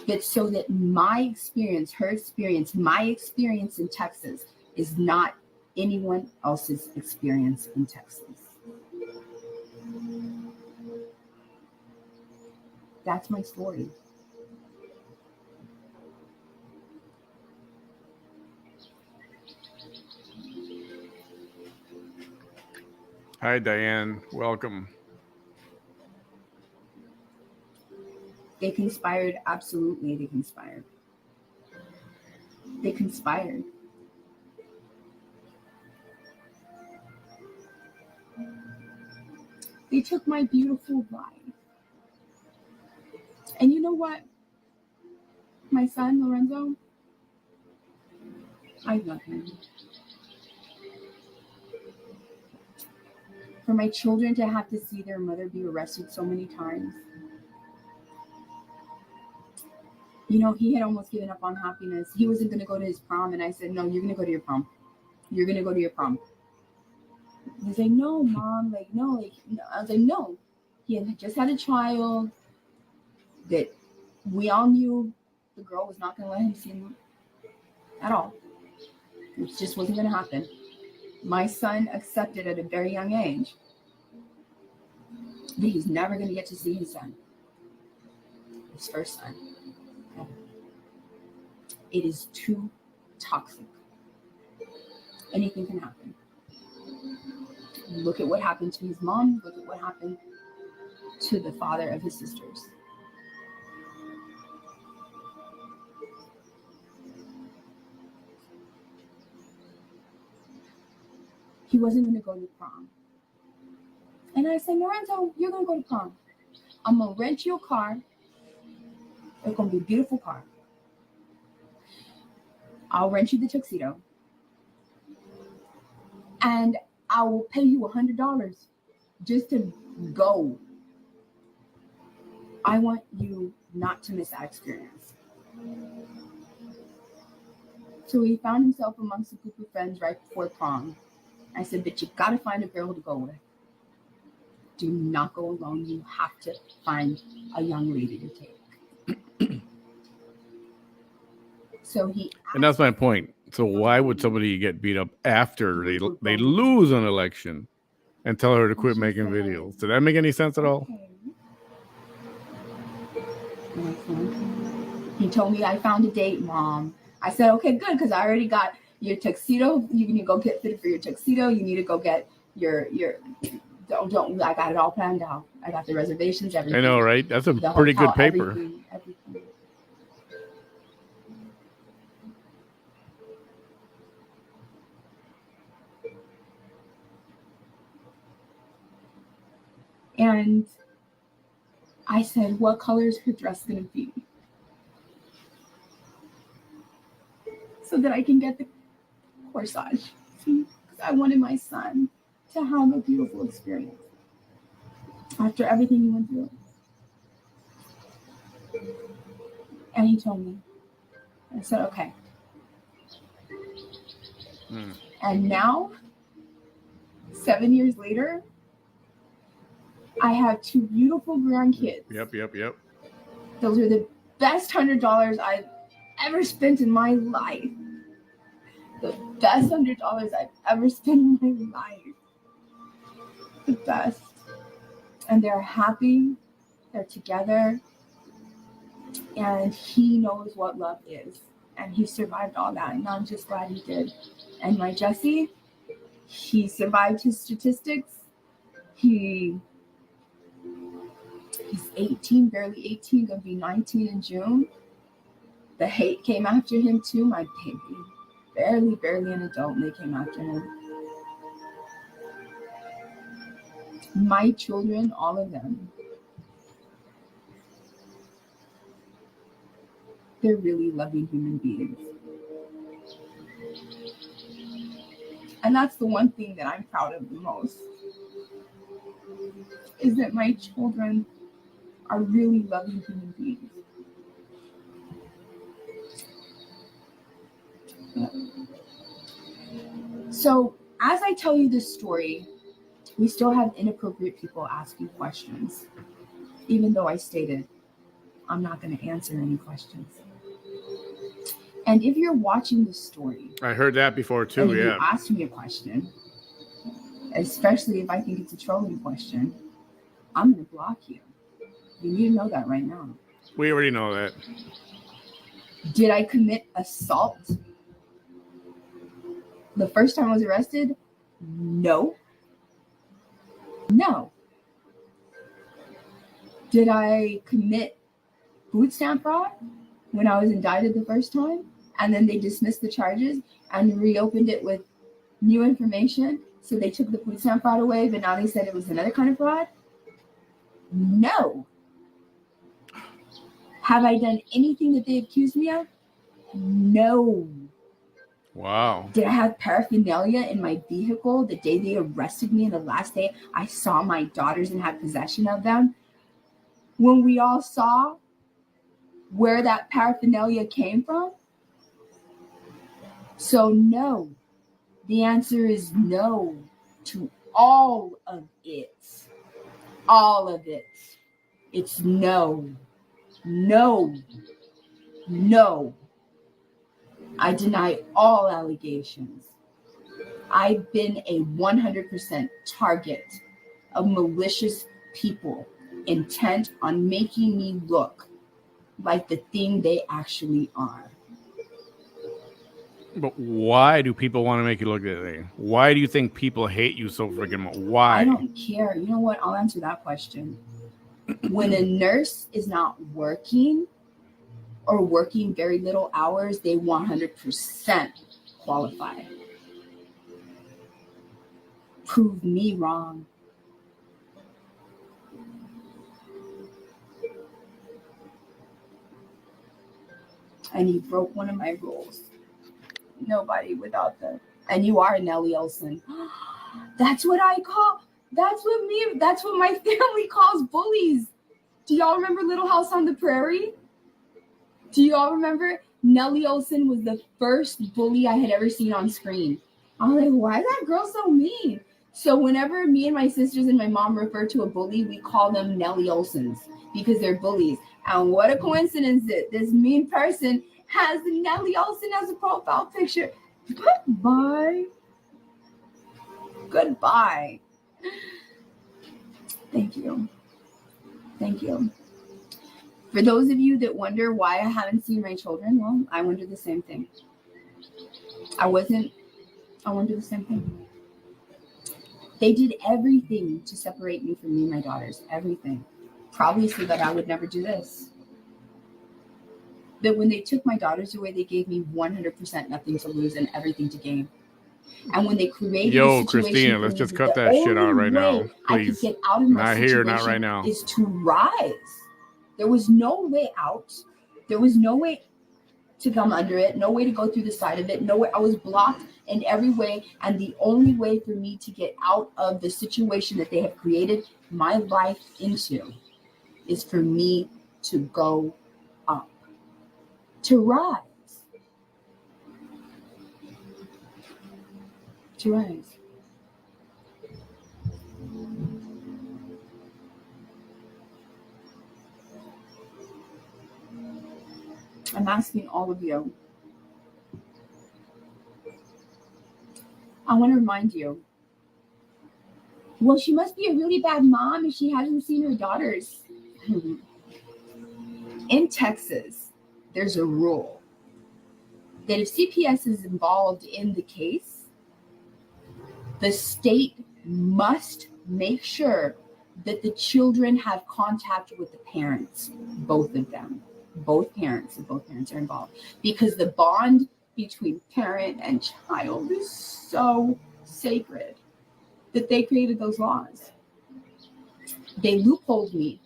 but so that my experience, her experience, my experience in Texas is not anyone else's experience in Texas. That's my story. Hi, Diane. Welcome. They conspired. Absolutely, they conspired. They conspired. They took my beautiful life. And you know what? My son, Lorenzo, I love him. For my children to have to see their mother be arrested so many times. You know, he had almost given up on happiness. He wasn't going to go to his prom. And I said, no, you're going to go to your prom. You're going to go to your prom. He's like, no, Mom. Like, no. Like, no. I was like, no. He had just had a child that we all knew the girl was not going to let him see him at all. It just wasn't going to happen. My son accepted at a very young age that he's never going to get to see his son, his first son. It is too toxic. Anything can happen. Look at what happened to his mom. Look at what happened to the father of his sisters. He wasn't going to go to prom. And I said, Lorenzo, you're going to go to prom. I'm going to rent you a car. It's going to be a beautiful car. I'll rent you the tuxedo. And I will pay you $100 just to go. I want you not to miss that experience. So he found himself amongst a group of friends right before prom. I said, but you got to find a girl to go with. Do not go alone. You have to find a young lady to take. So And that's my point. So why would somebody get beat up after they lose an election and tell her to quit making videos? Did that make any sense at all? He told me I found a date, Mom. I said, okay, good, because I already got your tuxedo. You need to go get fitted for your tuxedo. You need to go get your don't I got it all planned out. I got the reservations, everything. I know, right? That's a pretty good paper. Everything. And I said, what color is her dress going to be? So that I can get the corsage. Because I wanted my son to have a beautiful experience after everything he went through. And he told me. I said, okay. And now, 7 years later, I have 2 beautiful grandkids. Yep. Those are the best $100 I've ever spent in my life. The best $100 I've ever spent in my life. The best. And they're happy. They're together. And he knows what love is. And he survived all that, and I'm just glad he did. And my Jesse, he survived his statistics. He's 18, barely 18, gonna be 19 in June. The hate came after him too, my baby. Barely an adult, and they came after him. My children, all of them, they're really loving human beings. And that's the one thing that I'm proud of the most, is that my children are really loving human beings. Yeah. So as I tell you this story, we still have inappropriate people asking questions, even though I stated I'm not going to answer any questions. And if you're watching this story, I heard that before too. and if Yeah. you ask me a question, especially if I think it's a trolling question, I'm going to block you. You need to know that right now. We already know that. Did I commit assault the first time I was arrested? No. No. Did I commit food stamp fraud when I was indicted the first time? And then they dismissed the charges and reopened it with new information. So they took the food stamp fraud away, but now they said it was another kind of fraud? No. Have I done anything that they accused me of? No. Wow. Did I have paraphernalia in my vehicle the day they arrested me and the last day I saw my daughters and had possession of them? When we all saw where that paraphernalia came from? So no. The answer is no to all of it. All of it. It's no. No. No. I deny all allegations. I've been a 100% target of malicious people intent on making me look like the thing they actually are. But why do people want to make you look that way? Why do you think people hate you so freaking much? Why? I don't care. You know what? I'll answer that question. When a nurse is not working or working very little hours, they 100% qualify. Prove me wrong. And you broke one of my rules. Nobody without them. And you are Nellie Olson. That's what my family calls bullies. Do y'all remember Little House on the Prairie? Do y'all remember? Nellie Olson was the first bully I had ever seen on screen. I'm like, why is that girl so mean? So whenever me and my sisters and my mom refer to a bully, we call them Nellie Olsons because they're bullies. And what a coincidence that this mean person has Nellie Olson as a profile picture. Goodbye. Goodbye. Thank you. Thank you. For those of you that wonder why I haven't seen my children, well, I wonder the same thing. I wonder the same thing. They did everything to separate me from me and my daughters. Everything. Probably so that I would never do this. But when they took my daughters away, they gave me 100% nothing to lose and everything to gain. And when they created a situation Christina, let's just cut that shit out right now, I could please. get out of my Not situation here, not right now. is to rise. There was no way out. There was no way to come under it, no way to go through the side of it, no way. I was blocked in every way, and the only way for me to get out of the situation that they have created my life into is for me to go up, to rise. To rise. I'm asking all of you. I want to remind you. Well, she must be a really bad mom if she hasn't seen her daughters. In Texas, there's a rule that if CPS is involved in the case, the state must make sure that the children have contact with the parents, both of them. Both parents are involved, because the bond between parent and child is so sacred that they created those laws. They loopholed me.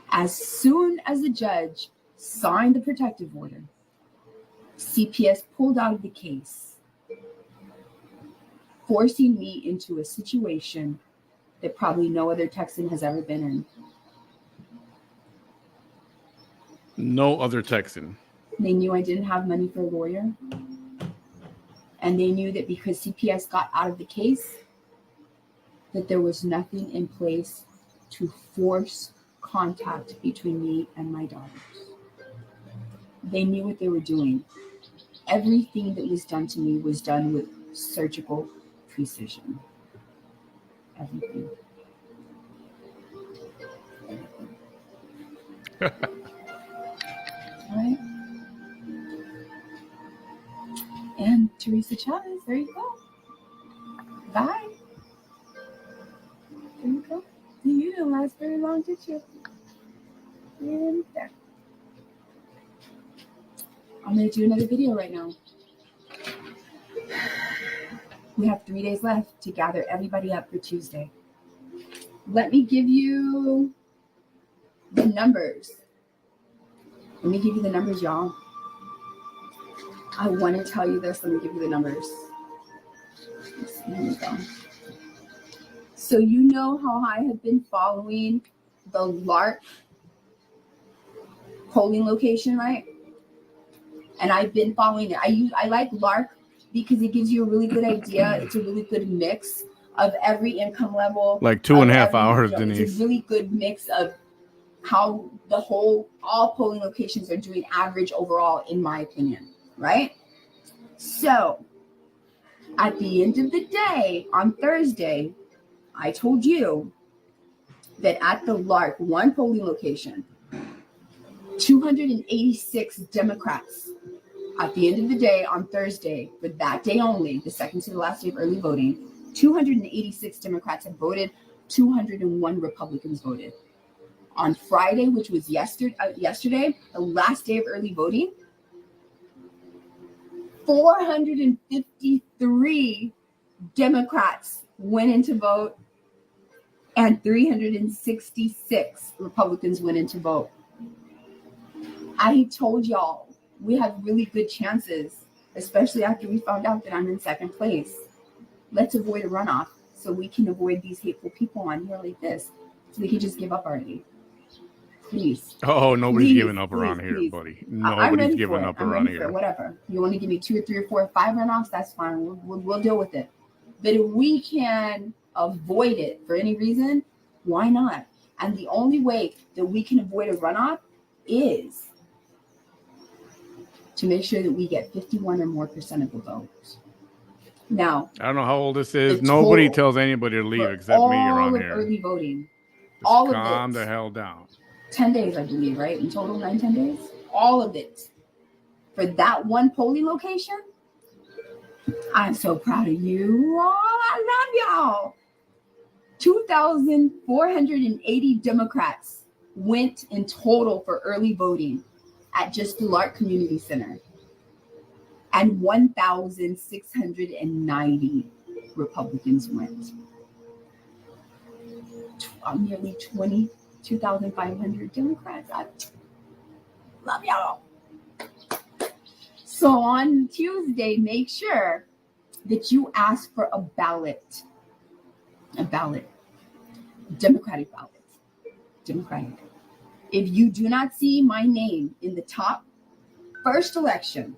As soon as the judge signed the protective order, CPS pulled out of the case, forcing me into a situation that probably no other Texan has ever been in. No other Texan. They knew I didn't have money for a lawyer. And they knew that because CPS got out of the case, that there was nothing in place to force contact between me and my daughters. They knew what they were doing. Everything that was done to me was done with surgical precision. Everything. All right. And Teresa Chavez, there you go. Bye. There you go. You didn't last very long, did you? And there. I'm going to do another video right now. We have 3 days left to gather everybody up for Tuesday. Let me give you the numbers. Let me give you the numbers, y'all. I want to tell you this. Let me give you the numbers. Here we go. So you know how I have been following the LARC polling location, right? And I've been following it. I like LARC because it gives you a really good idea. It's a really good mix of every income level. Like 2.5 hours, Denise. It's a really good mix of how all polling locations are doing average overall, in my opinion, right? So at the end of the day, on Thursday, I told you that at the LARC, one polling location, 286 Democrats. At the end of the day, on Thursday, for that day only, the second to the last day of early voting, 286 Democrats have voted, 201 Republicans voted. On Friday, which was yesterday, the last day of early voting, 453 Democrats went in to vote, and 366 Republicans went in to vote. I told y'all we have really good chances, especially after we found out that I'm in second place. Let's avoid a runoff so we can avoid these hateful people on here like this, so we can just give up already. Please. Oh, nobody's Please, giving up around please, here, please. buddy. I'm Nobody's ready giving for it. up I'm around ready for here. it. Whatever. You want to give me 2 or 3 or 4 or 5 runoffs? That's fine. We'll deal with it. But if we can avoid it for any reason, why not? And the only way that we can avoid a runoff is to make sure that we get 51% or more of the votes. Now, I don't know how old this is. Nobody tells anybody to leave except me around here. Early voting. Just all of calm it. the hell down. 10 days, I believe, right? In total, 10 days. All of it. For that one polling location, I'm so proud of you. Oh, I love y'all. 2,480 Democrats went in total for early voting at just the LARC Community Center. And 1,690 Republicans went. Nearly 22,500 Democrats. I love y'all. So on Tuesday, make sure that you ask for a ballot. Democratic ballot. Democratic. If you do not see my name in the top first election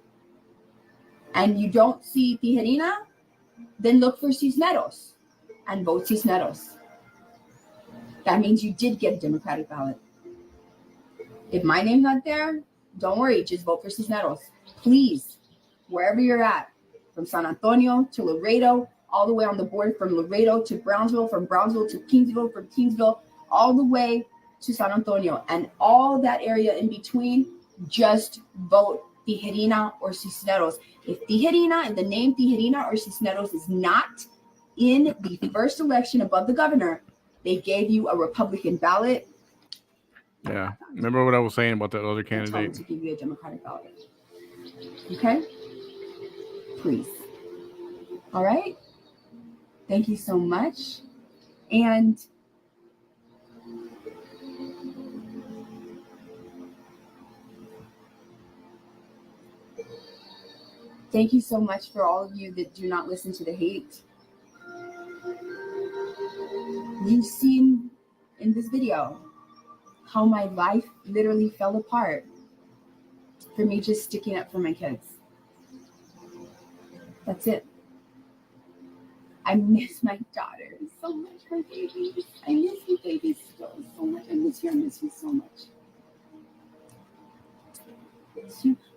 and you don't see Tijerina, then look for Cisneros and vote Cisneros. That means you did get a Democratic ballot. If my name's not there, don't worry, just vote for Cisneros. Please, wherever you're at, from San Antonio to Laredo, all the way on the border from Laredo to Brownsville, from Brownsville to Kingsville, from Kingsville, all the way to San Antonio, and all that area in between, just vote Tijerina or Cisneros. If Tijerina and the name Tijerina or Cisneros is not in the first election above the governor, they gave you a Republican ballot. Yeah. Remember what I was saying about that other Tell them candidate? to give you a Democratic ballot. Okay? Please. All right? Thank you so much. And thank you so much for all of you that do not listen to the hate. You've seen in this video how my life literally fell apart for me just sticking up for my kids. That's it. I miss my daughter so much, my babies. I miss you babies so much. I miss you so much.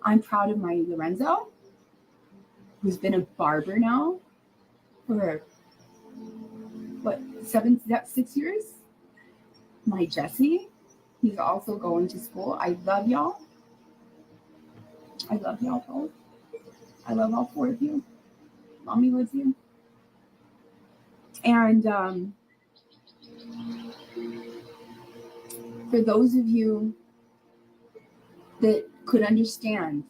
I'm proud of my Lorenzo, who's been a barber now for, 6 years? My Jesse, he's also going to school. I love y'all. I love y'all both. I love all 4 of you. Mommy loves you. And for those of you that could understand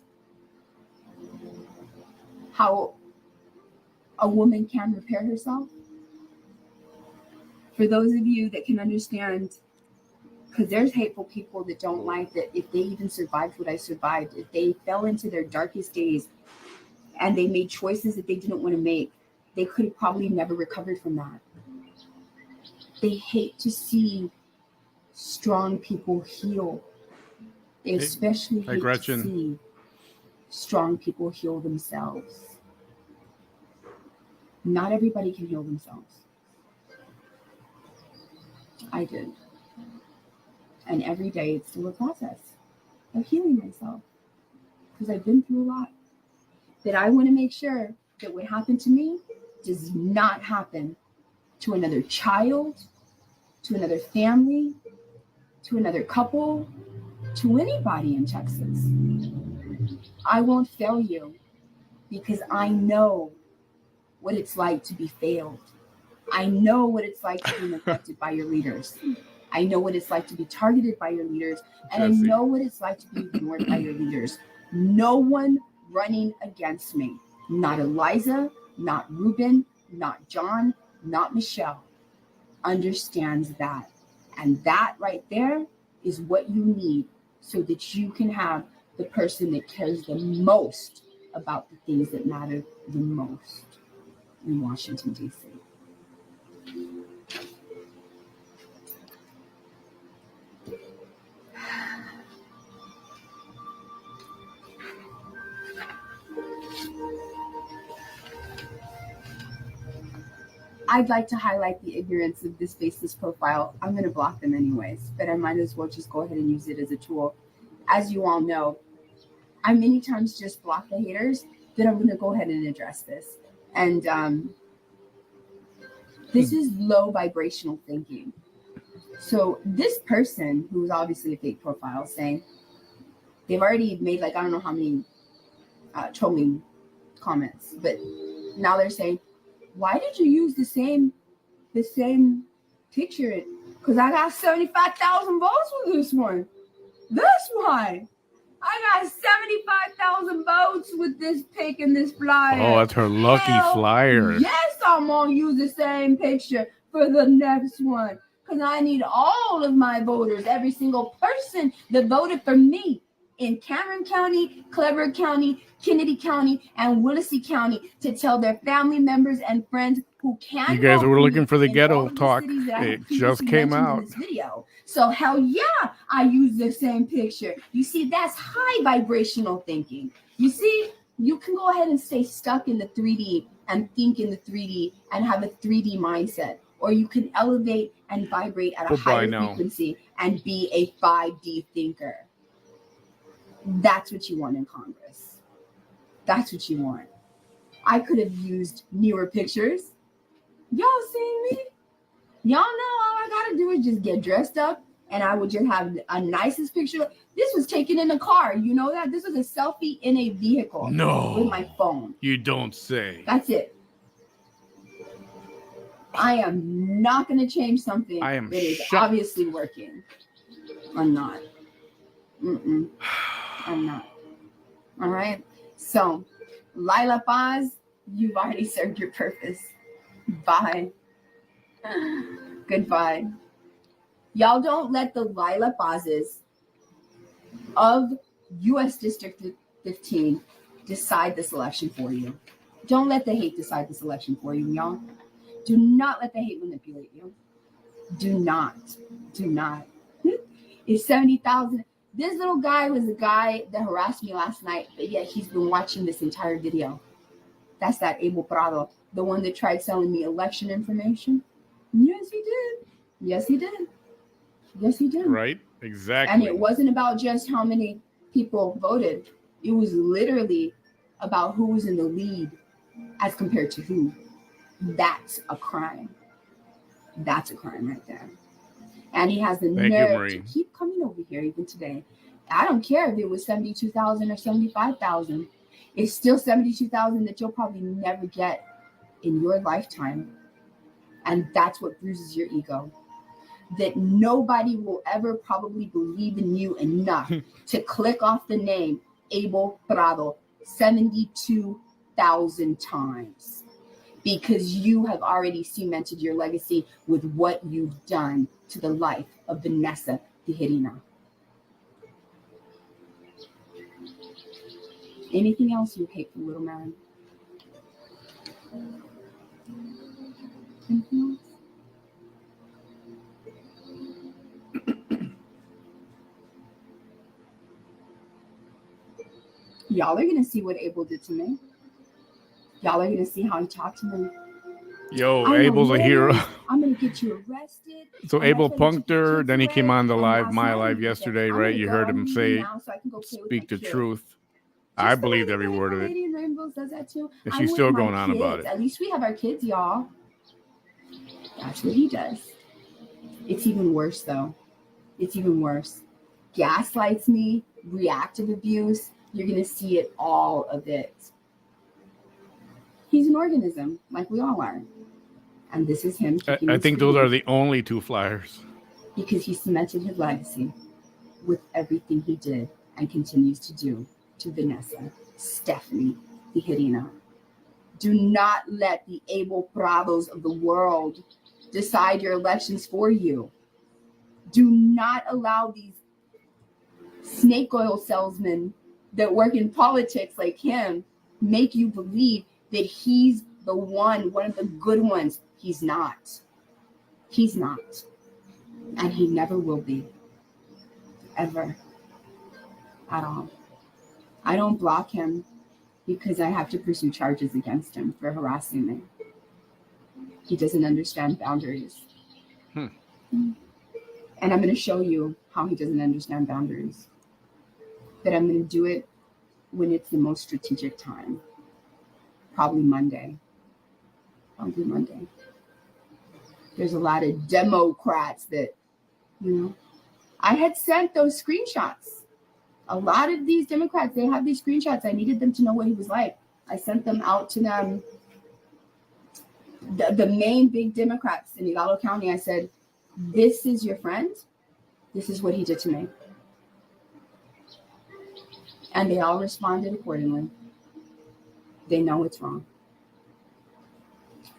how a woman can repair herself, for those of you that can understand, because there's hateful people that don't like that if they even survived what I survived, if they fell into their darkest days and they made choices that they didn't want to make, they could have probably never recovered from that. They hate to see strong people heal. They especially hate to see strong people heal themselves. Not everybody can heal themselves. I did. And every day it's still a process of healing myself because I've been through a lot. That I want to make sure that what happened to me does not happen to another child, to another family, to another couple, to anybody in Texas. I won't fail you because I know what it's like to be failed. I know what it's like to be neglected by your leaders. I know what it's like to be targeted by your leaders. And I know what it's like to be ignored by your leaders. No one running against me. Not Eliza, not Ruben, not John, not Michelle. Understands that. And that right there is what you need so that you can have the person that cares the most about the things that matter the most in Washington, D.C. I'd like to highlight the ignorance of this faceless profile. I'm going to block them anyways, but I might as well just go ahead and use it as a tool. As you all know, I many times just block the haters, but I'm going to go ahead and address this. And this is low vibrational thinking. So this person, who's obviously a fake profile, saying they've already made like, I don't know how many trolling comments, but now they're saying, why did you use the same picture? Because I got 75,000 votes with this one. That's why. I got 75,000 votes with this pic and this flyer. Oh, that's her lucky flyer. Yes, I'm going to use the same picture for the next one. Because I need all of my voters, every single person that voted for me in Cameron County, Clever County, Kennedy County, and Willacy County to tell their family members and friends who can. You guys were looking for the ghetto talk. It just came out. In this video. So hell yeah, I use the same picture. You see, that's high vibrational thinking. You see, you can go ahead and stay stuck in the 3D and think in the 3D and have a 3D mindset. Or you can elevate and vibrate at a higher frequency and be a 5D thinker. That's what you want in Congress. That's what you want. I could have used newer pictures. Y'all seen me? Y'all know all I gotta do is just get dressed up and I would just have a nicest picture. This was taken in a car. You know that? This was a selfie in a vehicle No. with my phone. You don't say. That's it. I am not going to change something I am that is shocked. obviously working. I'm not. I'm not. All right. So, Lila Paz, you've already served your purpose. Bye. Goodbye. Y'all don't let the Lila Pazes of U.S. District 15 decide this election for you. Don't let the hate decide this election for you, y'all. Do not let the hate manipulate you. Do not. Do not. It's 70,000. This little guy was the guy that harassed me last night, but yet he's been watching this entire video. That's that Abel Prado, the one that tried selling me election information. Yes, he did. Yes, he did. Yes, he did. Right? Exactly. And it wasn't about just how many people voted. It was literally about who was in the lead as compared to who. That's a crime. That's a crime right there. And he has the nerve to keep coming over here even today. I don't care if it was 72,000 or 75,000. It's still 72,000 that you'll probably never get in your lifetime. And that's what bruises your ego. That nobody will ever probably believe in you enough to click off the name Abel Prado 72,000 times. Because you have already cemented your legacy with what you've done to the life of Vanessa Tijerina. Anything else, you hateful little man? Anything else? Y'all are going to see what Abel did to me. Y'all are going to see how he talked to me. Yo, Abel's a hero. I'm going to get you arrested. So Abel punked her. Then he came on the live, my live yesterday, right? You heard him say, speak the truth. I believed every word of it. And she's still going on about it. At least we have our kids, y'all. That's what he does. It's even worse, though. It's even worse. Gaslights me, reactive abuse. You're going to see it, all of it. He's an organism, like we all are. And this is him. I think those are the only two flyers. Because he cemented his legacy with everything he did and continues to do to Vanessa, Stephanie Tijerina. Do not let the Abel Prados of the world decide your elections for you. Do not allow these snake oil salesmen that work in politics like him make you believe that he's the one of the good ones. He's not. He's not. And he never will be. Ever. At all. I don't block him because I have to pursue charges against him for harassing me. He doesn't understand boundaries. And I'm going to show you how he doesn't understand boundaries. But I'm going to do it when it's the most strategic time. Probably Monday. There's a lot of Democrats that, I had sent those screenshots. A lot of these Democrats, they have these screenshots. I needed them to know what he was like. I sent them out to them. The main big Democrats in Hidalgo County, I said, this is your friend. This is what he did to me. And they all responded accordingly. They know it's wrong.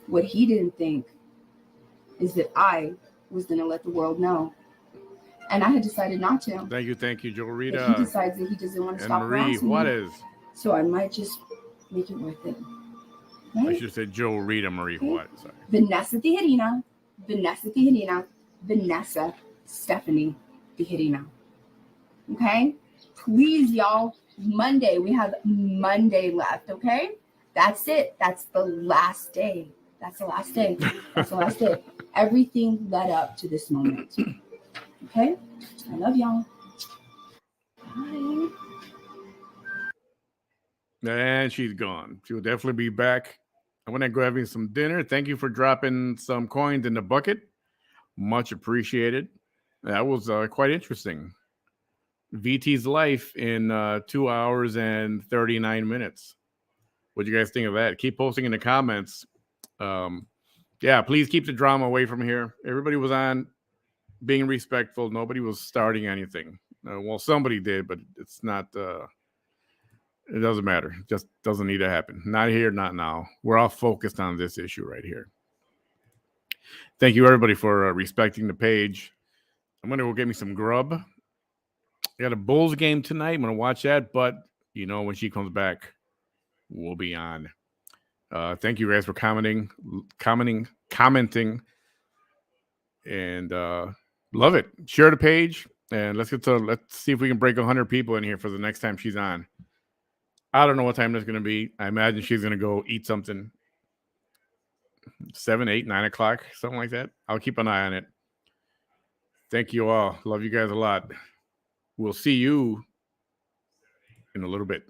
What he didn't think is that I was going to let the world know. And I had decided not to. Thank you, Joe Rita. If he decides that he doesn't want to stop Marie Juarez. So I might just make it worth it. Right? I should have said Joe Rita Marie Juarez. Sorry. Vanessa Tijerina, Vanessa Stephanie Tijerina. Okay? Please, y'all. Monday. We have Monday left, okay? That's it. That's the last day. That's the last day. Everything led up to this moment. Okay? I love y'all. Bye. And she's gone. She will definitely be back. I went and grabbing some dinner. Thank you for dropping some coins in the bucket. Much appreciated. That was quite interesting. VT's life in 2 hours and 39 minutes. What do you guys think of that? Keep posting in the comments. Yeah, please keep the drama away from here. Everybody was on being respectful. Nobody was starting anything. Well, somebody did, but it's not. It doesn't matter. It just doesn't need to happen. Not here, not now. We're all focused on this issue right here. Thank you, everybody, for respecting the page. I'm going to go get me some grub. I got a Bulls game tonight. I'm going to watch that, but when she comes back, we'll be on. Thank you guys for commenting, and love it. Share the page, and let's see if we can break 100 people in here for the next time she's on. I don't know what time that's going to be. I imagine she's going to go eat something. 7, 8, 9 o'clock, something like that. I'll keep an eye on it. Thank you all. Love you guys a lot. We'll see you in a little bit.